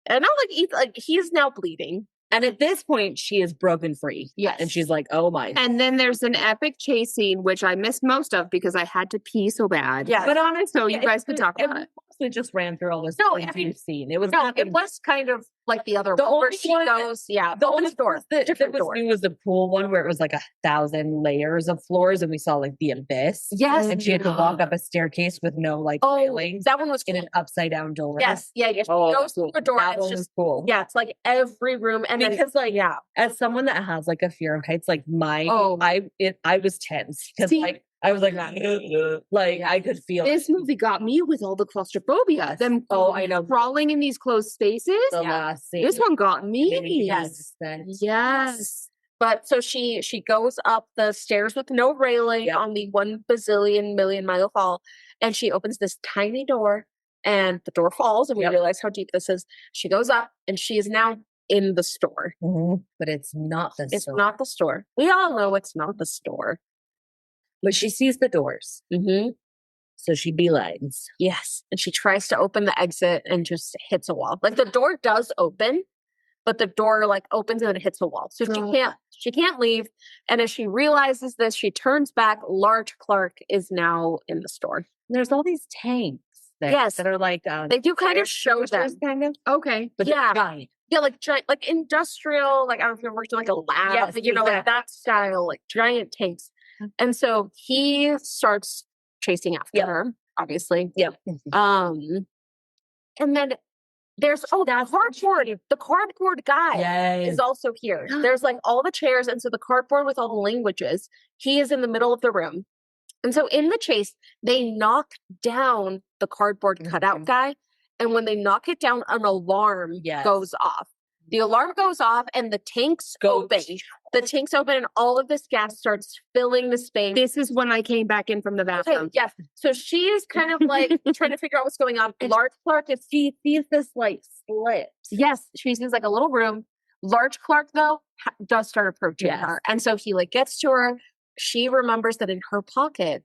S3: And not like eats, like he's now bleeding.
S1: And at this point, she is broken free.
S3: Yes.
S1: And she's like, oh my.
S2: And then there's an epic chase scene, which I missed most of because I had to pee so bad.
S3: Yeah.
S1: But honestly,
S2: So you guys could talk about it.
S1: We just ran through all this.
S3: No,
S1: things
S3: I mean,
S1: you've seen. It was
S3: No,
S1: nothing.
S3: it was kind of like the other
S1: The
S3: one where
S1: only
S3: she
S1: one-
S3: goes, yeah,
S1: the only
S3: door,
S1: that
S3: different
S1: was
S3: door.
S1: new was the pool one where it was like 1,000 layers of floors, and we saw like the abyss.
S3: Yes.
S1: And she had to walk up a staircase with no like
S3: Oh,
S1: railings
S3: that one was
S1: in
S3: cool.
S1: an upside down door.
S3: Yes, yeah. She
S1: Oh,
S3: goes through a door.
S1: That
S3: And it's
S1: one
S3: just
S1: was cool.
S3: yeah, it's like every room, and then
S1: Because like as someone that has like a fear of heights, like I was tense because
S2: See-
S1: like I was like I could feel
S2: This movie got me with all the claustrophobia. Them
S1: I know
S2: crawling in these closed spaces.
S1: the last scene.
S2: This one got me.
S1: Yes.
S2: Yes.
S3: But so she goes up the stairs with no railing on the 1 bazillion million mile fall, and she opens this tiny door, and the door falls, and we realize how deep this is. She goes up, and she is now in the store.
S1: But it's not the
S3: It's
S1: store.
S3: not the store. We all know it's not the store.
S1: But she sees the doors.
S3: Mm-hmm.
S1: So she beelines.
S3: Yes, and she tries to open the exit and just hits a wall. Like the door does open, but the door like opens and it hits a wall. So she can't leave. And as she realizes this, she turns back. Large Clark is now in the store.
S1: There's all these tanks there
S3: Yes.
S1: that are like
S3: They do kind of show them.
S1: kind of,
S2: Okay.
S1: but
S3: Yeah.
S1: they're giant.
S3: Yeah, like giant, like industrial, like I don't know if you've worked in like a lab,
S1: Yes,
S3: you know, like that style, like giant tanks. And so he starts chasing after her, obviously.
S1: Yep.
S3: And then there's the cardboard guy is also here. There's like all the chairs, and so the cardboard with all the languages, he is in the middle of the room. And so in the chase, they knock down the cardboard cutout guy. And when they knock it down, an alarm goes off. The alarm goes off and the tanks open. The tanks open and all of this gas starts filling the space.
S2: This is when I came back in from the bathroom.
S3: Okay, yes. So she is kind of like trying to figure out what's going on. Large Clark, if she sees this like split. Yes, she sees like a little room. Large Clark, though, does start approaching her. And so he like gets to her. She remembers that in her pocket,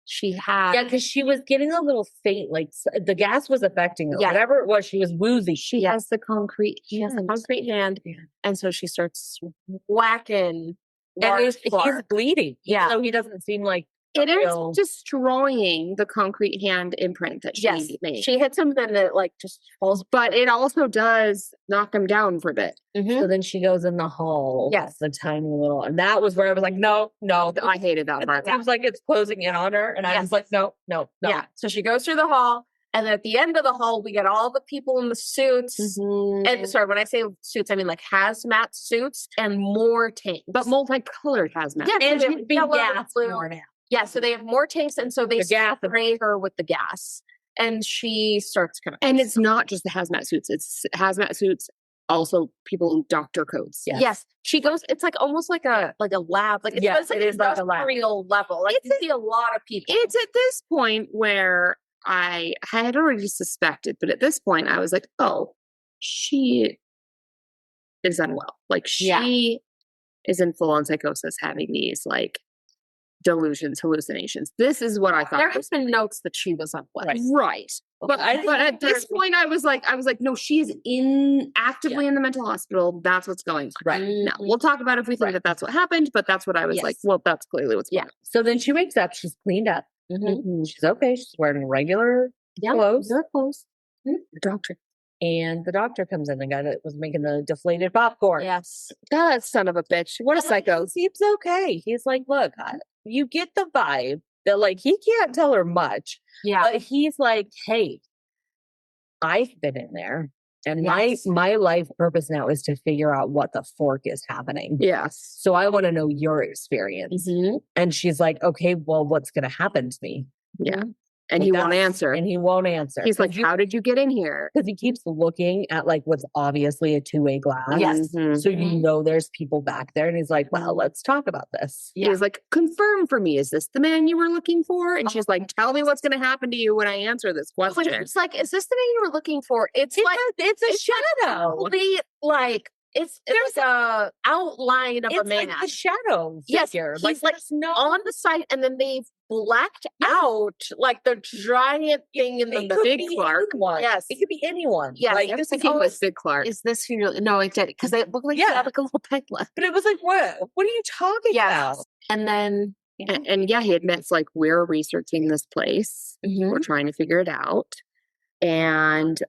S3: she had...
S1: Yeah, because she was getting a little faint. Like the gas was affecting her.
S3: Yeah.
S1: Whatever it was, she was woozy.
S2: She has the concrete
S3: He has a concrete hand.
S1: Yeah.
S3: And so she starts whacking.
S1: And he's
S3: Clark.
S1: bleeding.
S3: Yeah.
S1: So he doesn't seem like...
S2: It is destroying the concrete hand imprint that she made.
S3: She hits him, then it like just falls.
S2: But it also does knock him down for a bit.
S1: So then she goes in the hall.
S3: Yes.
S1: The tiny little... And that was where I was like, no.
S2: I hated that part.
S1: It was like it's closing in on her. And I was like, no.
S3: Yeah. So she goes through the hall. And then at the end of the hall, we get all the people in the suits. And sorry, when I say suits, I mean like hazmat suits and more tanks.
S2: But multicolored hazmat.
S3: Yeah,
S1: And
S3: so
S1: it would be gas more now.
S3: Yeah, so they have more tanks, and so they spray her with the gas, and she starts kind of.
S2: And it's not just the hazmat suits; it's hazmat suits. Also, people in doctor coats.
S3: Yes, she goes. It's like almost like a lab. Like it's like
S1: it is like a lab.
S3: Real level. Like you see a lot of people.
S2: It's at this point where I had already suspected, but at this point, I was like, "Oh, she is unwell. Like she is in full on psychosis, having these like." Delusions, hallucinations. This is what I thought.
S3: There has been notes that she was unwell.
S2: Right. But at this point I was like, no, she's actively in the mental hospital. That's what's going on.
S1: Right.
S2: Now, we'll talk about if we think that that's what happened, but that's what I was like, well, that's clearly what's going on.
S1: So then she wakes up, she's cleaned up. She's okay. She's wearing regular clothes.
S2: The doctor.
S1: And the doctor comes in, the guy that was making the deflated popcorn.
S3: Yes.
S2: That son of a bitch. What a psycho.
S1: He seems okay. He's like, look, you get the vibe that like he can't tell her much.
S3: Yeah.
S1: But he's like, hey, I've been in there. And my life purpose now is to figure out what the fork is happening.
S2: Yes.
S1: So I want to know your experience. And she's like, okay, well, what's going to happen to me?
S2: Yeah. And he won't answer.
S1: And he won't answer.
S2: He's like, how did you get in here?
S1: Because he keeps looking at like what's obviously a two-way glass.
S3: Yes.
S1: So you know there's people back there. And he's like, well, let's talk about this.
S2: He's like, confirm for me. Is this the man you were looking for? And she's like, tell me what's going to happen to you when I answer this question.
S3: It's like, is this the man you were looking for? It's
S1: a shadow.
S3: Like it's like a outline of a man.
S1: Like a shadow figure.
S3: He's like on the site, and then they've blacked out like the giant thing in the
S1: Big Clark one.
S3: Yes,
S1: it could be anyone.
S3: Yes,
S2: like, I was thinking it was Big Clark.
S3: Is this who you're? No, it did because they look like they had like a little peg left.
S1: But it was like, what are you talking about?
S3: And then
S2: and he admits like we're researching this place. We're trying to figure it out, and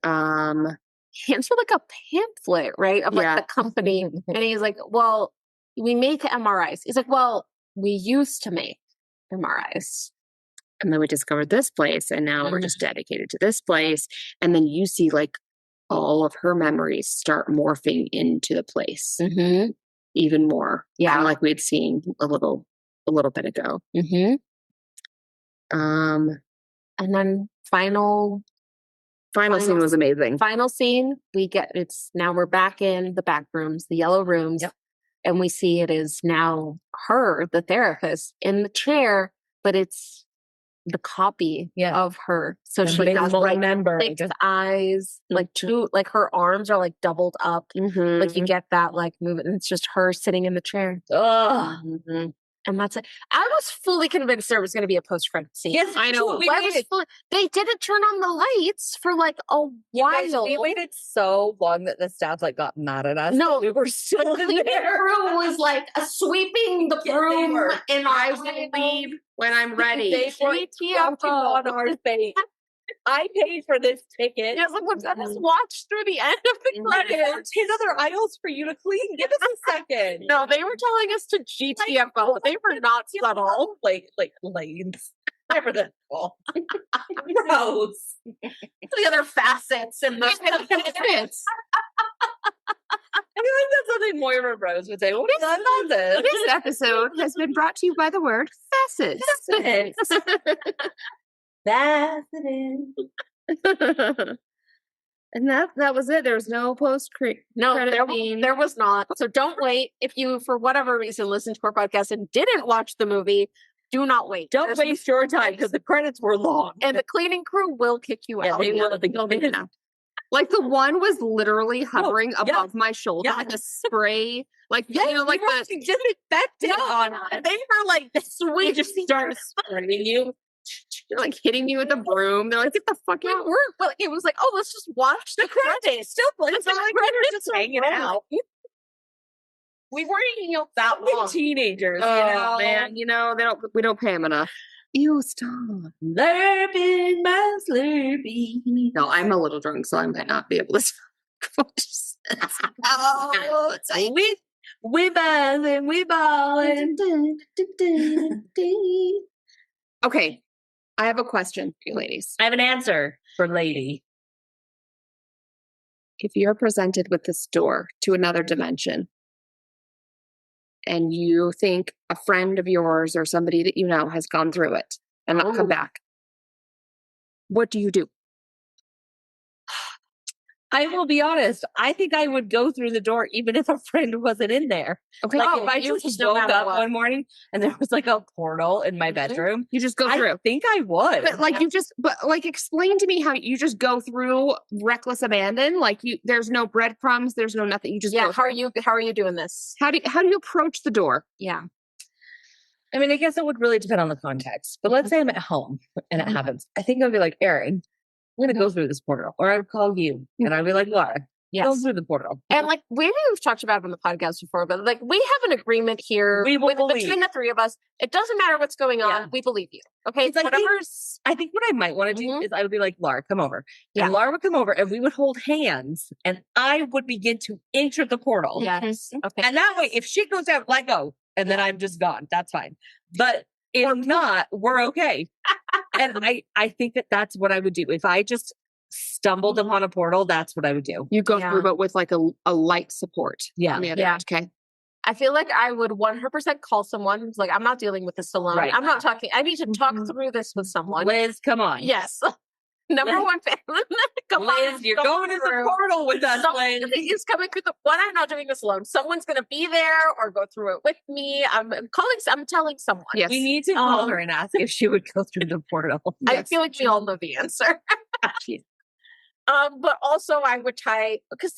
S3: he hands her like a pamphlet, right? Of like the company. And he's like, well, we make MRIs. He's like, well, we used to make MRIs.
S2: And then we discovered this place, and now we're just dedicated to this place. And then you see like all of her memories start morphing into the place even more. Yeah. Like we'd seen a little bit ago.
S3: And then final
S2: scene was amazing.
S3: Final scene, we're back in the back rooms, the yellow rooms. And we see it is now her, the therapist, in the chair, but it's the copy of her. So
S1: and
S3: she has like fixed eyes, like her arms are like doubled up. Like you get that like movement. And it's just her sitting in the chair. And that's it. I was fully convinced there was going to be a post-credit scene.
S1: Yes, I know.
S3: They didn't turn on the lights for like a while.
S1: We waited so long that the staff like got mad at us.
S3: No,
S1: we were still in there.
S3: Crew was like sweeping the broom, and
S2: I will leave when I'm ready.
S1: They were on our face. I paid for this ticket.
S3: Yes, like, let's just watch through the end of the credits.
S1: 10 other aisles for you to clean. Give us a second.
S3: No, they were telling us to GTFO. They were not subtle.
S1: Like lanes. Never that cool. Gross.
S3: The other facets and the
S2: Fits.
S1: I feel like that's something Moira Rose would say. What is that?
S2: This episode has been brought to you by the word facets. And that was it. There was no post
S3: No,
S2: credit scene.
S3: there was not. So don't wait. If you, for whatever reason, listened to our podcast and didn't watch the movie, do not wait.
S1: Don't waste your time because the credits were long.
S3: And the cleaning crew will kick you out.
S1: They will.
S2: Like the one was literally hovering above my shoulder, like a spray, like you know, like the
S3: disinfectant on it. They were like sweet.
S1: Just start spraying you.
S2: They're like hitting me with a broom. They're like, get the fuck out.
S3: Well, it was like, oh, let's just watch the credits. Still, it's not like we're just hanging out. We weren't hanging out that long.
S1: Teenagers,
S2: Man, we don't pay them enough. Ew, stop.
S1: Slurping my Slurpee.
S2: No, I'm a little drunk, so I might not be able to
S1: we buzzing, we ballin.
S2: Okay, I have a question for you ladies.
S1: I have an answer for lady.
S2: If you're presented with this door to another dimension and you think a friend of yours or somebody that you know has gone through it and not come back, what do you do?
S1: I will be honest. I think I would go through the door even if a friend wasn't in there.
S2: Okay.
S1: Like if I just woke up one morning and there was like a portal in my bedroom,
S2: You just go through.
S1: I think I would.
S2: But like explain to me how you just go through reckless abandon. Like there's no breadcrumbs, there's no nothing. You just go
S3: How are you doing this?
S2: How do you approach the door?
S3: Yeah.
S1: I mean, I guess it would really depend on the context. But let's say I'm at home and it happens. I think I'd be like, Erin, I'm going to go through this portal. Or I would call you and I'd be like, Laura, go through the portal.
S3: And like we've talked about it on the podcast before, but like we have an agreement here between the three of us. It doesn't matter what's going on. Yeah. We believe you. Okay.
S1: It's like, I think what I might want to do is I would be like, Laura, come over. Yeah. And Laura would come over and we would hold hands and I would begin to enter the portal.
S3: Yes. Okay.
S1: And that way, if she goes out, let go. And then I'm just gone. That's fine. But if not, we're okay. And I think that's what I would do. If I just stumbled upon a portal, that's what I would do.
S2: You go through, but with like a light support.
S1: Yeah.
S2: Okay.
S3: I feel like I would 100% call someone who's like, I'm not dealing with this alone.
S1: Right.
S3: I'm not talking. I need to talk through this with someone.
S1: Liz, come on.
S3: Yes. Number one fan.
S1: Come on, Liz, you're going to the portal with us, Liz.
S3: He's coming through the one. I'm not doing this alone. Someone's going to be there or go through it with me. I'm telling someone.
S1: Yes. We need to call her and ask if she would go through the portal.
S3: I feel like we all know the answer. But also I would tie, because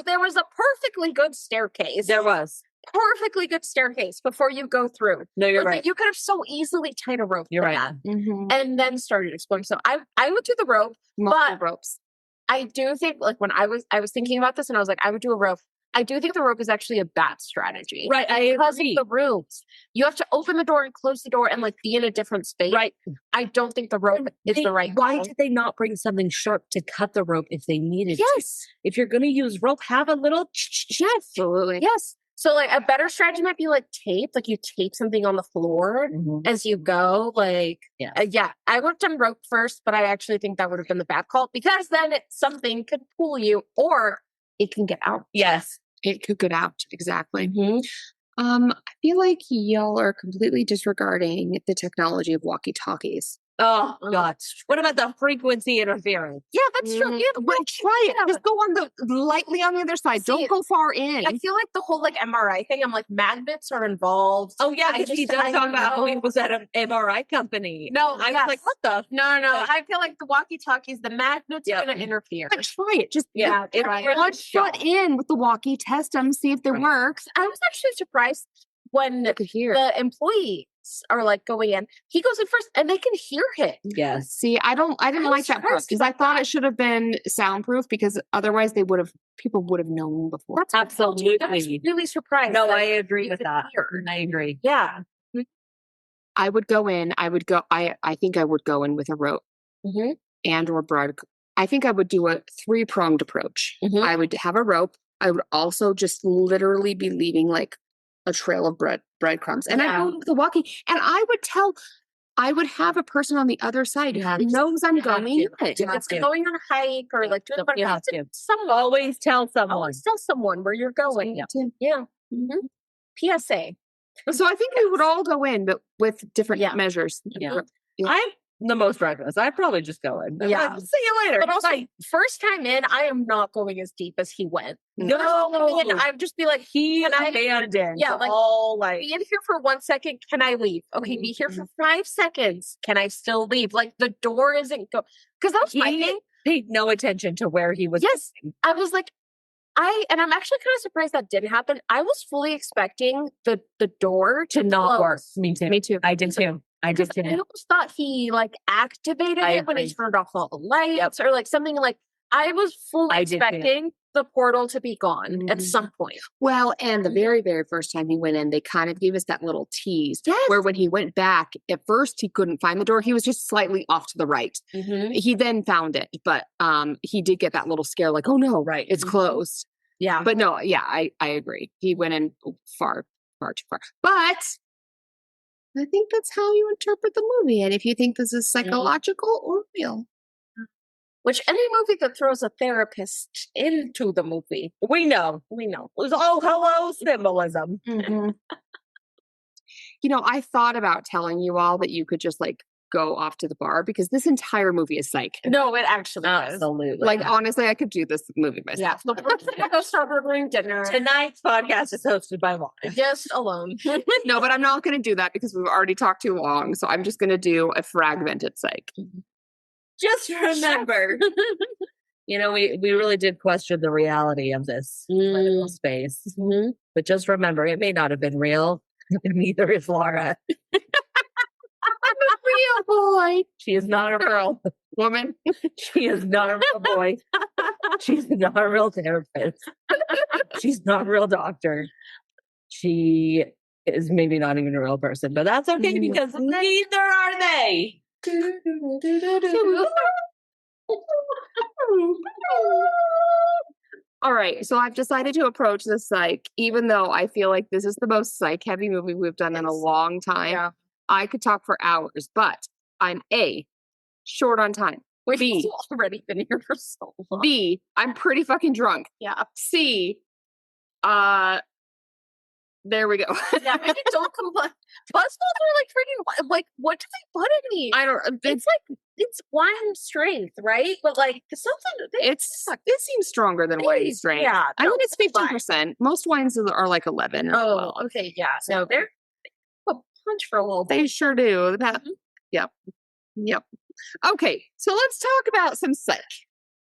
S3: there was a perfectly good staircase.
S1: There was.
S3: Perfectly good staircase before you go through.
S1: No, you're right.
S3: You could have so easily tied a rope.
S1: You're right.
S3: And then started exploring. So I would do the rope,
S2: multiple ropes.
S3: I do think like when I was thinking about this and I was like, I would do a rope. I do think the rope is actually a bad strategy.
S1: Right.
S3: Because of the rooms. You have to open the door and close the door and like be in a different space.
S1: Right.
S3: I don't think the rope is the right
S1: Why did they not bring something sharp to cut the rope if they needed to? If you're going to use rope, have a little.
S3: Yes. Absolutely. Yes. So like a better strategy might be like tape, like you tape something on the floor as you go. Like, I worked on rope first, but I actually think that would have been the bad call because then something could pull you or it can get out.
S1: Yes.
S2: It could get out. Exactly. I feel like y'all are completely disregarding the technology of walkie-talkies.
S1: Oh, God. What about the frequency interference?
S3: Yeah, that's true. Yeah,
S2: well, try it. Just go lightly on the other side. Don't go far in.
S3: I feel like the whole like MRI thing, I'm like, magnets are involved.
S1: Oh, yeah. He does talk about how he was at an MRI company.
S3: No,
S1: I was like, what the?
S3: No. I feel like the walkie-talkies, the magnets are going to interfere.
S2: But try it. Just
S3: let's
S2: shut in with the walkie, test them, see if it works.
S3: I was actually surprised when the employees are like going in. He goes in first and they can hear him.
S1: Yes.
S2: See, I didn't like that part because I thought it should have been soundproof because otherwise people would have known before.
S3: That's absolutely. I was really surprised.
S1: No, I agree with that. I agree.
S3: Yeah.
S2: I would go in. I think I would go in with a rope. and or bread. I think I would do a 3-pronged approach. I would have a rope. I would also just literally be leaving like a trail of breadcrumbs. And I go the walking, and I would have a person on the other side who knows I'm going.
S3: If it's going on a hike or like doing
S1: You have to.
S3: someone
S1: Always tell someone.
S3: always tell someone where you're going. Yeah. PSA.
S2: So I think we would all go in, but with different measures.
S1: Yeah. I'm the most reckless. I'd probably just go in. I'm like, see you later.
S3: But also,
S1: Bye.
S3: first time in, I am not going as deep as he went.
S1: No.
S3: And I'd just be like,
S1: He abandoned.
S3: Yeah, like,
S1: all like
S3: be in here for 1 second. Can I leave? Okay, be here for 5 seconds. Can I still leave? Like the door isn't go because that was my thing.
S1: paid no attention to where he was.
S3: Yes,
S1: going.
S3: I was like, and I'm actually kind of surprised that didn't happen. I was fully expecting the door
S1: to not work.
S3: close.
S1: Me too.
S2: Me too.
S1: I did too. I just
S3: I
S1: didn't.
S3: almost thought he like activated
S1: I
S3: it when he
S1: agree.
S3: turned off all the lights or like something like I was fully
S1: I did too.
S3: expecting the portal to be gone at some point.
S2: Well, and the very, very first time he went in, they kind of gave us that little tease
S3: Yes.
S2: where when he went back, at first he couldn't find the door. He was just slightly off to the right. He then found it, but he did get that little scare like, oh no,
S1: Right.
S2: it's closed.
S3: Yeah.
S2: But no, yeah, I agree. He went in far too far. But I think that's how you interpret the movie. And if you think this is psychological or real.
S3: Which any movie that throws a therapist into the movie,
S1: We know.
S3: we know.
S1: It was all hello symbolism.
S2: You know, I thought about telling you all that you could just like go off to the bar because this entire movie is psych.
S3: No, it actually is.
S1: Absolutely.
S2: Like, honestly, I could do this movie myself.
S3: Yeah. The first thing I go start ordering dinner.
S1: Tonight's podcast is hosted by Lauren.
S3: Just alone.
S2: No, but I'm not going to do that because we've already talked too long. So I'm just going to do a fragmented psych.
S1: Just remember, you know, we really did question the reality of this liminal space. But just remember, it may not have been real. And neither is Laura.
S2: I'm a real boy.
S1: She is not a real
S2: Woman.
S1: She is not a real boy. She's not a real therapist. She's not a real doctor. She is maybe not even a real person, but that's okay because neither are they.
S2: All right, so I've decided to approach this psych, even though I feel like this is the most psych heavy movie we've done in a long time.
S3: Yeah.
S2: I could talk for hours, but I'm A, short on time.
S3: We've already been here for so long.
S2: B, I'm pretty fucking drunk.
S3: Yeah.
S2: C, there we go.
S3: Yeah, maybe don't complain. Buzzballs are like freaking like what do they put in these?
S2: I don't.
S3: It's like it's wine strength, right? But like something
S2: It seems stronger than wine strength.
S3: Yeah,
S2: I mean it's 15%. Most wines are like 11. Or 12.
S3: Okay, yeah. So they're a punch for a little bit.
S2: They sure do. Yep. Okay, so let's talk about some psych.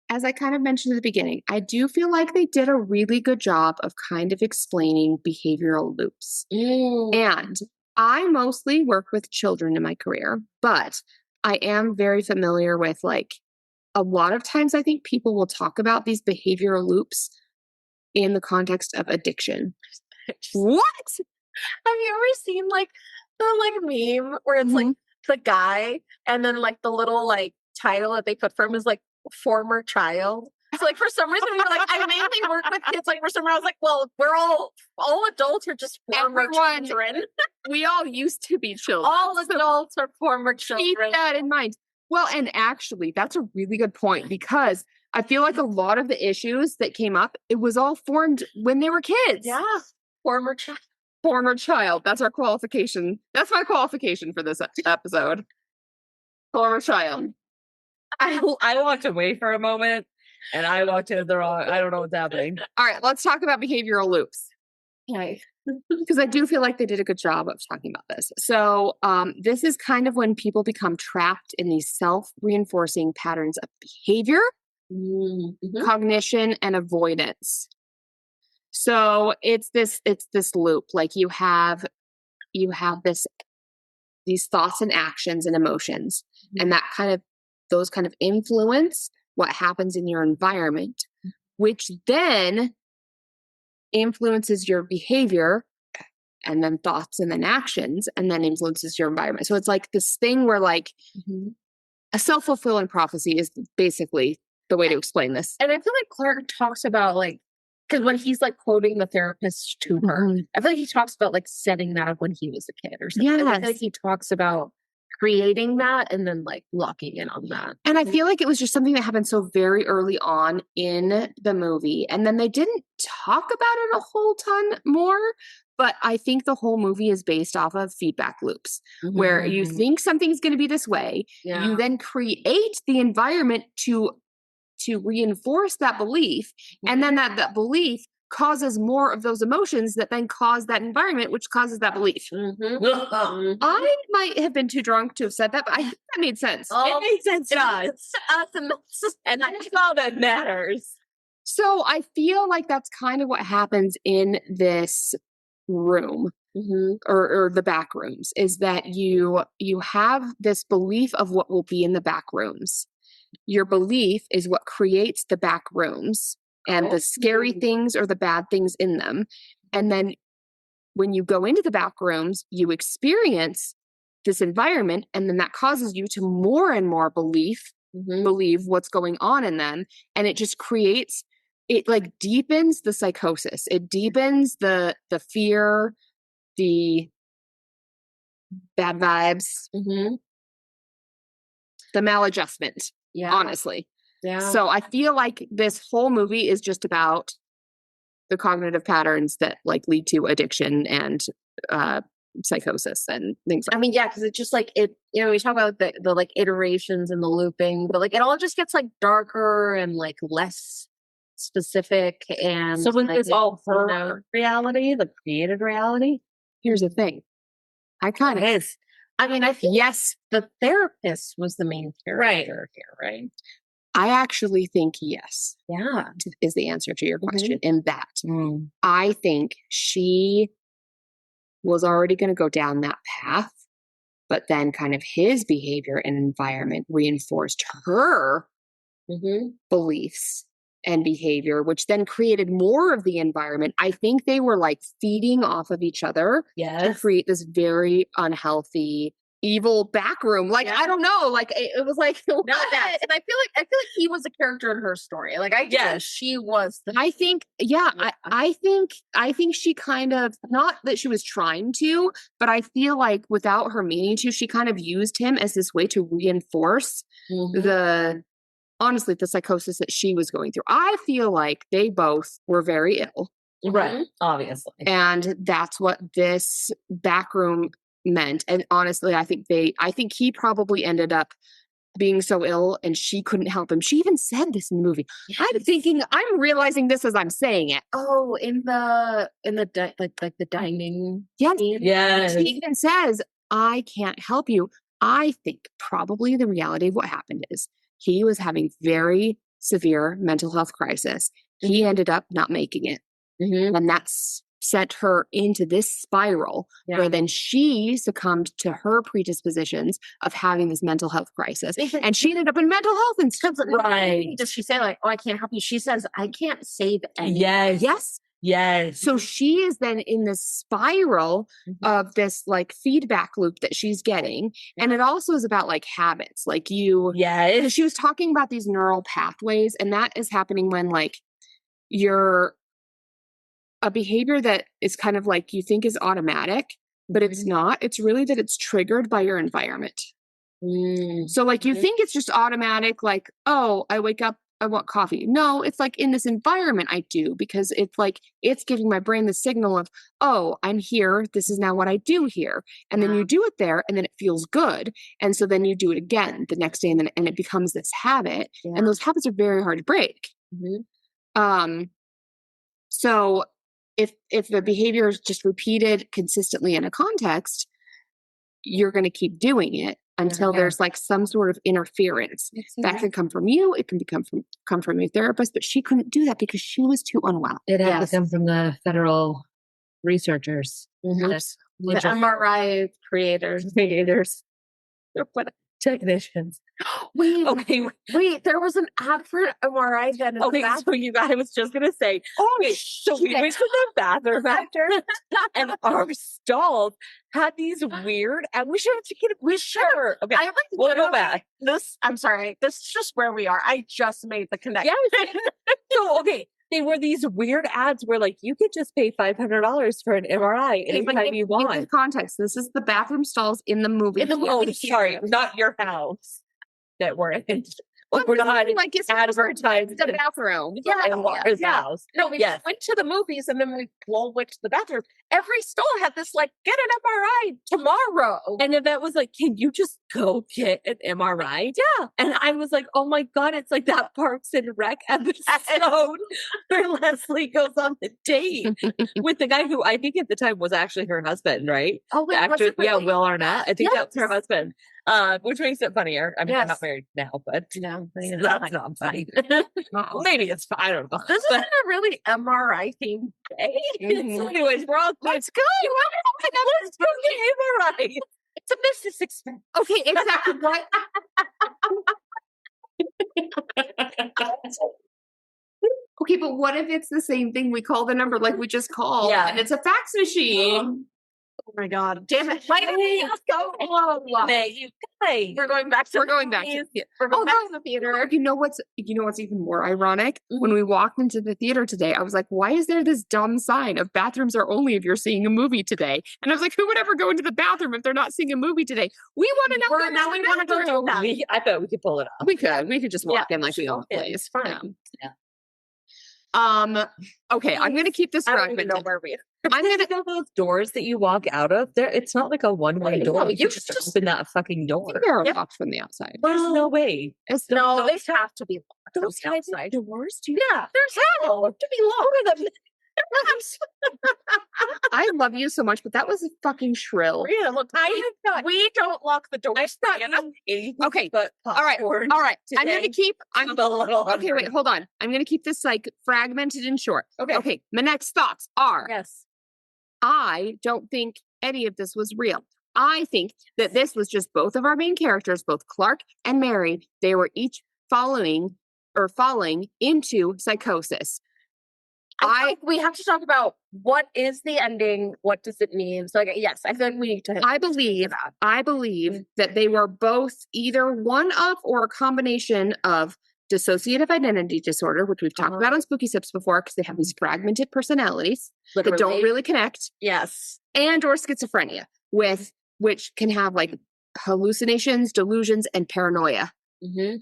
S2: As I kind of mentioned at the beginning, I do feel like they did a really good job of kind of explaining behavioral loops. And I mostly work with children in my career, but I am very familiar with like a lot of times I think people will talk about these behavioral loops in the context of addiction. What?
S3: Have you ever seen like the meme where it's like the guy and then like the little like title that they put for him is like former child? It's like for some reason you're like, I mainly work with kids. Like for some reason I was like, well, we're all adults are just former children.
S2: We all used to be children.
S3: All adults are former children.
S2: Keep that in mind. Well, and actually, that's a really good point because I feel like a lot of the issues that came up, it was all formed when they were kids.
S3: Yeah. Former child.
S2: Former child. That's our qualification. That's my qualification for this episode. Former child.
S1: I walked away for a moment and I walked into the wrong. I don't know what's happening.
S2: All right, let's talk about behavioral loops.
S3: Okay.
S2: Because I do feel like they did a good job of talking about this. So this is kind of when people become trapped in these self-reinforcing patterns of behavior, cognition, and avoidance. So it's this loop. Like you have these thoughts and actions and emotions, and those kind of influence what happens in your environment, which then influences your behavior and then thoughts and then actions and then influences your environment. So it's like this thing where like A self-fulfilling prophecy is basically the way to explain this.
S3: And I feel like Clark talks about like, because when he's like quoting the therapist to her, I feel like he talks about like setting that up when he was a kid or something.
S2: Yes.
S3: I feel like he talks about creating that and then like locking in on that.
S2: And I feel like it was just something that happened so very early on in the movie. And then they didn't talk about it a whole ton more. But I think the whole movie is based off of feedback loops where you think something's going to be this way.
S3: Yeah.
S2: You then create the environment to reinforce that belief. And then that belief causes more of those emotions that then cause that environment, which causes that belief. I might have been too drunk to have said that, but I think that made sense.
S3: It made sense to us. And that's all that matters.
S2: So I feel like that's kind of what happens in this room or the back rooms, is that you have this belief of what will be in the back rooms. Your belief is what creates the back rooms and the scary things or the bad things in them. And then when you go into the back rooms, you experience this environment, and then that causes you to more and more believe what's going on in them. And it just creates, it like deepens the psychosis. It deepens the fear, the bad vibes, the maladjustment.
S3: Yeah.
S2: Honestly.
S3: Yeah.
S2: So I feel like this whole movie is just about the cognitive patterns that like lead to addiction and psychosis and things like
S3: I mean, yeah, because it's just like it, you know, we talk about the like iterations and the looping, but like it all just gets like darker and like less specific. And
S1: So was
S3: like,
S1: this all her
S3: know,
S1: reality, the created reality?
S2: Here's the thing. I kind of
S3: is. I mean, I think yes, the therapist was the main character here, right?
S2: I actually think yes.
S3: Yeah.
S2: Is the answer to your question in that. I think she was already going to go down that path, but then kind of his behavior and environment reinforced her beliefs and behavior, which then created more of the environment. I think they were like feeding off of each other to create this very unhealthy, evil backroom. Like, I don't know, like it was like
S3: not that. And I feel like he was a character in her story. Like I guess she was
S2: I think I think she kind of, not that she was trying to, but I feel like without her meaning to, she kind of used him as this way to reinforce honestly, the psychosis that she was going through. I feel like they both were very ill.
S1: Right. Obviously.
S2: And that's what this backroom meant. And honestly, I think he probably ended up being so ill and she couldn't help him. She even said this in the movie. I'm realizing this as I'm saying it.
S3: Oh, in the the dining.
S2: Yes.
S1: Yes.
S2: She even says, I can't help you. I think probably the reality of what happened is he was having very severe mental health crisis. He ended up not making it. And that's sent her into this spiral where then she succumbed to her predispositions of having this mental health crisis. And she ended up in mental health instead.
S3: Right. Does she say like, oh, I can't help you? She says, I can't save anyone.
S2: Yes. So she is then in this spiral of this like feedback loop that she's getting. And it also is about like habits. Like she was talking about these neural pathways, and that is happening when like you're a behavior that is kind of like you think is automatic, but it's not. It's really that it's triggered by your environment. So like you think it's just automatic, like, oh, I wake up, I want coffee. No, it's like in this environment I do, because it's like, it's giving my brain the signal of, oh, I'm here. This is now what I do here. And then you do it there and then it feels good. And so then you do it again the next day, and it becomes this habit. And those habits are very hard to break. So if the behavior is just repeated consistently in a context, you're going to keep doing it until there's like some sort of interference. That can come from you. It can come from your therapist, but she couldn't do that because she was too unwell.
S1: It had to come from the federal researchers.
S3: The MRI creators.
S1: technicians.
S3: Wait,
S1: Okay.
S3: wait, there was an ad for an MRI then.
S1: Okay, so you guys, I was just gonna say, okay, so we went to the bathroom after, and our stalls had these weird, and we should have taken a picture. Okay,
S3: I like
S1: we'll go back.
S3: This, I'm sorry, this is just where we are. I just made the connection.
S1: Yeah. So, okay, they were these weird ads where, like, you could just pay $500 for an MRI anytime you want.
S2: Give context. This is the bathroom stalls in the movie.
S1: Sorry, not your house that we're in. We're not
S2: like it's
S1: advertising
S2: the bathroom.
S1: Laura's house.
S3: No, we went to the movies and then we all went to the bathroom. Every stall had this like, get an MRI tomorrow.
S1: And Yvette was like, can you just go get an MRI? Yeah. And I was like, oh my God, it's like that Parks and Rec episode where Leslie goes on the date with the guy who I think at the time was actually her husband, right?
S3: Oh, wait,
S1: Actor, yeah, Will Arnett. I think
S3: Yes.
S1: that was her husband. Which makes it funnier. I mean, I'm not married now, but that's not funny. Maybe it's fine. I don't know.
S3: This is a really MRI themed day.
S1: So anyways, we're all
S3: Let's go.
S1: let's go get MRI.
S3: It's a business expense.
S2: Okay, exactly. What? Okay, but what if it's the same thing? We call the number like we just called, and it's a fax machine.
S3: Oh my God. Damn it. Why did we go?
S1: You guys.
S3: We're going back to
S2: We're going back to the theater. You know what's even more ironic? When we walked into the theater today, I was like, why is there this dumb sign of bathrooms are only if you're seeing a movie today? And I was like, who would ever go into the bathroom if they're not seeing a movie today? We want to know.
S3: Now we want to go do that.
S1: I bet we could pull it off.
S2: We could just walk in like we always.
S3: It's fine.
S2: Yeah. Okay, I'm gonna keep this
S3: I don't even
S2: fragmented.
S3: know where we
S2: I'm gonna
S1: go those doors that you walk out of. There, it's not like a one-way door. You just open that fucking door.
S2: they're locked from the outside.
S1: There's no way.
S3: No, they have to be locked.
S1: Those types of
S3: outside.
S1: doors,
S3: Yeah, there's hell to be locked.
S2: I love you so much, but that was fucking shrill.
S3: Yeah, look, we don't lock the doors.
S2: Okay,
S1: but
S2: all right. I'm gonna keep. I'm
S1: a little.
S2: Okay, wait, hold on. I'm gonna keep this like fragmented and short.
S3: Okay.
S2: Okay. My next thoughts are:
S3: Yes.
S2: I don't think any of this was real. I think that this was just both of our main characters, both Clark and Mary. They were each falling into psychosis.
S3: I think we have to talk about what is the ending, what does it mean. So, yes, I feel like we need to.
S2: I believe that they were both either one of or a combination of dissociative identity disorder, which we've talked about on Spooky Sips before, because they have these fragmented personalities that don't really connect.
S3: Yes,
S2: and or schizophrenia, which can have like hallucinations, delusions, and paranoia.
S3: Mm-hmm.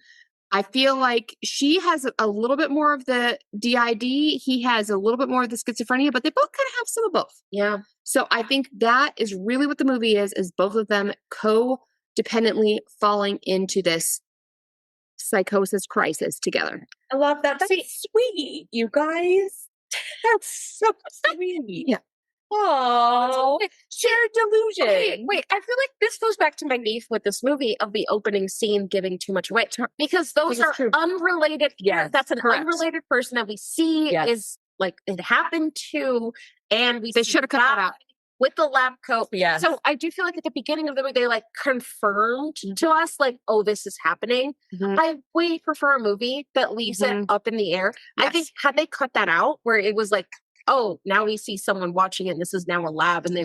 S2: I feel like she has a little bit more of the DID. He has a little bit more of the schizophrenia, but they both kind of have some of both.
S3: Yeah.
S2: So I think that is really what the movie is both of them co-dependently falling into this psychosis crisis together.
S1: I love that. That's sweet, you guys. That's so sweet.
S2: Yeah.
S1: Oh, shared delusion.
S3: Okay, wait, I feel like this goes back to my beef with this movie of the opening scene giving too much away because those are unrelated.
S2: Yes,
S3: that's an unrelated person that we see is like it happened to, and
S2: they should have cut that out
S3: with the lab coat.
S1: Yeah.
S3: So I do feel like at the beginning of the movie they like confirmed to us like, oh, this is happening.
S2: Mm-hmm.
S3: I way prefer a movie that leaves it up in the air.
S2: Yes.
S3: I think had they cut that out where it was like, oh, now we see someone watching it and this is now a lab and they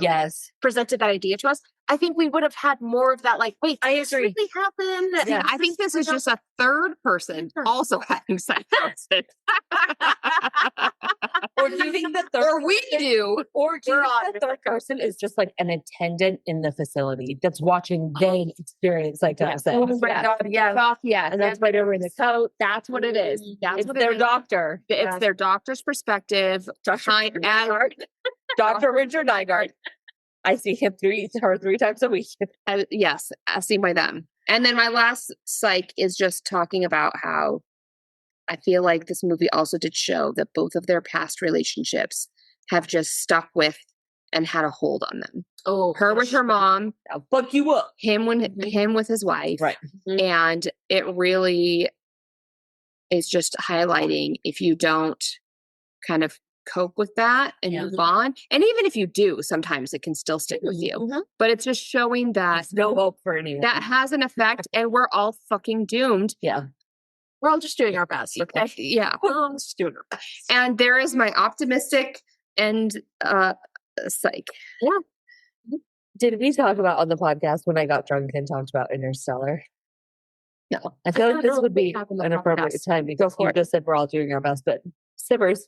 S3: presented that idea to us, I think we would have had more of that, like, wait,
S1: I
S3: this
S1: agree.
S3: really happened?
S2: Yeah, I think this is just a third person also having psychosis.
S1: Or do you think that third
S2: or we do.
S1: Or do you think the third person is just like an attendant in the facility that's watching them experience psychosis?
S3: Oh my God,
S2: Yeah.
S1: And that's why they're in the coat.
S3: That's what it is. That's
S1: It's
S3: what
S1: their
S3: it is.
S1: doctor.
S2: It's their doctor's perspective.
S1: Dr. Richard Nygaard. I see him three times a week.
S2: Yes, as seen by them. And then my last psych is just talking about how I feel like this movie also did show that both of their past relationships have just stuck with and had a hold on them.
S3: Oh,
S2: her with her mom,
S1: I'll fuck you up.
S2: him with his wife,
S1: Right.
S2: And it really is just highlighting if you don't kind of cope with that and move on. And even if you do, sometimes it can still stick with you. But it's just showing that
S1: There's no hope for anyone.
S2: that has an effect, and we're all fucking doomed.
S1: Yeah.
S3: We're all just doing our best. Okay.
S2: Yeah.
S3: We're all just doing our best.
S2: And there is my optimistic and psych.
S1: Did we talk about on the podcast when I got drunk and talked about Interstellar?
S2: No.
S1: I feel like this would be
S2: happened on
S1: an
S2: the
S1: appropriate
S2: podcast.
S1: time because you just said we're all doing our best. But Simmers, a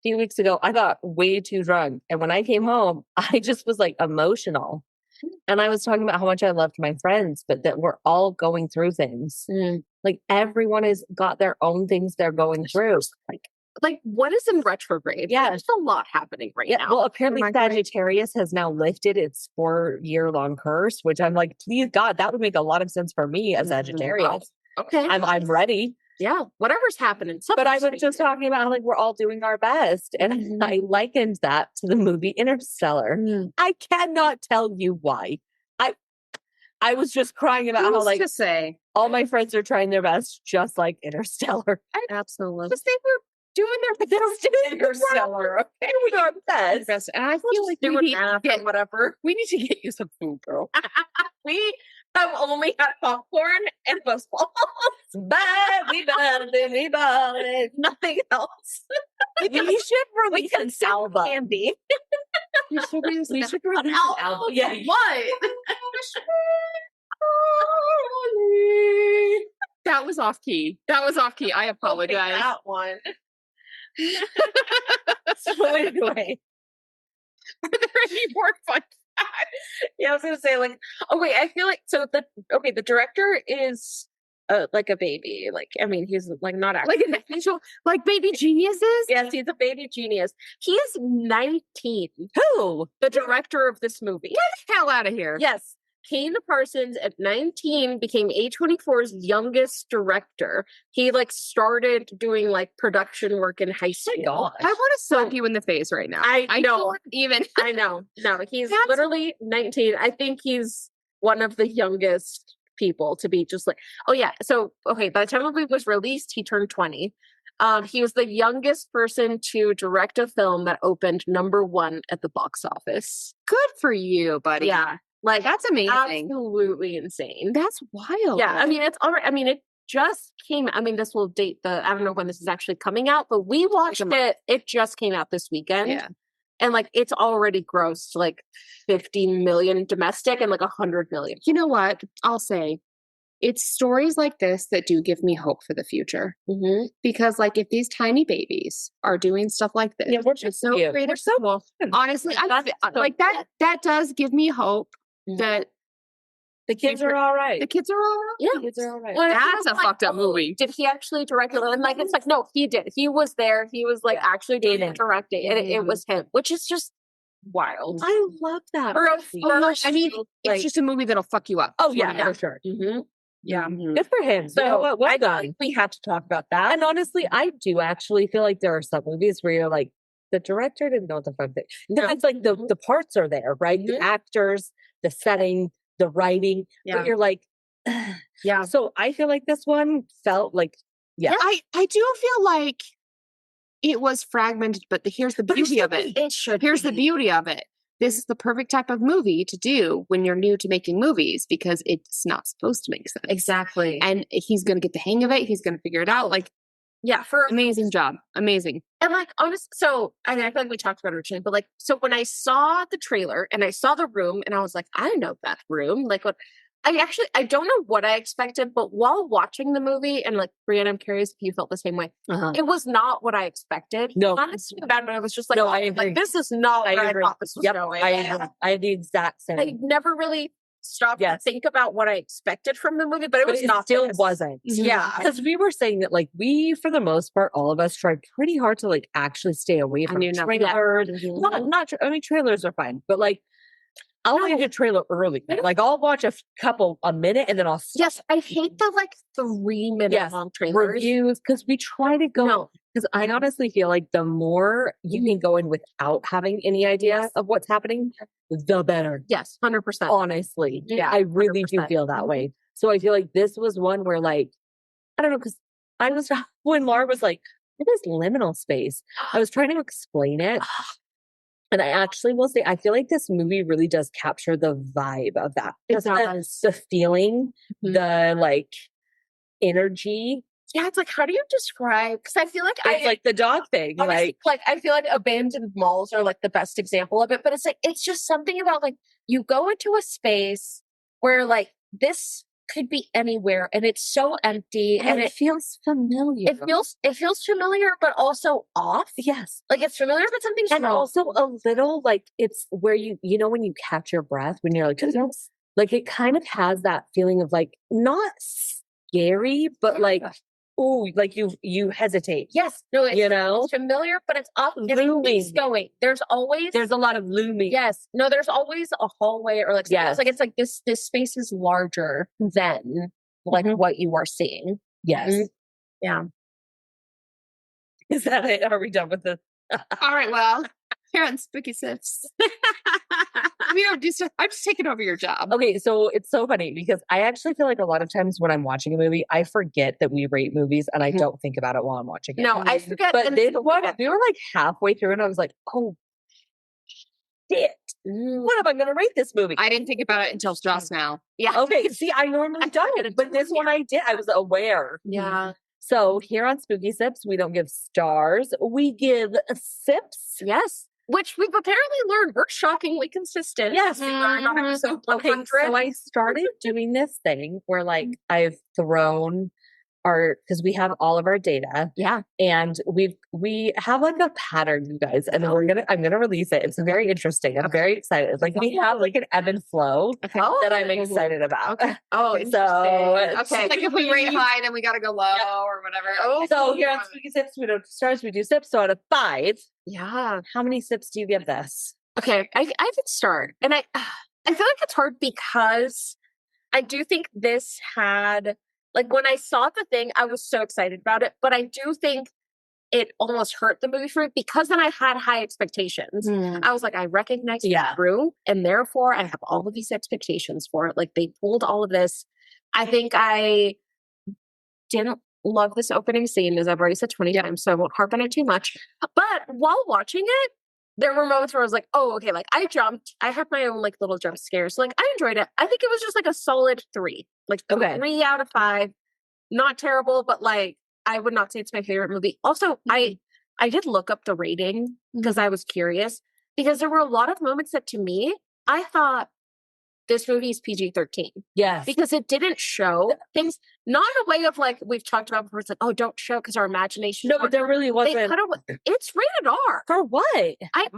S1: few weeks ago, I got way too drunk. And when I came home, I just was like emotional. And I was talking about how much I loved my friends, but that we're all going through things. Like everyone has got their own things they're going through.
S3: Like what is in retrograde?
S1: Yeah.
S3: There's a lot happening right now.
S1: Well, apparently
S2: Am I right?
S1: Sagittarius has now lifted its 4-year-long curse, which I'm like, please God, that would make a lot of sense for me as Sagittarius.
S3: Okay.
S1: I'm ready.
S3: Yeah. Whatever's happening.
S1: But I was just talking about how, like, we're all doing our best. And I likened that to the movie Interstellar. I cannot tell you why. I was just crying about how, like,
S2: to say
S1: all my friends are trying their best, just like Interstellar.
S2: absolutely.
S3: because they were doing their best in Interstellar. Okay.
S1: Doing our best.
S2: And I feel like
S3: Doing
S2: we need,
S3: math or whatever.
S2: we need to get you some food, girl.
S3: We have only had popcorn and Buzzballz.
S1: We ballin'.
S3: Nothing else.
S1: We should release an album.
S3: Candy.
S2: We should release
S1: We
S2: an
S1: should release an album. Yeah.
S3: What?
S2: That was off key. I apologize.
S3: That one.
S1: So anyway,
S2: Are there any more fun facts?
S3: Yeah, I was gonna say like, oh wait, I feel like the director is like a baby. Like, I mean, he's like not
S2: Like
S3: actually
S2: an official, like baby geniuses?
S3: yes, he's a baby genius. He is 19.
S1: who?
S3: The director of this movie.
S2: Get the hell out of here.
S3: Yes. Kane Parsons at 19 became A24's youngest director. He like started doing like production work in high school.
S2: I want to slap you in the face right now.
S3: I know.
S2: can't even.
S3: I know. No, he's
S2: That's-
S3: literally 19. I think he's one of the youngest people to be just like, oh yeah. So, okay, by the time the movie was released, he turned 20. He was the youngest person to direct a film that opened #1 at the box office.
S2: Good for you, buddy.
S3: Yeah. Like,
S2: That's amazing.
S3: absolutely insane.
S2: That's wild.
S3: Yeah, I mean, it's already, I mean, it just came, I mean, this will date I don't know when this is actually coming out, but we watched it just came out this weekend.
S2: Yeah.
S3: And like, it's already grossed like 50 million domestic and like 100 million.
S2: You know what? I'll say it's stories like this that do give me hope for the future.
S3: Mm-hmm.
S2: Because, like, if these tiny babies are doing stuff like this,
S1: Yeah, we're
S2: it's
S1: just
S2: so
S1: cute.
S2: creative.
S1: We're so
S3: Well,
S2: Honestly,
S3: That's so
S2: like that does give me hope
S3: Mhm.
S2: that
S1: The kids are all right.
S2: the kids are all right.
S3: yeah.
S1: The kids are all right.
S3: Well,
S2: That's
S3: it's
S2: a fucked up movie.
S3: Did he actually direct it? And like, it's like, no, he did. He was there. He was like actually doing
S1: Did
S3: it,
S1: it.
S3: directing, and it
S2: Mhm.
S3: was him, which is just wild.
S1: I love that.
S3: For a
S1: movie.
S2: Oh, no,
S3: first,
S2: I mean,
S3: like-
S2: it's just a movie that'll fuck you up.
S1: Oh yeah,
S3: Yeah.
S1: for sure.
S3: Mhm.
S2: Yeah.
S1: Good for him.
S3: So
S1: You know what? Well
S3: I
S1: done.
S3: think we had to talk about that.
S1: And honestly, I do actually feel like there are some movies where you're like, the director didn't know what the fuck they.
S3: No.
S1: It's like the parts are there, right?
S3: Mhm.
S1: The actors, the setting, the writing.
S2: Yeah.
S1: But you're like,
S2: Yeah.
S1: So I feel like this one felt like, yeah.
S2: I do feel like it was fragmented, but here's the beauty of it.
S3: It should.
S2: Here's the
S3: be.
S2: beauty of it. This is the perfect type of movie to do when you're new to making movies because it's not supposed to make sense.
S3: Exactly.
S2: And he's going to get the hang of it. He's going to figure it out. Like,
S3: Yeah, for
S2: amazing job. Amazing.
S3: and like honest. So I feel like we talked about it originally, but like so when I saw the trailer and I saw the room and I was like, I know that room. Like what I don't know what I expected, but while watching the movie and like Brianna, I'm curious if you felt the same way.
S1: Uh-huh.
S3: It was not what I expected.
S1: No.
S3: Not necessarily bad, but I was just like,
S1: No,
S3: oh,
S1: I agree.
S3: like this is not
S1: I
S3: what
S1: agree.
S3: I thought this was
S1: Yep,
S3: going.
S1: I agree. I had the exact same.
S3: I never really stopped to
S1: Yes.
S3: think about what I expected from the movie, but it
S1: but
S3: was
S1: it
S3: not
S1: still
S3: this.
S1: wasn't.
S3: Yeah.
S1: Because we were saying that, like, we, for the most part, all of us tried pretty hard to, like, actually stay away from
S2: knew nothing.
S1: trailers.
S3: Mhm.
S1: I mean, trailers are fine, but, like, I'll watch a trailer early. Like, I'll watch a minute, and then I'll stop.
S3: Yes, I hate the like 3-minute
S1: Yes,
S3: long trailers.
S1: reviews, because we try to go.
S3: No.
S1: Because I honestly feel like the more you can go in without having any idea of what's happening, the better.
S3: Yes, 100%.
S1: Honestly,
S3: Yeah,
S1: I really do
S3: 100%.
S1: feel that way. So I feel like this was one where, like, I don't know, because I was when Laura was like, it is liminal space. I was trying to explain it. And I actually will say, I feel like this movie really does capture the vibe of that.
S3: It
S1: Just the feeling, the like energy.
S3: Yeah, it's like, how do you describe? Because I feel like
S1: It's like the dog thing.
S3: like I feel like abandoned malls are like the best example of it. But it's like, it's just something about like you go into a space where like this could be anywhere and it's so empty
S1: and it feels familiar.
S3: It feels familiar, but also off.
S1: Yes.
S3: Like it's familiar, but something's
S1: And
S3: wrong.
S1: also a little like it's where you know when you catch your breath when you're like it kind of has that feeling of like not scary, but like ooh, like you hesitate.
S3: Yes, no,
S1: it's
S3: familiar, but it's off.
S1: Looming.
S3: It's going. There's
S1: a lot of looming.
S3: Yes, no, there's always a hallway or like it's like this space is larger than like what you are seeing.
S1: Yes.
S3: Yeah.
S1: Is that it? Are we done with this?
S2: All right, well, here on Spooky Sips. We don't do stuff. I'm just taking over your job.
S1: Okay, so it's so funny because I actually feel like a lot of times when I'm watching a movie, I forget that we rate movies and I don't think about it while I'm watching it.
S3: No, I forget.
S1: But this one, we were like halfway through and I was like, oh, shit. What am I going to rate this movie?
S2: I didn't think about it until just now.
S3: Yeah.
S1: Okay, see, I normally don't. But this one I did. I was aware.
S3: Yeah.
S1: So here on Spooky Sips, we don't give stars. We give sips.
S3: Yes. Which we've apparently learned we're shockingly consistent.
S1: Yes.
S3: We learned on episode 100.
S1: Okay, so I started doing this thing where like I've thrown because we have all of our data.
S3: Yeah.
S1: And we have like a pattern, you guys, and I'm gonna release it. It's very interesting. I'm very excited. Like we have like an ebb and flow that I'm excited about.
S3: Okay. Oh,
S1: so
S2: okay. Like if we rate high, then we gotta go low or whatever.
S3: Oh,
S1: so here on Spooky Sips, we don't do stars, we do sips. So out of 5,
S3: yeah.
S1: How many sips do you give this?
S3: Okay, I can start. And I feel like it's hard because I do think this had like when I saw the thing, I was so excited about it. But I do think it almost hurt the movie for me because then I had high expectations. I was like, I recognize it's true. And therefore I have all of these expectations for it. Like they pulled all of this. I think I didn't love this opening scene, as I've already said 20 times, so I won't harp on it too much. But while watching it, there were moments where I was like, oh, okay, like I jumped. I had my own like little jump scares. So, like I enjoyed it. I think it was just like a solid 3. Like 3 out of 5. Not terrible, but like I would not say it's my favorite movie. Also, I did look up the rating because I was curious because there were a lot of moments that to me, I thought this movie is PG-13.
S1: Yes.
S3: Because it didn't show things, not in a way of like we've talked about before. It's like, oh, don't show because our imagination.
S1: No, but there really wasn't.
S3: It's rated R.
S1: For what?
S3: I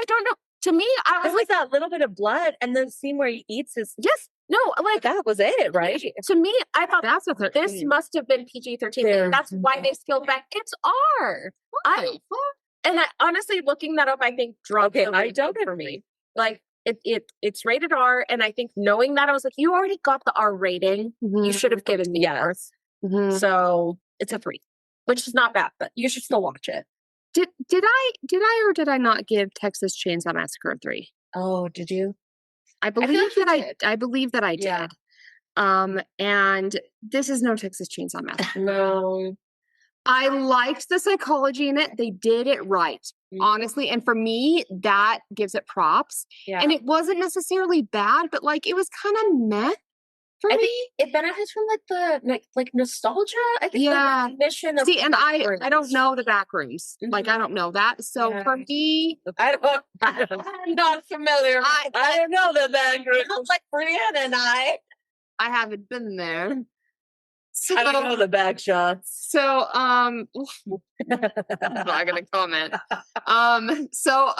S3: don't know. To me, I was
S1: like that little bit of blood and the scene where he eats his.
S3: Yes. No, like
S1: that was it, right?
S3: To me, I thought
S2: that's what
S3: this must have been PG-13. That's why they scaled back. It's R. And honestly, looking that up, I think dropped. Okay, I don't for me. Like it's rated R, and I think knowing that, I was like, you already got the R rating. You should have given me R. So it's a 3, which is not bad, but you should still watch it.
S2: Did I or did I not give Texas Chainsaw Massacre a 3?
S1: Oh, did you?
S2: I believe that I did. And this is no Texas Chainsaw Massacre.
S3: No.
S2: I liked the psychology in it. They did it right, honestly. And for me, that gives it props. Yeah. And it wasn't necessarily bad, but like it was kind of meh for me.
S3: It benefits from like the like nostalgia. I think the mission of
S2: and I don't know the Backrooms. Like I don't know that. So for me,
S3: I'm not familiar.
S1: I don't know the Backrooms.
S3: Like Brianna and I
S2: haven't been there.
S1: So, I don't know the back shots.
S2: So I'm not gonna comment. So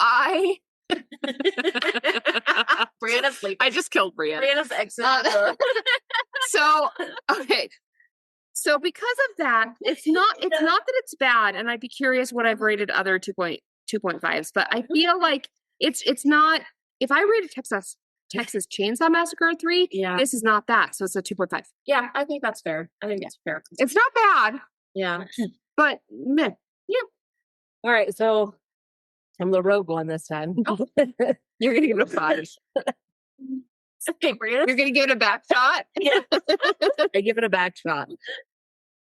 S3: Brianna's sleep.
S2: I just killed Brianna.
S3: Brianna's exit.
S2: So okay. So because of that, it's not that it's bad, and I'd be curious what I've rated other 2.5s, but I feel like it's not. If I rated Texas Chainsaw Massacre 3, this is not that, so it's a 2.5.
S3: Yeah, I think that's fair. That's fair.
S2: It's not bad.
S3: Yeah,
S2: but meh.
S3: Yeah.
S1: All right, so I'm the rogue one this time.
S2: You're gonna give it a 5.
S3: Okay, Brianna.
S2: You're gonna give it a back shot.
S3: Yeah,
S1: I give it a back shot.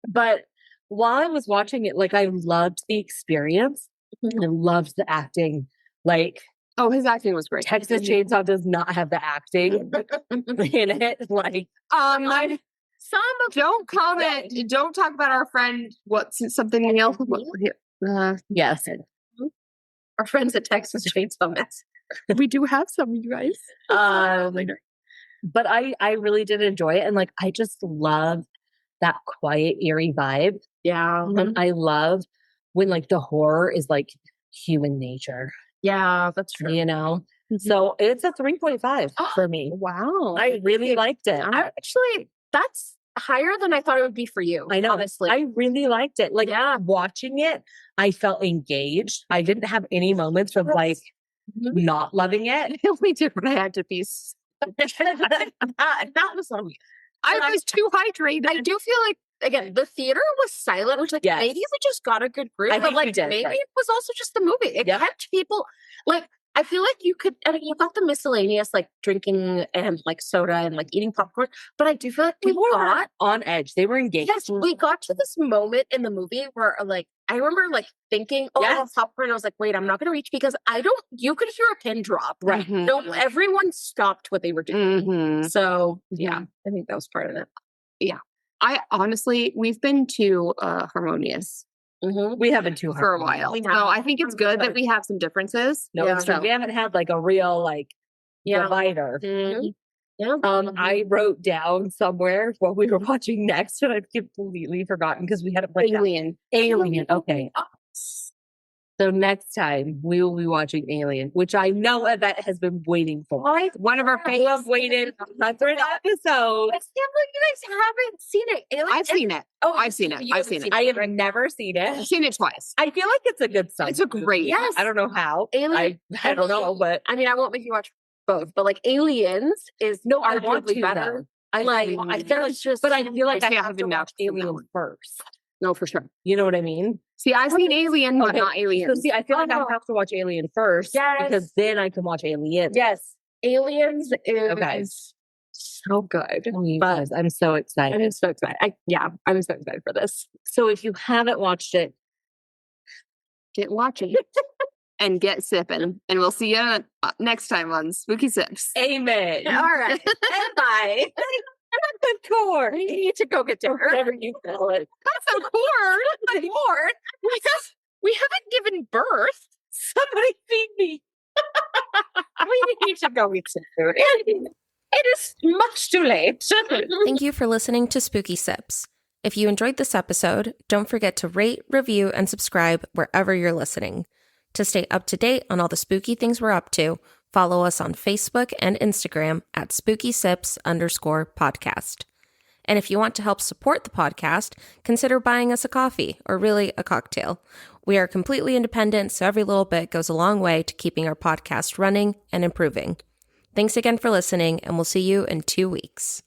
S3: But
S1: while I was watching it, like I loved the experience. I loved the acting. Like,
S2: Oh, his acting was great.
S1: Texas Chainsaw does not have the acting in it. Like,
S2: Don't comment. Don't talk about our friend. What's something else?
S1: yes.
S3: Our friends at Texas Chainsaw Massacre.
S2: We do have some, you guys.
S1: But I really did enjoy it. And like, I just love that quiet, eerie vibe.
S3: Yeah.
S1: And I love when like the horror is like human nature,
S3: Yeah, that's true.
S1: you know? So it's a 3.5 for me.
S2: Wow.
S1: I really liked it.
S3: Actually, that's higher than I thought it would be for you.
S1: I know.
S3: Honestly.
S1: I really liked it. Like, watching it, I felt engaged. I didn't have any moments of like not loving it.
S2: We did when I had to be.
S3: that was on me.
S2: I was too hydrated.
S3: I do feel like, again, the theater was silent, which like maybe we just got a good group.
S1: I think
S3: but
S1: we did,
S3: maybe
S1: right.
S3: it was also just the movie. It kept people like, I feel like you could, I mean, you got the miscellaneous like drinking and like soda and like eating popcorn, but I do feel like we got
S1: on edge. They were engaged.
S3: Yes, we got to this moment in the movie where like I remember like thinking, oh, I have popcorn. I was like, wait, I'm not gonna reach because you could hear a pin drop.
S1: Right.
S3: No, everyone stopped what they were doing. So yeah, I think that was part of it.
S2: Yeah. I honestly, we've been too harmonious
S1: We haven't too hard
S2: for a while. So I think it's good that we have some differences.
S1: No, so we haven't had like a real like divider.
S3: Yeah.
S1: I wrote down somewhere what we were watching next, and I've completely forgotten because we had it like Alien. Okay. So next time we will be watching Alien, which I know Yvette has been waiting for.
S2: One of our
S1: I have waited for an episode.
S3: I can't believe you guys haven't seen it. Alien,
S2: I've seen it.
S3: Oh,
S2: I've seen it. I've seen it.
S1: I have never seen it.
S2: I've seen it twice.
S1: I feel like it's a good song.
S2: It's a great.
S3: Yes.
S1: I don't know how.
S3: Alien.
S1: I don't know, but
S3: I mean, I won't make you watch both, but like Aliens is
S1: I want
S3: arguably
S1: to
S3: better.
S1: though. I feel it's just, but I feel like I have to watch Alien first.
S2: No, for sure.
S1: You know what I mean?
S2: See, I've seen Alien, but not Alien.
S1: So see, I feel like I have to watch Alien first because then I can watch Alien.
S3: Yes, Aliens is so good.
S1: But I'm so excited.
S3: I'm so excited. I'm so excited for this.
S1: So if you haven't watched it,
S2: get watching and get sipping. And we'll see you next time on Spooky Sips.
S1: amen.
S3: All right, and bye.
S1: Good corn.
S3: You need to go get dinner.
S1: Whatever you call it.
S2: That's a corn.
S3: Corn. We haven't given birth.
S1: Somebody feed me.
S3: We need to go eat some food. It is much too late.
S4: Thank you for listening to Spooky Sips. If you enjoyed this episode, don't forget to rate, review, and subscribe wherever you're listening. To stay up to date on all the spooky things we're up to, follow us on Facebook and Instagram at spookysips_podcast. And if you want to help support the podcast, consider buying us a coffee, or really a cocktail. We are completely independent, so every little bit goes a long way to keeping our podcast running and improving. Thanks again for listening, and we'll see you in 2 weeks.